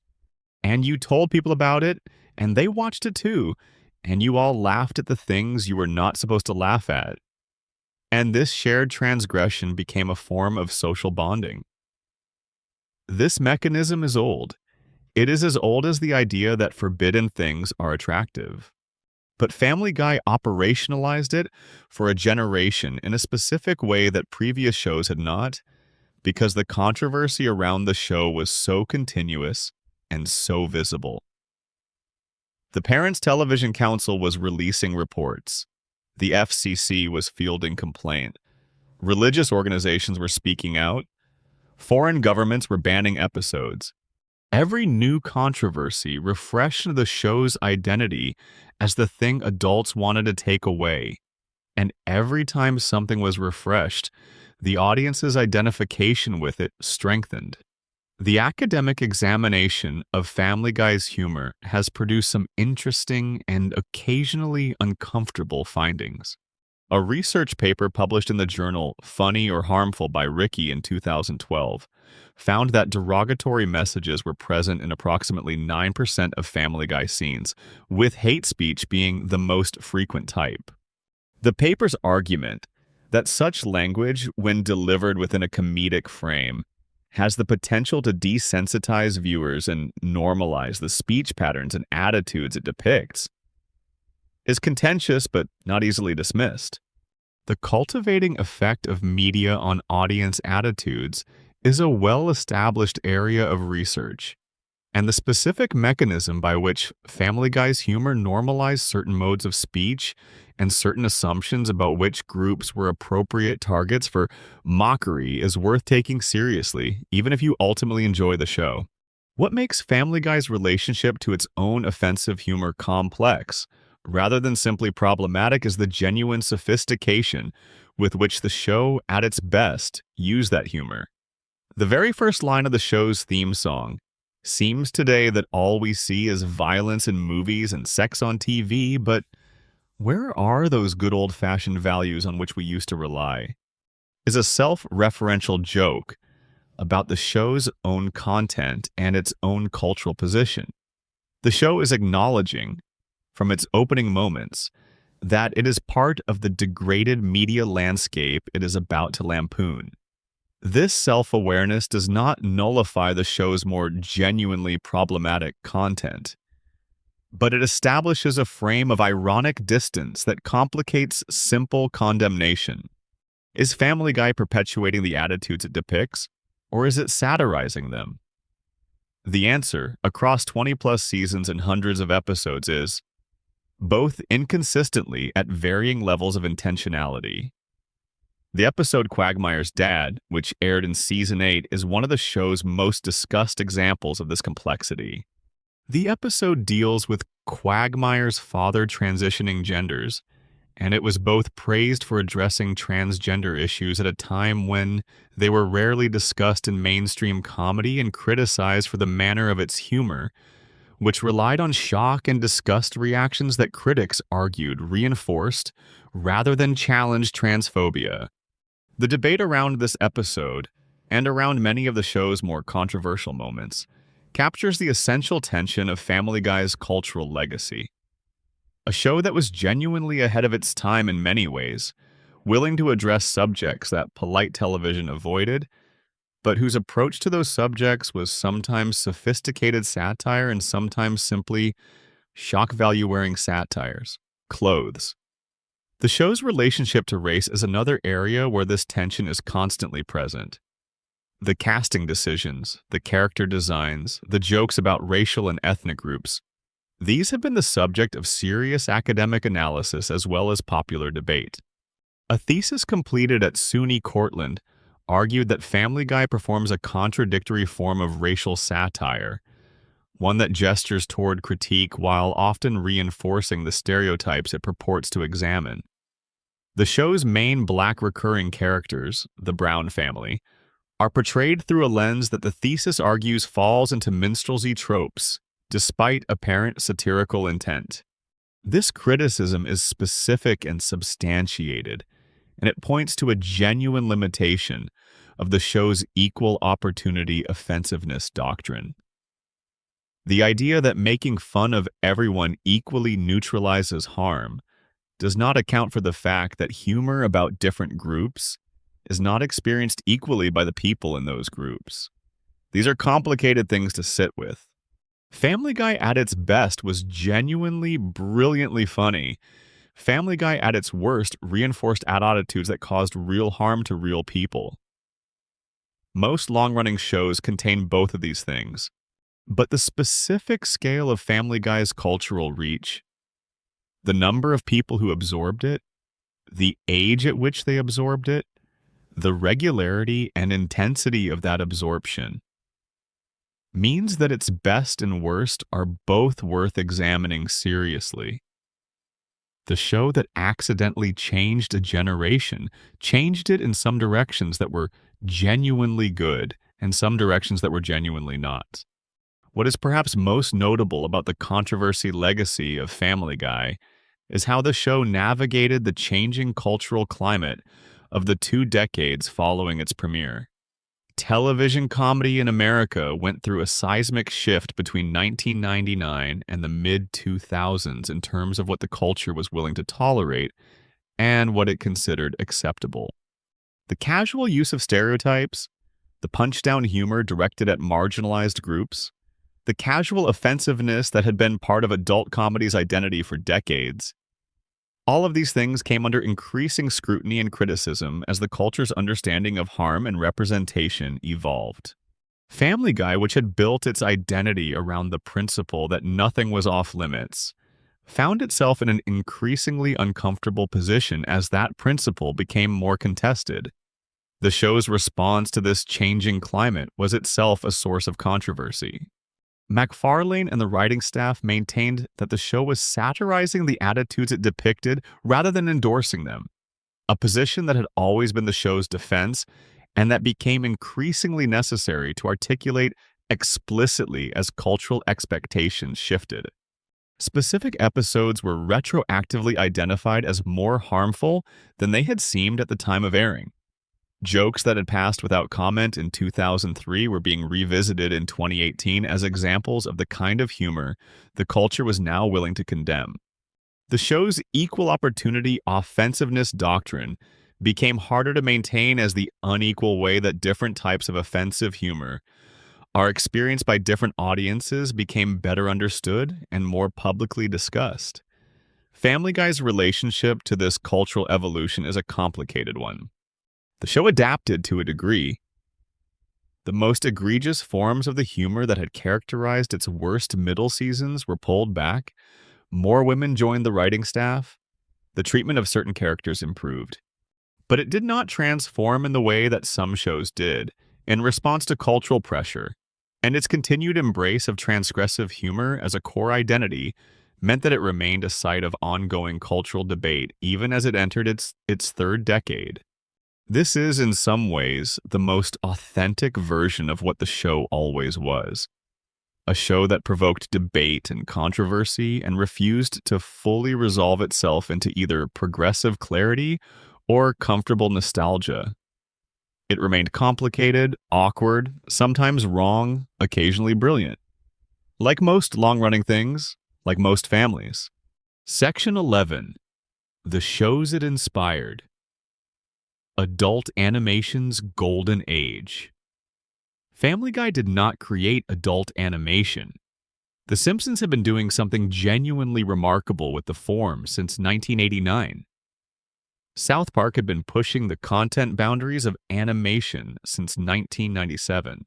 And you told people about it, and they watched it too, and you all laughed at the things you were not supposed to laugh at. And this shared transgression became a form of social bonding. This mechanism is old. It is as old as the idea that forbidden things are attractive. But Family Guy operationalized it for a generation in a specific way that previous shows had not, because the controversy around the show was so continuous and so visible. The Parents Television Council was releasing reports. The FCC was fielding complaint. Religious organizations were speaking out. Foreign governments were banning episodes. Every new controversy refreshed the show's identity as the thing adults wanted to take away. And every time something was refreshed, the audience's identification with it strengthened. The academic examination of Family Guy's humor has produced some interesting and occasionally uncomfortable findings. A research paper published in the journal Funny or Harmful by Ricky in 2012 found that derogatory messages were present in approximately 9% of Family Guy scenes, with hate speech being the most frequent type. The paper's argument that such language, when delivered within a comedic frame, has the potential to desensitize viewers and normalize the speech patterns and attitudes it depicts is contentious but not easily dismissed. The cultivating effect of media on audience attitudes is a well-established area of research, and the specific mechanism by which Family Guy's humor normalized certain modes of speech and certain assumptions about which groups were appropriate targets for mockery is worth taking seriously, even if you ultimately enjoy the show. What makes Family Guy's relationship to its own offensive humor complex, rather than simply problematic, is the genuine sophistication with which the show, at its best, used that humor. The very first line of the show's theme song seems today that all we see is violence in movies and sex on TV, but where are those good old-fashioned values on which we used to rely? Is a self-referential joke about the show's own content and its own cultural position. The show is acknowledging, from its opening moments, that it is part of the degraded media landscape it is about to lampoon. This self-awareness does not nullify the show's more genuinely problematic content, but it establishes a frame of ironic distance that complicates simple condemnation. Is Family Guy perpetuating the attitudes it depicts, or is it satirizing them? The answer, across 20-plus seasons and hundreds of episodes, is both, inconsistently at varying levels of intentionality. The episode Quagmire's Dad, which aired in Season 8, is one of the show's most discussed examples of this complexity. The episode deals with Quagmire's father transitioning genders, and it was both praised for addressing transgender issues at a time when they were rarely discussed in mainstream comedy and criticized for the manner of its humor, which relied on shock and disgust reactions that critics argued reinforced rather than challenged transphobia. The debate around this episode, and around many of the show's more controversial moments, captures the essential tension of Family Guy's cultural legacy. A show that was genuinely ahead of its time in many ways, willing to address subjects that polite television avoided, but whose approach to those subjects was sometimes sophisticated satire and sometimes simply shock value-wearing satires, clothes. The show's relationship to race is another area where this tension is constantly present. The casting decisions, the character designs, the jokes about racial and ethnic groups, these have been the subject of serious academic analysis as well as popular debate. A thesis completed at SUNY Cortland argued that Family Guy performs a contradictory form of racial satire, one that gestures toward critique while often reinforcing the stereotypes it purports to examine. The show's main black recurring characters, the Brown family, are portrayed through a lens that the thesis argues falls into minstrelsy tropes, despite apparent satirical intent. This criticism is specific and substantiated, and it points to a genuine limitation of the show's equal opportunity offensiveness doctrine. The idea that making fun of everyone equally neutralizes harm does not account for the fact that humor about different groups is not experienced equally by the people in those groups. These are complicated things to sit with. Family Guy at its best was genuinely, brilliantly funny. Family Guy at its worst reinforced attitudes that caused real harm to real people. Most long-running shows contain both of these things, but the specific scale of Family Guy's cultural reach, the number of people who absorbed it, the age at which they absorbed it, the regularity and intensity of that absorption, means that its best and worst are both worth examining seriously. The show that accidentally changed a generation changed it in some directions that were genuinely good and some directions that were genuinely not. What is perhaps most notable about the controversy legacy of Family Guy is how the show navigated the changing cultural climate of the 2 decades following its premiere. Television comedy in America went through a seismic shift between 1999 and the mid 2000s in terms of what the culture was willing to tolerate and what it considered acceptable. The casual use of stereotypes, the punch-down humor directed at marginalized groups, the casual offensiveness that had been part of adult comedy's identity for decades, all of these things came under increasing scrutiny and criticism as the culture's understanding of harm and representation evolved. Family Guy, which had built its identity around the principle that nothing was off limits, found itself in an increasingly uncomfortable position as that principle became more contested. The show's response to this changing climate was itself a source of controversy. McFarland and the writing staff maintained that the show was satirizing the attitudes it depicted rather than endorsing them, a position that had always been the show's defense and that became increasingly necessary to articulate explicitly as cultural expectations shifted. Specific episodes were retroactively identified as more harmful than they had seemed at the time of airing. Jokes that had passed without comment in 2003 were being revisited in 2018 as examples of the kind of humor the culture was now willing to condemn. The show's equal opportunity offensiveness doctrine became harder to maintain as the unequal way that different types of offensive humor are experienced by different audiences became better understood and more publicly discussed. Family Guy's relationship to this cultural evolution is a complicated one. The show adapted to a degree. The most egregious forms of the humor that had characterized its worst middle seasons were pulled back. More women joined the writing staff. The treatment of certain characters improved. But it did not transform in the way that some shows did, in response to cultural pressure, and its continued embrace of transgressive humor as a core identity meant that it remained a site of ongoing cultural debate even as it entered its third decade. This is, in some ways, the most authentic version of what the show always was. A show that provoked debate and controversy and refused to fully resolve itself into either progressive clarity or comfortable nostalgia. It remained complicated, awkward, sometimes wrong, occasionally brilliant. Like most long-running things, like most families. Section 11. The shows it inspired. Adult animation's golden age. Family Guy did not create adult animation. The Simpsons had been doing something genuinely remarkable with the form since 1989. South Park had been pushing the content boundaries of animation since 1997.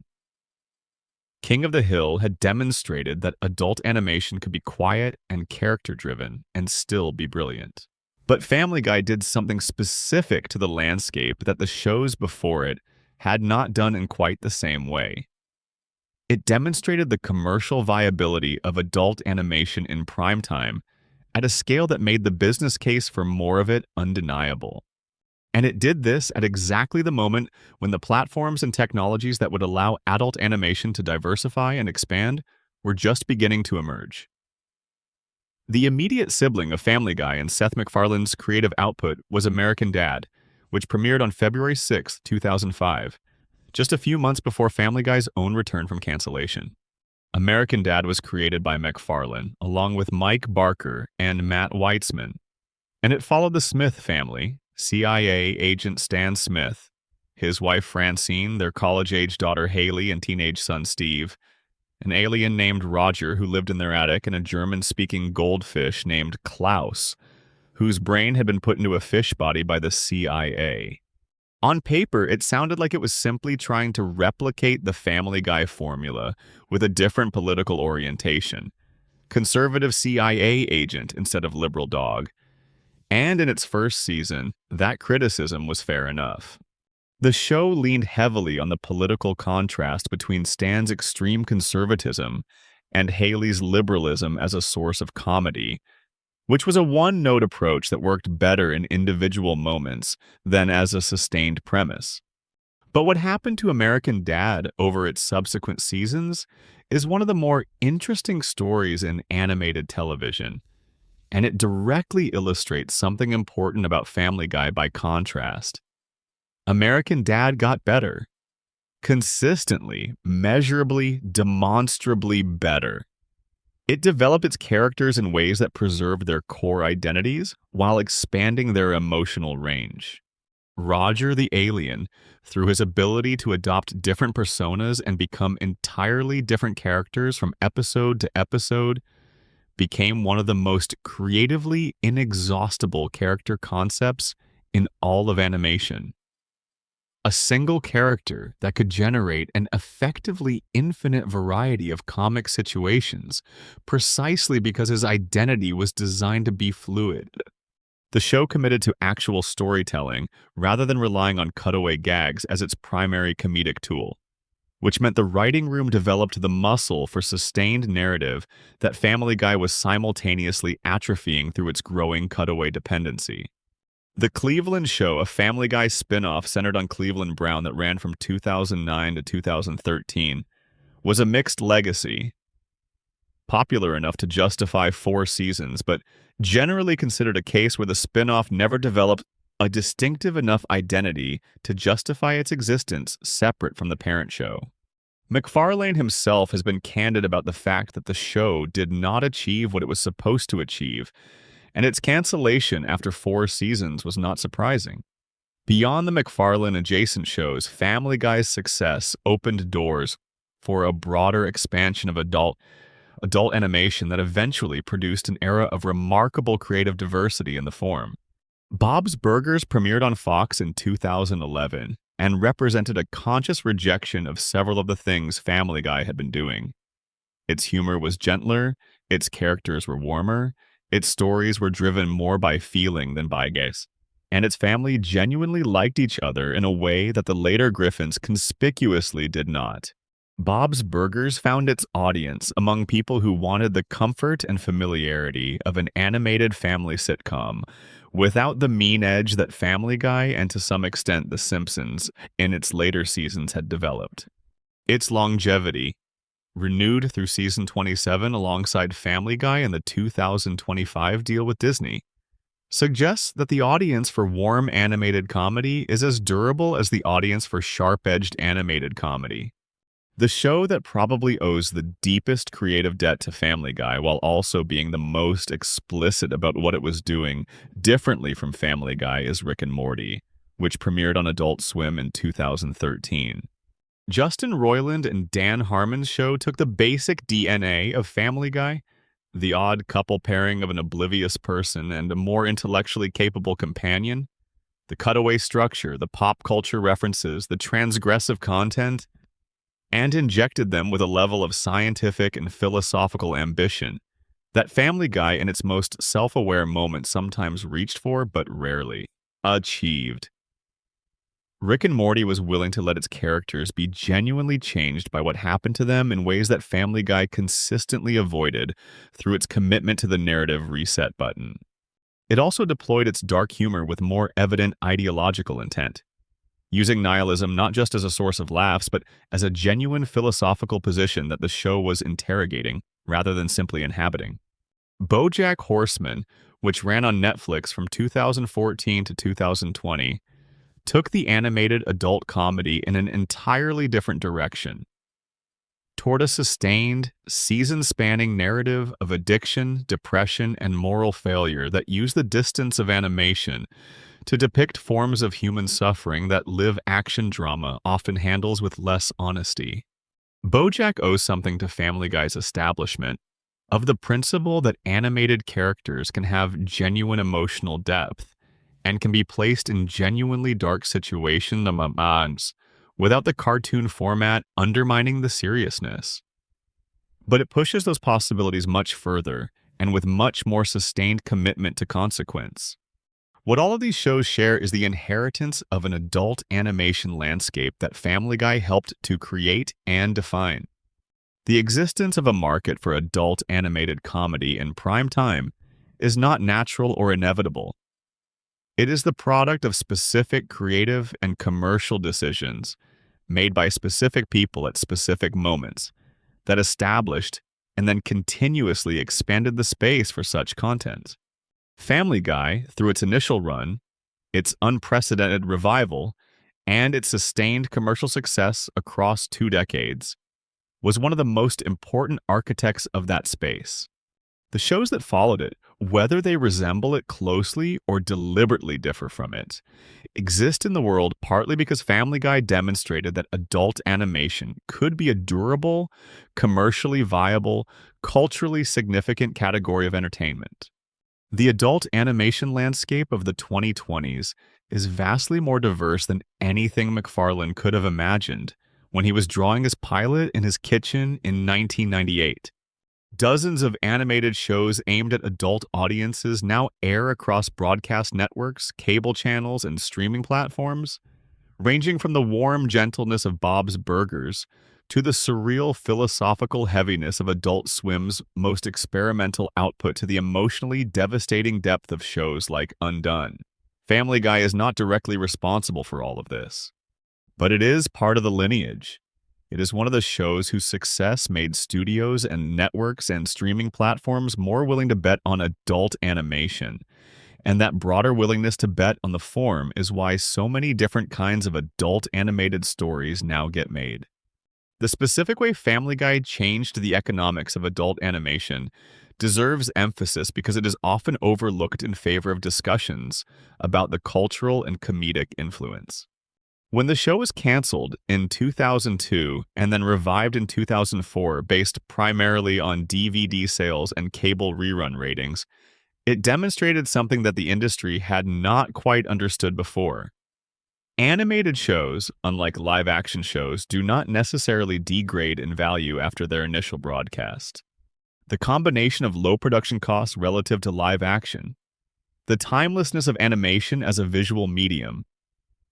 King of the Hill had demonstrated that adult animation could be quiet and character-driven and still be brilliant. But Family Guy did something specific to the landscape that the shows before it had not done in quite the same way. It demonstrated the commercial viability of adult animation in primetime at a scale that made the business case for more of it undeniable. And it did this at exactly the moment when the platforms and technologies that would allow adult animation to diversify and expand were just beginning to emerge. The immediate sibling of Family Guy and Seth MacFarlane's creative output was American Dad, which premiered on February 6, 2005, just a few months before Family Guy's own return from cancellation. American Dad was created by McFarland, along with Mike Barker and Matt Weitzman, and it followed the Smith family, CIA agent Stan Smith, his wife Francine, their college-age daughter Haley, and teenage son Steve, an alien named Roger who lived in their attic, and a German-speaking goldfish named Klaus, whose brain had been put into a fish body by the CIA. On paper, it sounded like it was simply trying to replicate the Family Guy formula with a different political orientation. Conservative CIA agent instead of liberal dog. And in its first season, that criticism was fair enough. The show leaned heavily on the political contrast between Stan's extreme conservatism and Haley's liberalism as a source of comedy, which was a one-note approach that worked better in individual moments than as a sustained premise. But what happened to American Dad over its subsequent seasons is one of the more interesting stories in animated television. and it directly illustrates something important about Family Guy by contrast. American Dad got better. Consistently, measurably, demonstrably better. It developed its characters in ways that preserved their core identities while expanding their emotional range. Roger the alien, through his ability to adopt different personas and become entirely different characters from episode to episode, became one of the most creatively inexhaustible character concepts in all of animation. A single character that could generate an effectively infinite variety of comic situations, precisely because his identity was designed to be fluid. The show committed to actual storytelling rather than relying on cutaway gags as its primary comedic tool, which meant the writing room developed the muscle for sustained narrative that Family Guy was simultaneously atrophying through its growing cutaway dependency. The Cleveland Show, a Family Guy spin-off centered on Cleveland Brown that ran from 2009 to 2013, was a mixed legacy. Popular enough to justify 4 seasons, but generally considered a case where the spin-off never developed a distinctive enough identity to justify its existence separate from the parent show. McFarland himself has been candid about the fact that the show did not achieve what it was supposed to achieve, and its cancellation after 4 seasons was not surprising. Beyond the McFarland adjacent shows, Family Guy's success opened doors for a broader expansion of adult animation that eventually produced an era of remarkable creative diversity in the form. Bob's Burgers premiered on Fox in 2011 and represented a conscious rejection of several of the things Family Guy had been doing. Its humor was gentler, its characters were warmer, its stories were driven more by feeling than by gaze, and its family genuinely liked each other in a way that the later Griffins conspicuously did not. Bob's Burgers found its audience among people who wanted the comfort and familiarity of an animated family sitcom, without the mean edge that Family Guy and to some extent The Simpsons in its later seasons had developed. Its longevity, renewed through season 27 alongside Family Guy and the 2025 deal with Disney, suggests that the audience for warm animated comedy is as durable as the audience for sharp-edged animated comedy. The show that probably owes the deepest creative debt to Family Guy while also being the most explicit about what it was doing differently from Family Guy is Rick and Morty, which premiered on Adult Swim in 2013. Justin Roiland and Dan Harmon's show took the basic DNA of Family Guy, the odd couple pairing of an oblivious person and a more intellectually capable companion, the cutaway structure, the pop culture references, the transgressive content, and injected them with a level of scientific and philosophical ambition that Family Guy in its most self-aware moments sometimes reached for but rarely achieved. Rick and Morty was willing to let its characters be genuinely changed by what happened to them in ways that Family Guy consistently avoided through its commitment to the narrative reset button. It also deployed its dark humor with more evident ideological intent, using nihilism not just as a source of laughs, but as a genuine philosophical position that the show was interrogating rather than simply inhabiting. BoJack Horseman, which ran on Netflix from 2014 to 2020, took the animated adult comedy in an entirely different direction, toward a sustained, season-spanning narrative of addiction, depression, and moral failure that used the distance of animation to depict forms of human suffering that live action drama often handles with less honesty. BoJack owes something to Family Guy's establishment of the principle that animated characters can have genuine emotional depth and can be placed in genuinely dark situations without the cartoon format undermining the seriousness. But it pushes those possibilities much further and with much more sustained commitment to consequence. What all of these shows share is the inheritance of an adult animation landscape that Family Guy helped to create and define. The existence of a market for adult animated comedy in prime time is not natural or inevitable. It is the product of specific creative and commercial decisions made by specific people at specific moments that established and then continuously expanded the space for such content. Family Guy, through its initial run, its unprecedented revival, and its sustained commercial success across 2 decades, was one of the most important architects of that space. The shows that followed it, whether they resemble it closely or deliberately differ from it, exist in the world partly because Family Guy demonstrated that adult animation could be a durable, commercially viable, culturally significant category of entertainment. The adult animation landscape of the 2020s is vastly more diverse than anything McFarland could have imagined when he was drawing his pilot in his kitchen in 1998. Dozens of animated shows aimed at adult audiences now air across broadcast networks, cable channels, and streaming platforms, ranging from the warm gentleness of Bob's Burgers to the surreal philosophical heaviness of Adult Swim's most experimental output to the emotionally devastating depth of shows like Undone. Family Guy is not directly responsible for all of this, but it is part of the lineage. It is one of the shows whose success made studios and networks and streaming platforms more willing to bet on adult animation. And that broader willingness to bet on the form is why so many different kinds of adult animated stories now get made. The specific way Family Guy changed the economics of adult animation deserves emphasis because it is often overlooked in favor of discussions about the cultural and comedic influence. When the show was canceled in 2002 and then revived in 2004 based primarily on DVD sales and cable rerun ratings, it demonstrated something that the industry had not quite understood before. Animated shows, unlike live-action shows, do not necessarily degrade in value after their initial broadcast. The combination of low production costs relative to live action, the timelessness of animation as a visual medium,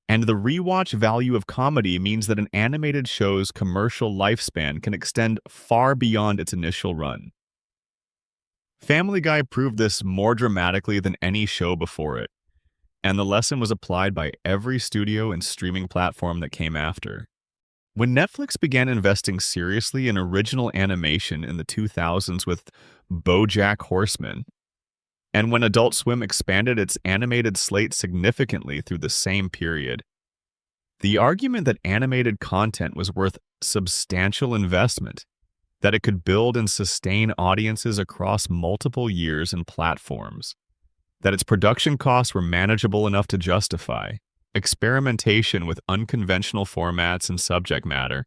and the rewatch value of comedy means that an animated show's commercial lifespan can extend far beyond its initial run. Family Guy proved this more dramatically than any show before it, and the lesson was applied by every studio and streaming platform that came after. When Netflix began investing seriously in original animation in the 2000s with BoJack Horseman, and when Adult Swim expanded its animated slate significantly through the same period, the argument that animated content was worth substantial investment, that it could build and sustain audiences across multiple years and platforms, that its production costs were manageable enough to justify experimentation with unconventional formats and subject matter,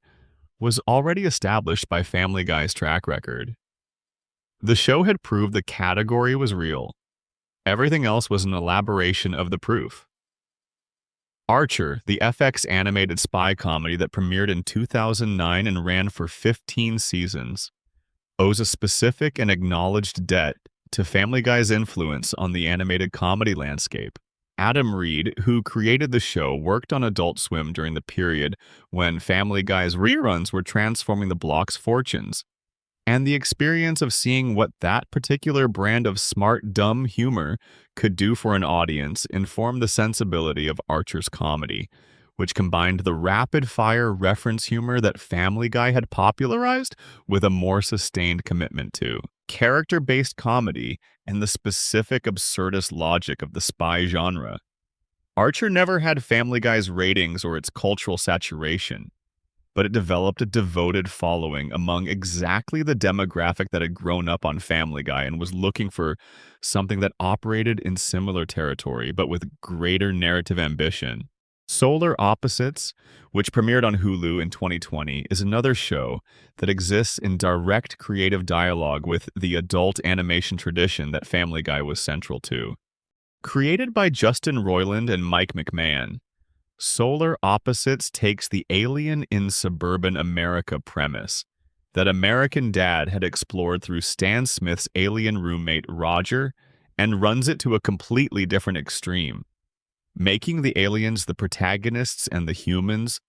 was already established by Family Guy's track record. The show had proved the category was real. Everything else was an elaboration of the proof. Archer, the FX animated spy comedy that premiered in 2009 and ran for 15 seasons, owes a specific and acknowledged debt to Family Guy's influence on the animated comedy landscape. Adam Reed, who created the show, worked on Adult Swim during the period when Family Guy's reruns were transforming the block's fortunes, and the experience of seeing what that particular brand of smart, dumb humor could do for an audience informed the sensibility of Archer's comedy, which combined the rapid-fire reference humor that Family Guy had popularized with a more sustained commitment to character-based comedy and the specific absurdist logic of the spy genre. Archer never had Family Guy's ratings or its cultural saturation, but it developed a devoted following among exactly the demographic that had grown up on Family Guy and was looking for something that operated in similar territory, but with greater narrative ambition. Solar Opposites, which premiered on Hulu in 2020, is another show that exists in direct creative dialogue with the adult animation tradition that Family Guy was central to. Created by Justin Roiland and Mike McMahon, Solar Opposites takes the alien in suburban America premise that American Dad had explored through Stan Smith's alien roommate Roger and runs it to a completely different extreme, making the aliens the protagonists and the humans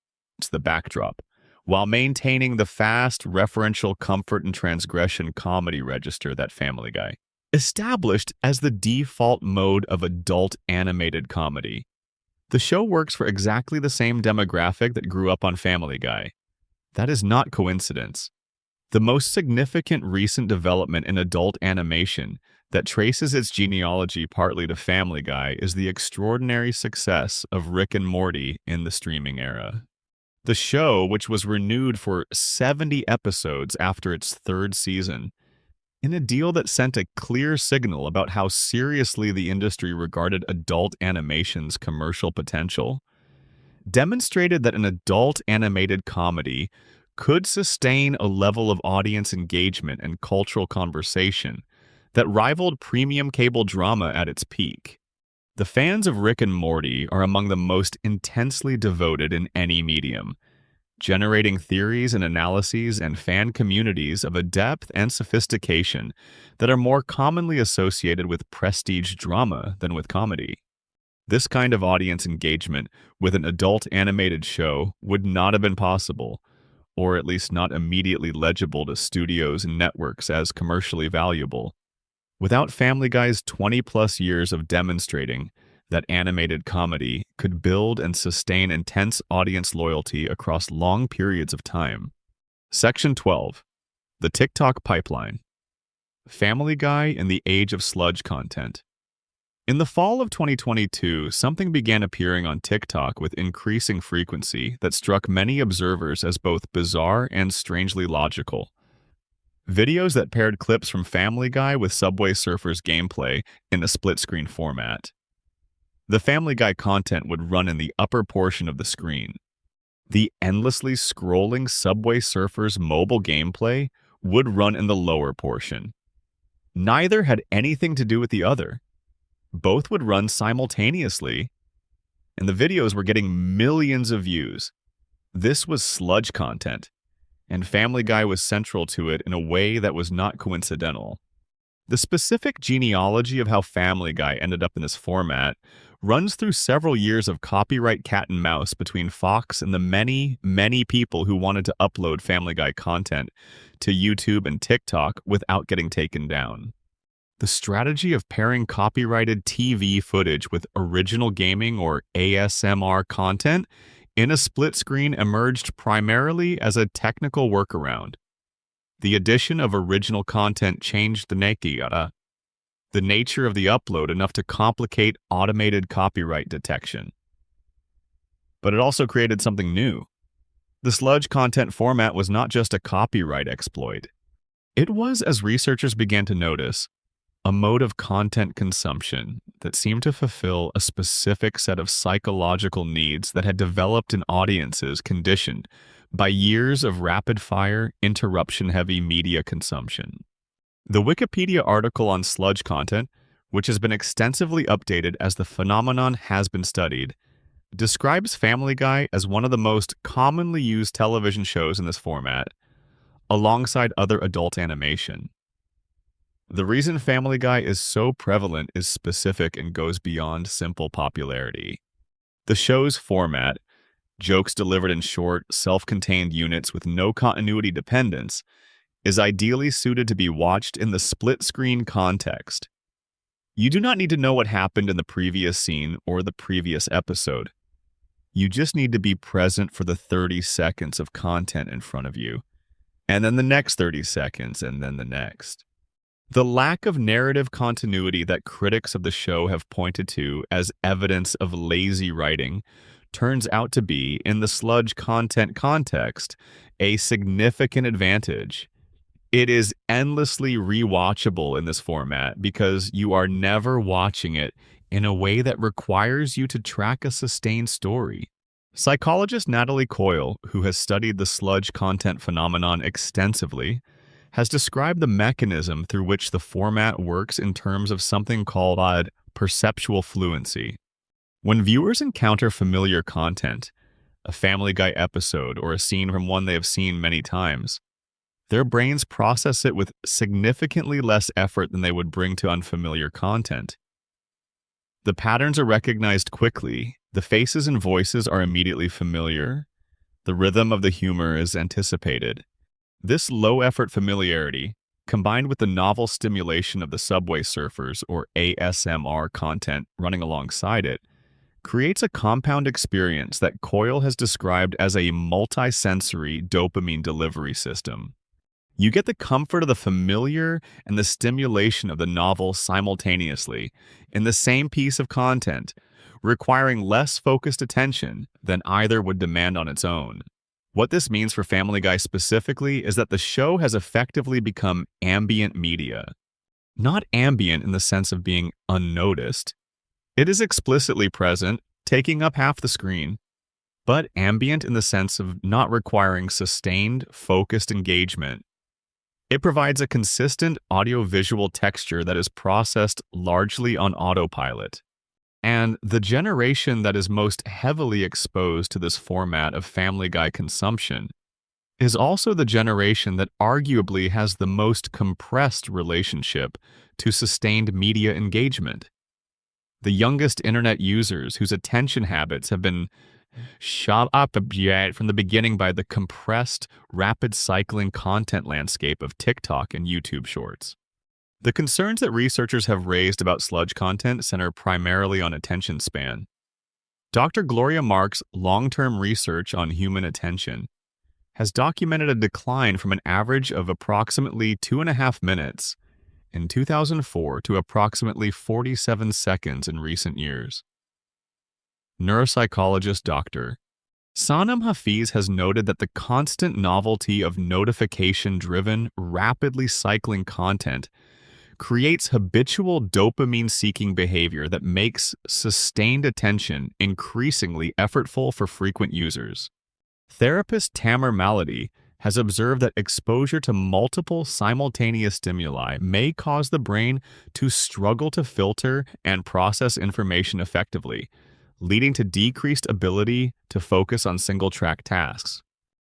the backdrop, while maintaining the fast, referential comfort and transgression comedy register that Family Guy established as the default mode of adult animated comedy. The show works for exactly the same demographic that grew up on Family Guy. That is not coincidence. The most significant recent development in adult animation that traces its genealogy partly to Family Guy is the extraordinary success of Rick and Morty in the streaming era. The show, which was renewed for 70 episodes after its third season, in a deal that sent a clear signal about how seriously the industry regarded adult animation's commercial potential, demonstrated that an adult animated comedy could sustain a level of audience engagement and cultural conversation that rivaled premium cable drama at its peak. The fans of Rick and Morty are among the most intensely devoted in any medium, generating theories and analyses and fan communities of a depth and sophistication that are more commonly associated with prestige drama than with comedy. This kind of audience engagement with an adult animated show would not have been possible, or at least not immediately legible to studios and networks as commercially valuable, without Family Guy's 20-plus years of demonstrating that animated comedy could build and sustain intense audience loyalty across long periods of time. Section 12. The TikTok Pipeline. Family Guy in the Age of Sludge Content. In the fall of 2022, something began appearing on TikTok with increasing frequency that struck many observers as both bizarre and strangely logical. Videos that paired clips from Family Guy with Subway Surfers gameplay in a split-screen format. The Family Guy content would run in the upper portion of the screen. The endlessly scrolling Subway Surfers mobile gameplay would run in the lower portion. Neither had anything to do with the other. Both would run simultaneously, and the videos were getting millions of views. This was sludge content, and Family Guy was central to it in a way that was not coincidental. The specific genealogy of how Family Guy ended up in this format runs through several years of copyright cat and mouse between Fox and the many, many people who wanted to upload Family Guy content to YouTube and TikTok without getting taken down. The strategy of pairing copyrighted TV footage with original gaming or ASMR content in a split screen emerged primarily as a technical workaround. The addition of original content changed the nature of the upload enough to complicate automated copyright detection. But it also created something new. The sludge content format was not just a copyright exploit. It was, as researchers began to notice, a mode of content consumption that seemed to fulfill a specific set of psychological needs that had developed in audiences conditioned by years of rapid-fire, interruption-heavy media consumption. The Wikipedia article on sludge content, which has been extensively updated as the phenomenon has been studied, describes Family Guy as one of the most commonly used television shows in this format, alongside other adult animation. The reason Family Guy is so prevalent is specific and goes beyond simple popularity. The show's format, jokes delivered in short, self-contained units with no continuity dependence, is ideally suited to be watched in the split-screen context. You do not need to know what happened in the previous scene or the previous episode. You just need to be present for the 30 seconds of content in front of you, and then the next 30 seconds, and then the next. The lack of narrative continuity that critics of the show have pointed to as evidence of lazy writing turns out to be, in the sludge content context, a significant advantage. It is endlessly rewatchable in this format because you are never watching it in a way that requires you to track a sustained story. Psychologist Natalie Coyle, who has studied the sludge content phenomenon extensively, has described the mechanism through which the format works in terms of something called perceptual fluency. When viewers encounter familiar content, a Family Guy episode or a scene from one they have seen many times, their brains process it with significantly less effort than they would bring to unfamiliar content. The patterns are recognized quickly, the faces and voices are immediately familiar, the rhythm of the humor is anticipated. This low-effort familiarity, combined with the novel stimulation of the Subway Surfers or ASMR content running alongside it, creates a compound experience that Coyle has described as a multisensory dopamine delivery system. You get the comfort of the familiar and the stimulation of the novel simultaneously in the same piece of content, requiring less focused attention than either would demand on its own. What this means for Family Guy specifically is that the show has effectively become ambient media. Not ambient in the sense of being unnoticed. It is explicitly present, taking up half the screen, but ambient in the sense of not requiring sustained, focused engagement. It provides a consistent audiovisual texture that is processed largely on autopilot. And the generation that is most heavily exposed to this format of Family Guy consumption is also the generation that arguably has the most compressed relationship to sustained media engagement. The youngest internet users whose attention habits have been shot up a bit from the beginning by the compressed, rapid cycling content landscape of TikTok and YouTube Shorts. The concerns that researchers have raised about sludge content center primarily on attention span. Dr. Gloria Mark's long-term research on human attention has documented a decline from an average of approximately 2.5 minutes in 2004 to approximately 47 seconds in recent years. Neuropsychologist Dr. Sanam Hafiz has noted that the constant novelty of notification-driven, rapidly cycling content creates habitual dopamine-seeking behavior that makes sustained attention increasingly effortful for frequent users. Therapist Tamer Malady has observed that exposure to multiple simultaneous stimuli may cause the brain to struggle to filter and process information effectively, leading to decreased ability to focus on single-track tasks.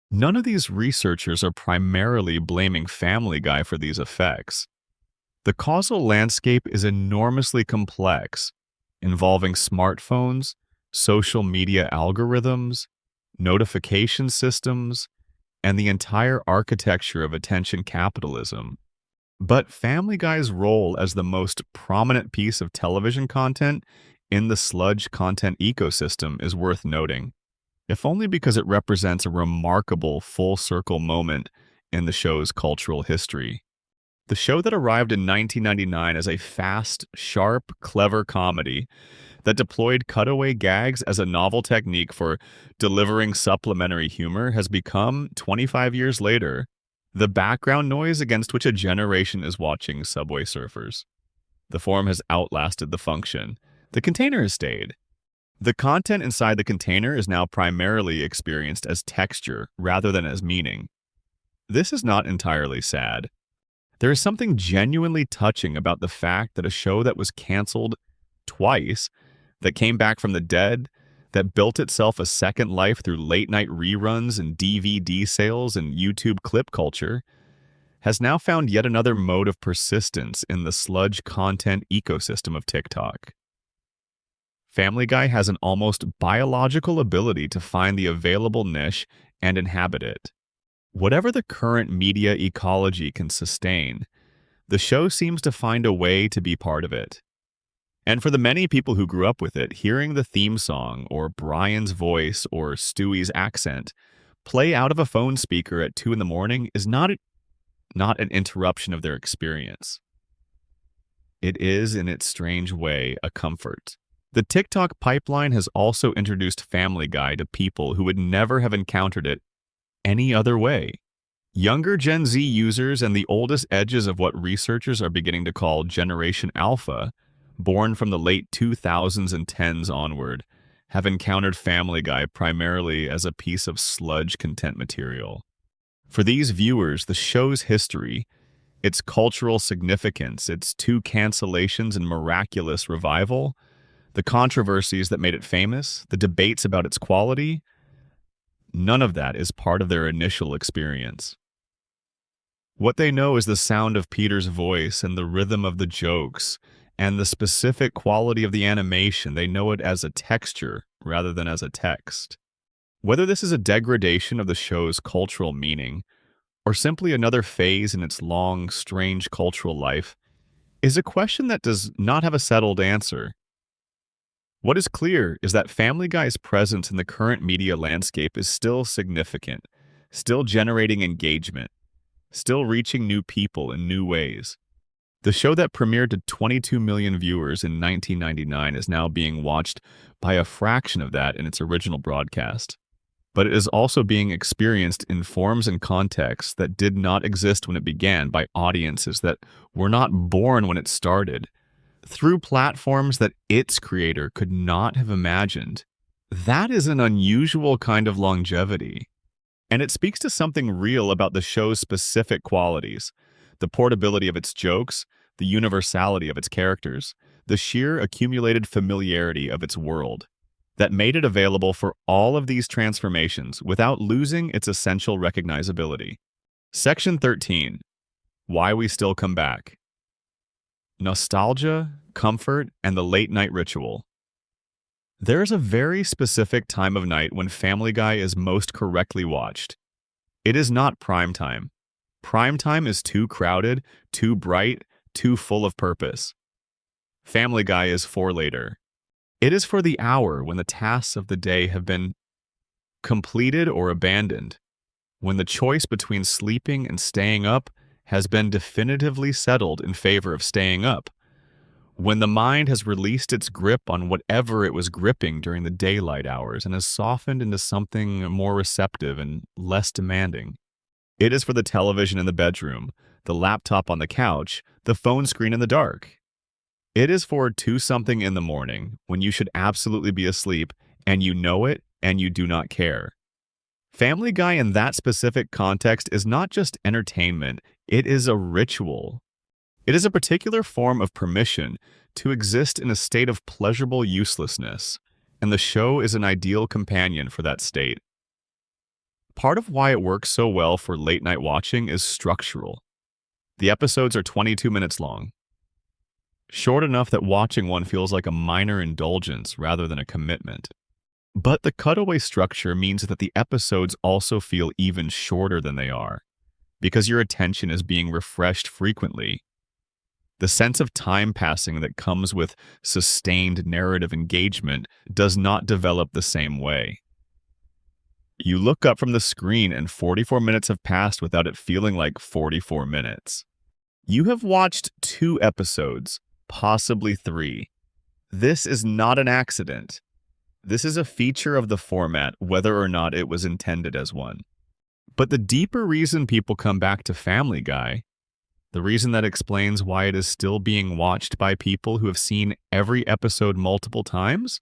None of these researchers are primarily blaming Family Guy for these effects. The causal landscape is enormously complex, involving smartphones, social media algorithms, notification systems, and the entire architecture of attention capitalism. But Family Guy's role as the most prominent piece of television content in the sludge content ecosystem is worth noting, if only because it represents a remarkable full-circle moment in the show's cultural history. The show that arrived in 1999 as a fast, sharp, clever comedy that deployed cutaway gags as a novel technique for delivering supplementary humor has become, 25 years later, the background noise against which a generation is watching Subway Surfers. The form has outlasted the function. The container has stayed. The content inside the container is now primarily experienced as texture rather than as meaning. This is not entirely sad. There is something genuinely touching about the fact that a show that was canceled twice, that came back from the dead, that built itself a second life through late-night reruns and DVD sales and YouTube clip culture, has now found yet another mode of persistence in the sludge content ecosystem of TikTok. Family Guy has an almost biological ability to find the available niche and inhabit it. Whatever the current media ecology can sustain, the show seems to find a way to be part of it. And for the many people who grew up with it, hearing the theme song or Brian's voice or Stewie's accent play out of a phone speaker at 2 a.m. is not an interruption of their experience. It is, in its strange way, a comfort. The TikTok pipeline has also introduced Family Guy to people who would never have encountered it any other way. Younger Gen Z users and the oldest edges of what researchers are beginning to call Generation Alpha, born from the late 2000s and 10s onward, have encountered Family Guy primarily as a piece of sludge content material. For these viewers, the show's history, its cultural significance, its 2 cancellations and miraculous revival, the controversies that made it famous, the debates about its quality, none of that is part of their initial experience. What they know is the sound of Peter's voice and the rhythm of the jokes and the specific quality of the animation. They know it as a texture rather than as a text. Whether this is a degradation of the show's cultural meaning or simply another phase in its long, strange cultural life is a question that does not have a settled answer. What is clear is that Family Guy's presence in the current media landscape is still significant, still generating engagement, still reaching new people in new ways. The show that premiered to 22 million viewers in 1999 is now being watched by a fraction of that in its original broadcast. But it is also being experienced in forms and contexts that did not exist when it began by audiences that were not born when it started, through platforms that its creator could not have imagined. That is an unusual kind of longevity. And it speaks to something real about the show's specific qualities: the portability of its jokes, the universality of its characters, the sheer accumulated familiarity of its world, that made it available for all of these transformations without losing its essential recognizability. Section 13. Why we still come back. Nostalgia, comfort, and the late-night ritual. There is a very specific time of night when Family Guy is most correctly watched. It is not prime time. Prime time is too crowded, too bright, too full of purpose. Family Guy is for later. It is for the hour when the tasks of the day have been completed or abandoned, when the choice between sleeping and staying up has been definitively settled in favor of staying up, when the mind has released its grip on whatever it was gripping during the daylight hours and has softened into something more receptive and less demanding. It is for the television in the bedroom, the laptop on the couch, the phone screen in the dark. It is for 2-something in the morning, when you should absolutely be asleep, and you know it, and you do not care. Family Guy in that specific context is not just entertainment, it is a ritual. It is a particular form of permission to exist in a state of pleasurable uselessness, and the show is an ideal companion for that state. Part of why it works so well for late-night watching is structural. The episodes are 22 minutes long, short enough that watching one feels like a minor indulgence rather than a commitment. But the cutaway structure means that the episodes also feel even shorter than they are, because your attention is being refreshed frequently. The sense of time passing that comes with sustained narrative engagement does not develop the same way. You look up from the screen and 44 minutes have passed without it feeling like 44 minutes. You have watched 2 episodes, possibly 3. This is not an accident. This is a feature of the format, whether or not it was intended as one. But the deeper reason people come back to Family Guy, the reason that explains why it is still being watched by people who have seen every episode multiple times,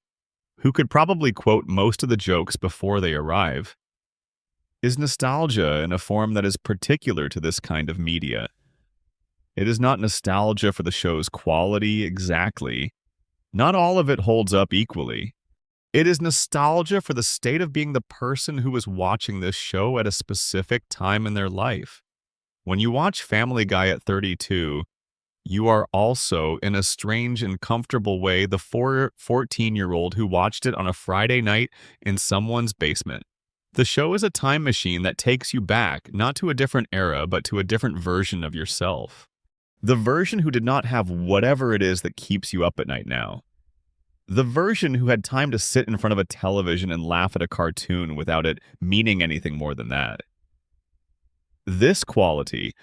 who could probably quote most of the jokes before they arrive, is nostalgia in a form that is particular to this kind of media. It is not nostalgia for the show's quality exactly. Not all of it holds up equally. It is nostalgia for the state of being the person who was watching this show at a specific time in their life. When you watch Family Guy at 32, you are also, in a strange and comfortable way, the 14-year-old who watched it on a Friday night in someone's basement. The show is a time machine that takes you back, not to a different era, but to a different version of yourself. The version who did not have whatever it is that keeps you up at night now. The version who had time to sit in front of a television and laugh at a cartoon without it meaning anything more than that. This quality,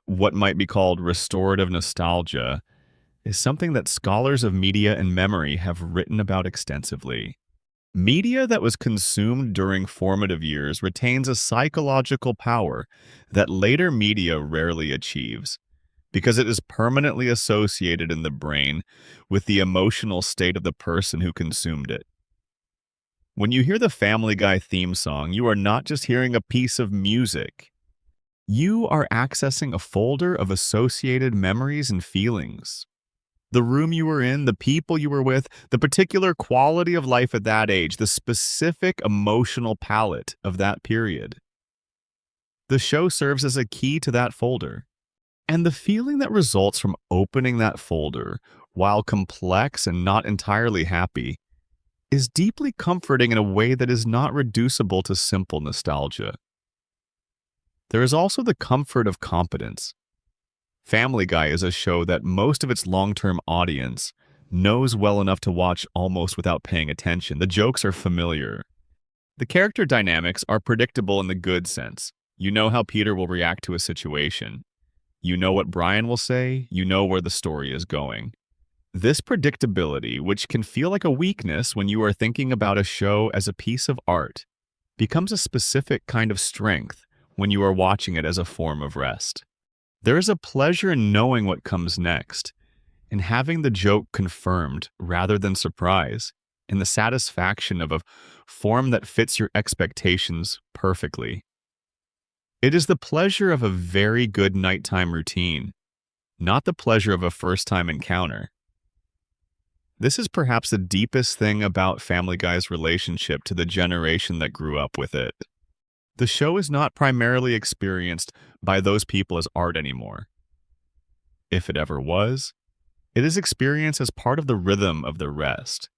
what might be called restorative nostalgia, is something that scholars of media and memory have written about extensively. Media that was consumed during formative years retains a psychological power that later media rarely achieves, because it is permanently associated in the brain with the emotional state of the person who consumed it. When you hear the Family Guy theme song, you are not just hearing a piece of music. You are accessing a folder of associated memories and feelings. The room you were in, the people you were with, the particular quality of life at that age, the specific emotional palette of that period. The show serves as a key to that folder. And the feeling that results from opening that folder, while complex and not entirely happy, is deeply comforting in a way that is not reducible to simple nostalgia. There is also the comfort of competence. Family Guy is a show that most of its long-term audience knows well enough to watch almost without paying attention. The jokes are familiar. The character dynamics are predictable in the good sense. You know how Peter will react to a situation. You know what Brian will say. You know where the story is going. This predictability, which can feel like a weakness when you are thinking about a show as a piece of art, becomes a specific kind of strength when you are watching it as a form of rest. There is a pleasure in knowing what comes next, in having the joke confirmed rather than surprise, in the satisfaction of a form that fits your expectations perfectly. It is the pleasure of a very good nighttime routine, not the pleasure of a first-time encounter. This is perhaps the deepest thing about Family Guy's relationship to the generation that grew up with it. The show is not primarily experienced by those people as art anymore. If it ever was, it is experienced as part of the rhythm of the rest.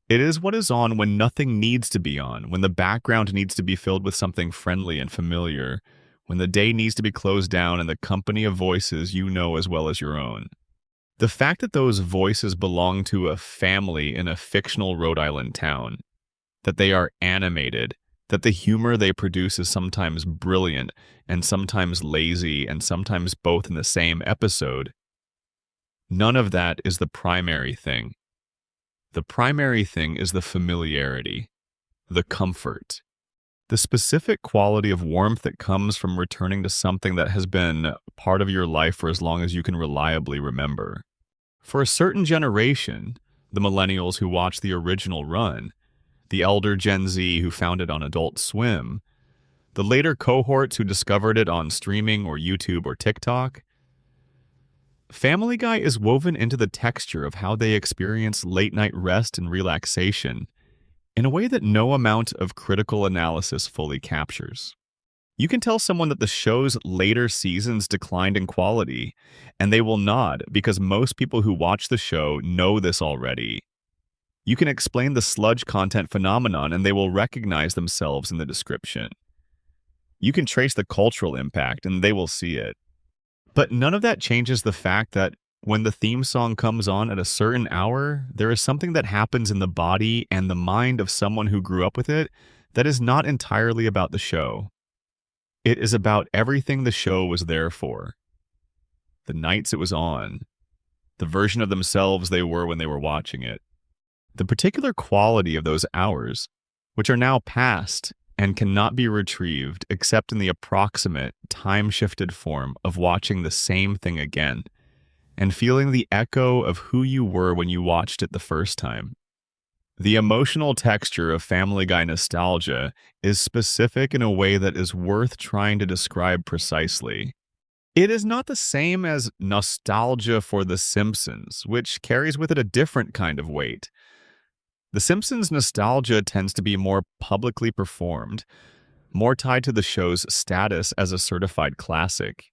It is what is on when nothing needs to be on, when the background needs to be filled with something friendly and familiar, when the day needs to be closed down in the company of voices you know as well as your own. The fact that those voices belong to a family in a fictional Rhode Island town, that they are animated, that the humor they produce is sometimes brilliant and sometimes lazy and sometimes both in the same episode, none of that is the primary thing. The primary thing is the familiarity, the comfort, the specific quality of warmth that comes from returning to something that has been part of your life for as long as you can reliably remember. For a certain generation, the millennials who watched the original run, the elder Gen Z who found it on Adult Swim, the later cohorts who discovered it on streaming or YouTube or TikTok, Family Guy is woven into the texture of how they experience late-night rest and relaxation in a way that no amount of critical analysis fully captures. You can tell someone that the show's later seasons declined in quality, and they will nod because most people who watch the show know this already. You can explain the sludge content phenomenon, and they will recognize themselves in the description. You can trace the cultural impact, and they will see it. But none of that changes the fact that when the theme song comes on at a certain hour, there is something that happens in the body and the mind of someone who grew up with it that is not entirely about the show. It is about everything the show was there for. The nights it was on, the version of themselves they were when they were watching it, the particular quality of those hours, which are now past and cannot be retrieved except in the approximate, time-shifted form of watching the same thing again and feeling the echo of who you were when you watched it the first time. The emotional texture of Family Guy nostalgia is specific in a way that is worth trying to describe precisely. It is not the same as nostalgia for The Simpsons, which carries with it a different kind of weight. The Simpsons nostalgia tends to be more publicly performed, more tied to the show's status as a certified classic,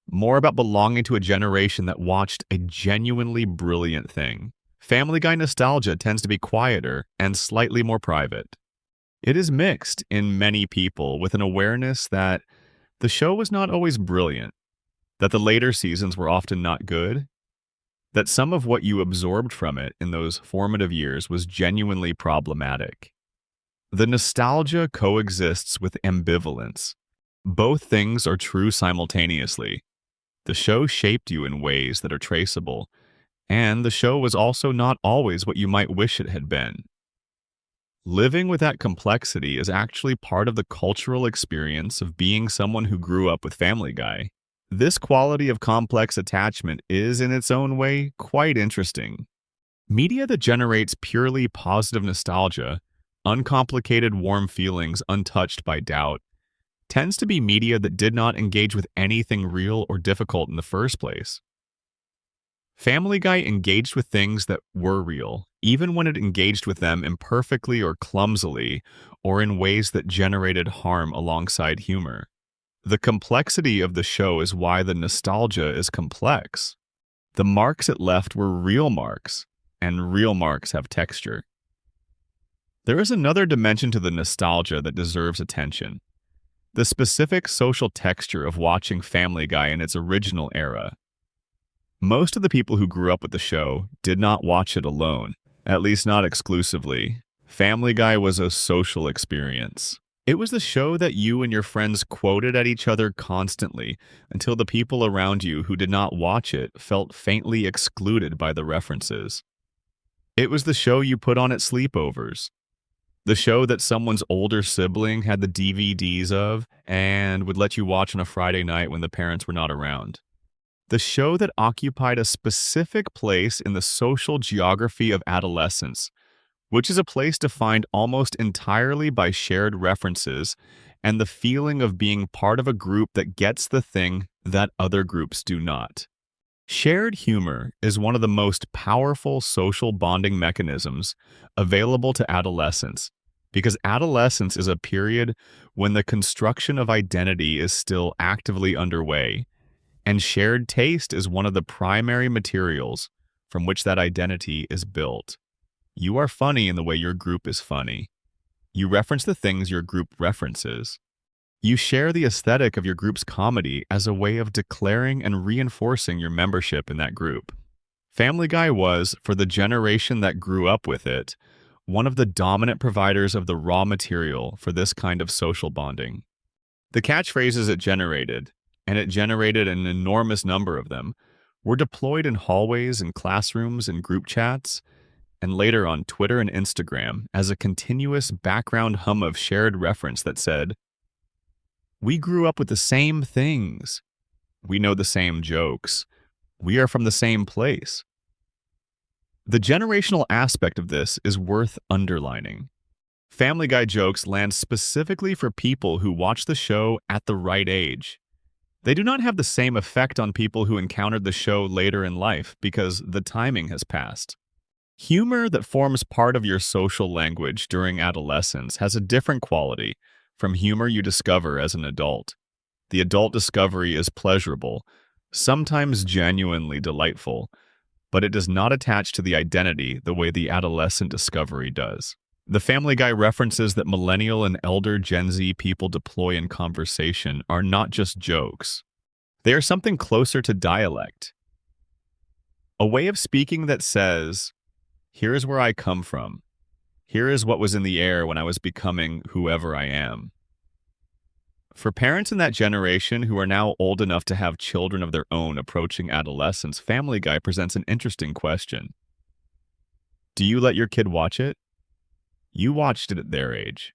more about belonging to a generation that watched a genuinely brilliant thing. Family Guy nostalgia tends to be quieter and slightly more private. It is mixed in many people with an awareness that the show was not always brilliant, that the later seasons were often not good, that some of what you absorbed from it in those formative years was genuinely problematic. The nostalgia coexists with ambivalence. Both things are true simultaneously. The show shaped you in ways that are traceable, and the show was also not always what you might wish it had been. Living with that complexity is actually part of the cultural experience of being someone who grew up with Family Guy. This quality of complex attachment is, in its own way, quite interesting. Media that generates purely positive nostalgia, uncomplicated warm feelings untouched by doubt, tends to be media that did not engage with anything real or difficult in the first place. Family Guy engaged with things that were real, even when it engaged with them imperfectly or clumsily, or in ways that generated harm alongside humor. The complexity of the show is why the nostalgia is complex. The marks it left were real marks, and real marks have texture. There is another dimension to the nostalgia that deserves attention: the specific social texture of watching Family Guy in its original era. Most of the people who grew up with the show did not watch it alone, at least not exclusively. Family Guy was a social experience. It was the show that you and your friends quoted at each other constantly until the people around you who did not watch it felt faintly excluded by the references. It was the show you put on at sleepovers. The show that someone's older sibling had the DVDs of and would let you watch on a Friday night when the parents were not around. The show that occupied a specific place in the social geography of adolescence, which is a place defined almost entirely by shared references and the feeling of being part of a group that gets the thing that other groups do not. Shared humor is one of the most powerful social bonding mechanisms available to adolescents because adolescence is a period when the construction of identity is still actively underway, and shared taste is one of the primary materials from which that identity is built. You are funny in the way your group is funny. You reference the things your group references. You share the aesthetic of your group's comedy as a way of declaring and reinforcing your membership in that group. Family Guy was, for the generation that grew up with it, one of the dominant providers of the raw material for this kind of social bonding. The catchphrases it generated, and it generated an enormous number of them, were deployed in hallways and classrooms and group chats, and later on Twitter and Instagram as a continuous background hum of shared reference that said, "We grew up with the same things. We know the same jokes. We are from the same place." The generational aspect of this is worth underlining. Family Guy jokes land specifically for people who watch the show at the right age. They do not have the same effect on people who encountered the show later in life because the timing has passed. Humor that forms part of your social language during adolescence has a different quality from humor you discover as an adult. The adult discovery is pleasurable, sometimes genuinely delightful, but it does not attach to the identity the way the adolescent discovery does. The Family Guy references that millennial and elder Gen Z people deploy in conversation are not just jokes. They are something closer to dialect. A way of speaking that says, "Here is where I come from. Here is what was in the air when I was becoming whoever I am." For parents in that generation who are now old enough to have children of their own approaching adolescence, Family Guy presents an interesting question. Do you let your kid watch it? You watched it at their age.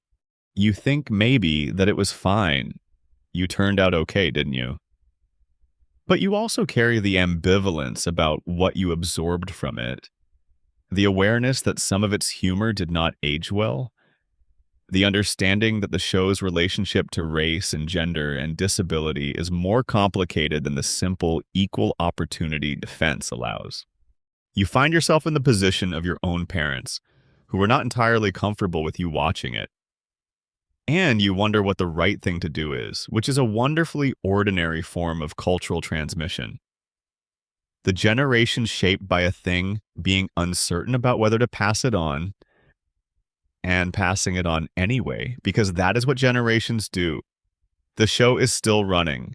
You think maybe that it was fine. You turned out okay, didn't you? But you also carry the ambivalence about what you absorbed from it. The awareness that some of its humor did not age well, the understanding that the show's relationship to race and gender and disability is more complicated than the simple equal opportunity defense allows. You find yourself in the position of your own parents, who were not entirely comfortable with you watching it. And you wonder what the right thing to do is, which is a wonderfully ordinary form of cultural transmission. The generation shaped by a thing being uncertain about whether to pass it on and passing it on anyway, because that is what generations do. The show is still running.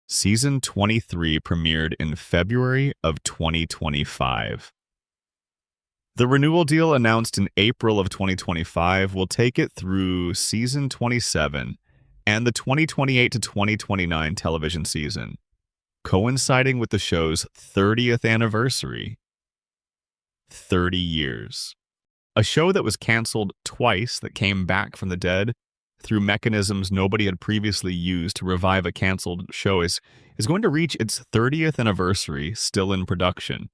Season 23 premiered in February of 2025. The renewal deal announced in April of 2025 will take it through season 27 and the 2028 to 2029 television season, coinciding with the show's 30th anniversary. 30 years. A show that was canceled twice that came back from the dead through mechanisms nobody had previously used to revive a canceled show is going to reach its 30th anniversary still in production.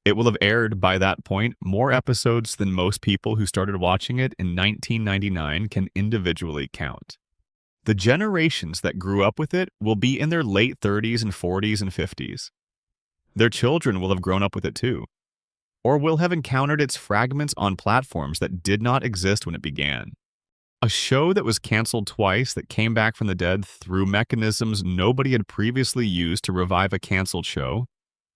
It will have aired by that point more episodes than most people who started watching it in 1999 can individually count. The generations that grew up with it will be in their late 30s and 40s and 50s. Their children will have grown up with it too, or will have encountered its fragments on platforms that did not exist when it began. A show that was canceled twice that came back from the dead through mechanisms nobody had previously used to revive a canceled show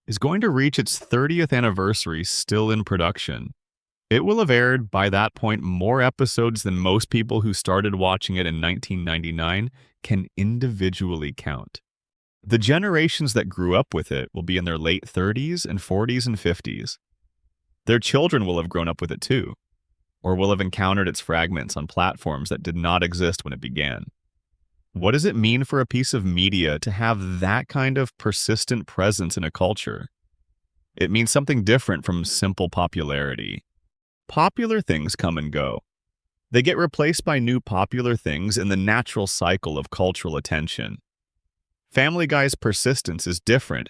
is going to reach its 30th anniversary still in production. It will have aired by that point more episodes than most people who started watching it in 1999 can individually count. The generations that grew up with it will be in their late 30s and 40s and 50s. Their children will have grown up with it too, or will have encountered its fragments on platforms that did not exist when it began. What does it mean for a piece of media to have that kind of persistent presence in a culture? It means something different from simple popularity. Popular things come and go. They get replaced by new popular things in the natural cycle of cultural attention. Family Guy's persistence is different.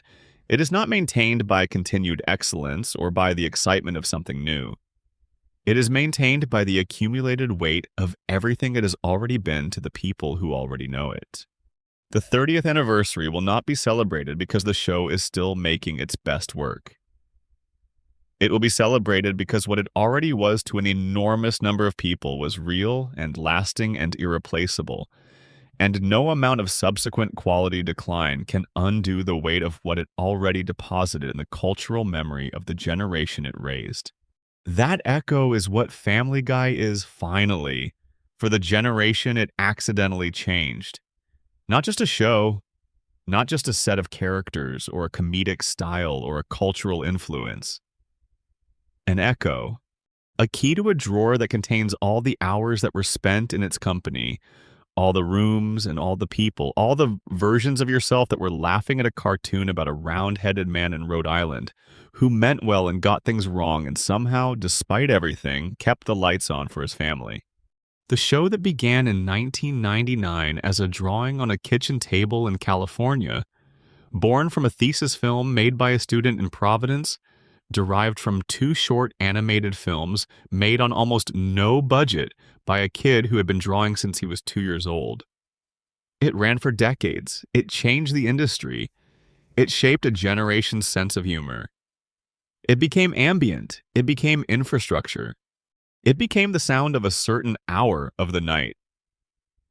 It is not maintained by continued excellence or by the excitement of something new. It is maintained by the accumulated weight of everything it has already been to the people who already know it. The 30th anniversary will not be celebrated because the show is still making its best work. It will be celebrated because what it already was to an enormous number of people was real and lasting and irreplaceable, and no amount of subsequent quality decline can undo the weight of what it already deposited in the cultural memory of the generation it raised. That echo is what Family Guy is finally, for the generation it accidentally changed. Not just a show, not just a set of characters or a comedic style or a cultural influence. An echo, a key to a drawer that contains all the hours that were spent in its company, all the rooms and all the people, all the versions of yourself that were laughing at a cartoon about a round-headed man in Rhode Island who meant well and got things wrong and somehow, despite everything, kept the lights on for his family. The show that began in 1999 as a drawing on a kitchen table in California, born from a thesis film made by a student in Providence, derived from 2 short animated films made on almost no budget by a kid who had been drawing since he was 2 years old. It ran for decades. It changed the industry. It shaped a generation's sense of humor. It became ambient. It became infrastructure. It became the sound of a certain hour of the night.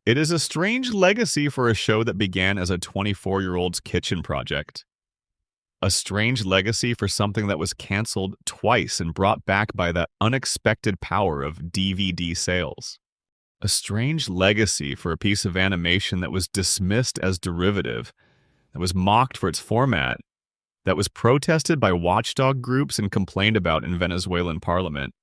It is a strange legacy for a show that began as a 24-year-old's kitchen project. A strange legacy for something that was canceled twice and brought back by the unexpected power of DVD sales. A strange legacy for a piece of animation that was dismissed as derivative, that was mocked for its format, that was protested by watchdog groups and complained about in Venezuelan parliament.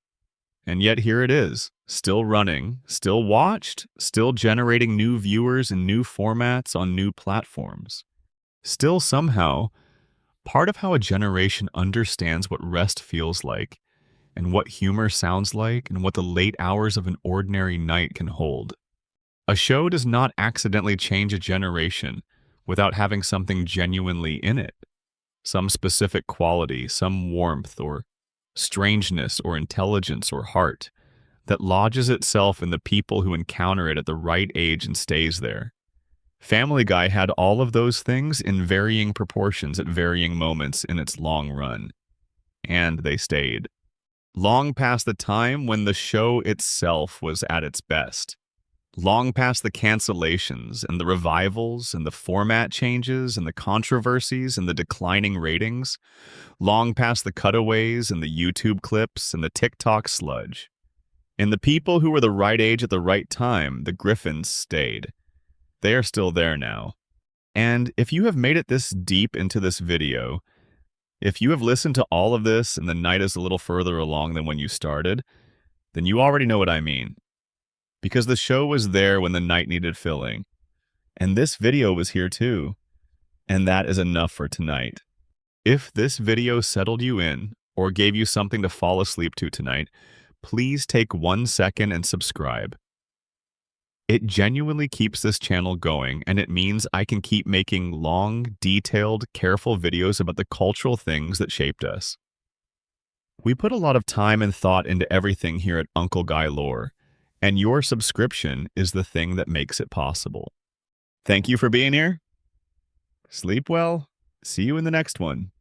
And yet here it is, still running, still watched, still generating new viewers and new formats on new platforms. Still somehow part of how a generation understands what rest feels like, and what humor sounds like, and what the late hours of an ordinary night can hold. A show does not accidentally change a generation without having something genuinely in it. Some specific quality, some warmth, or strangeness, or intelligence, or heart, that lodges itself in the people who encounter it at the right age and stays there. Family Guy had all of those things in varying proportions at varying moments in its long run. And they stayed. Long past the time when the show itself was at its best. Long past the cancellations and the revivals and the format changes and the controversies and the declining ratings. Long past the cutaways and the YouTube clips and the TikTok sludge. In the people who were the right age at the right time, the Griffins stayed. They are still there now. And if you have made it this deep into this video, if you have listened to all of this and the night is a little further along than when you started, then you already know what I mean. Because the show was there when the night needed filling. And this video was here too. And that is enough for tonight. If this video settled you in or gave you something to fall asleep to tonight, please take 1 second and subscribe. It genuinely keeps this channel going, and it means I can keep making long, detailed, careful videos about the cultural things that shaped us. We put a lot of time and thought into everything here at Uncle Guy Lore, and your subscription is the thing that makes it possible. Thank you for being here. Sleep well. See you in the next one.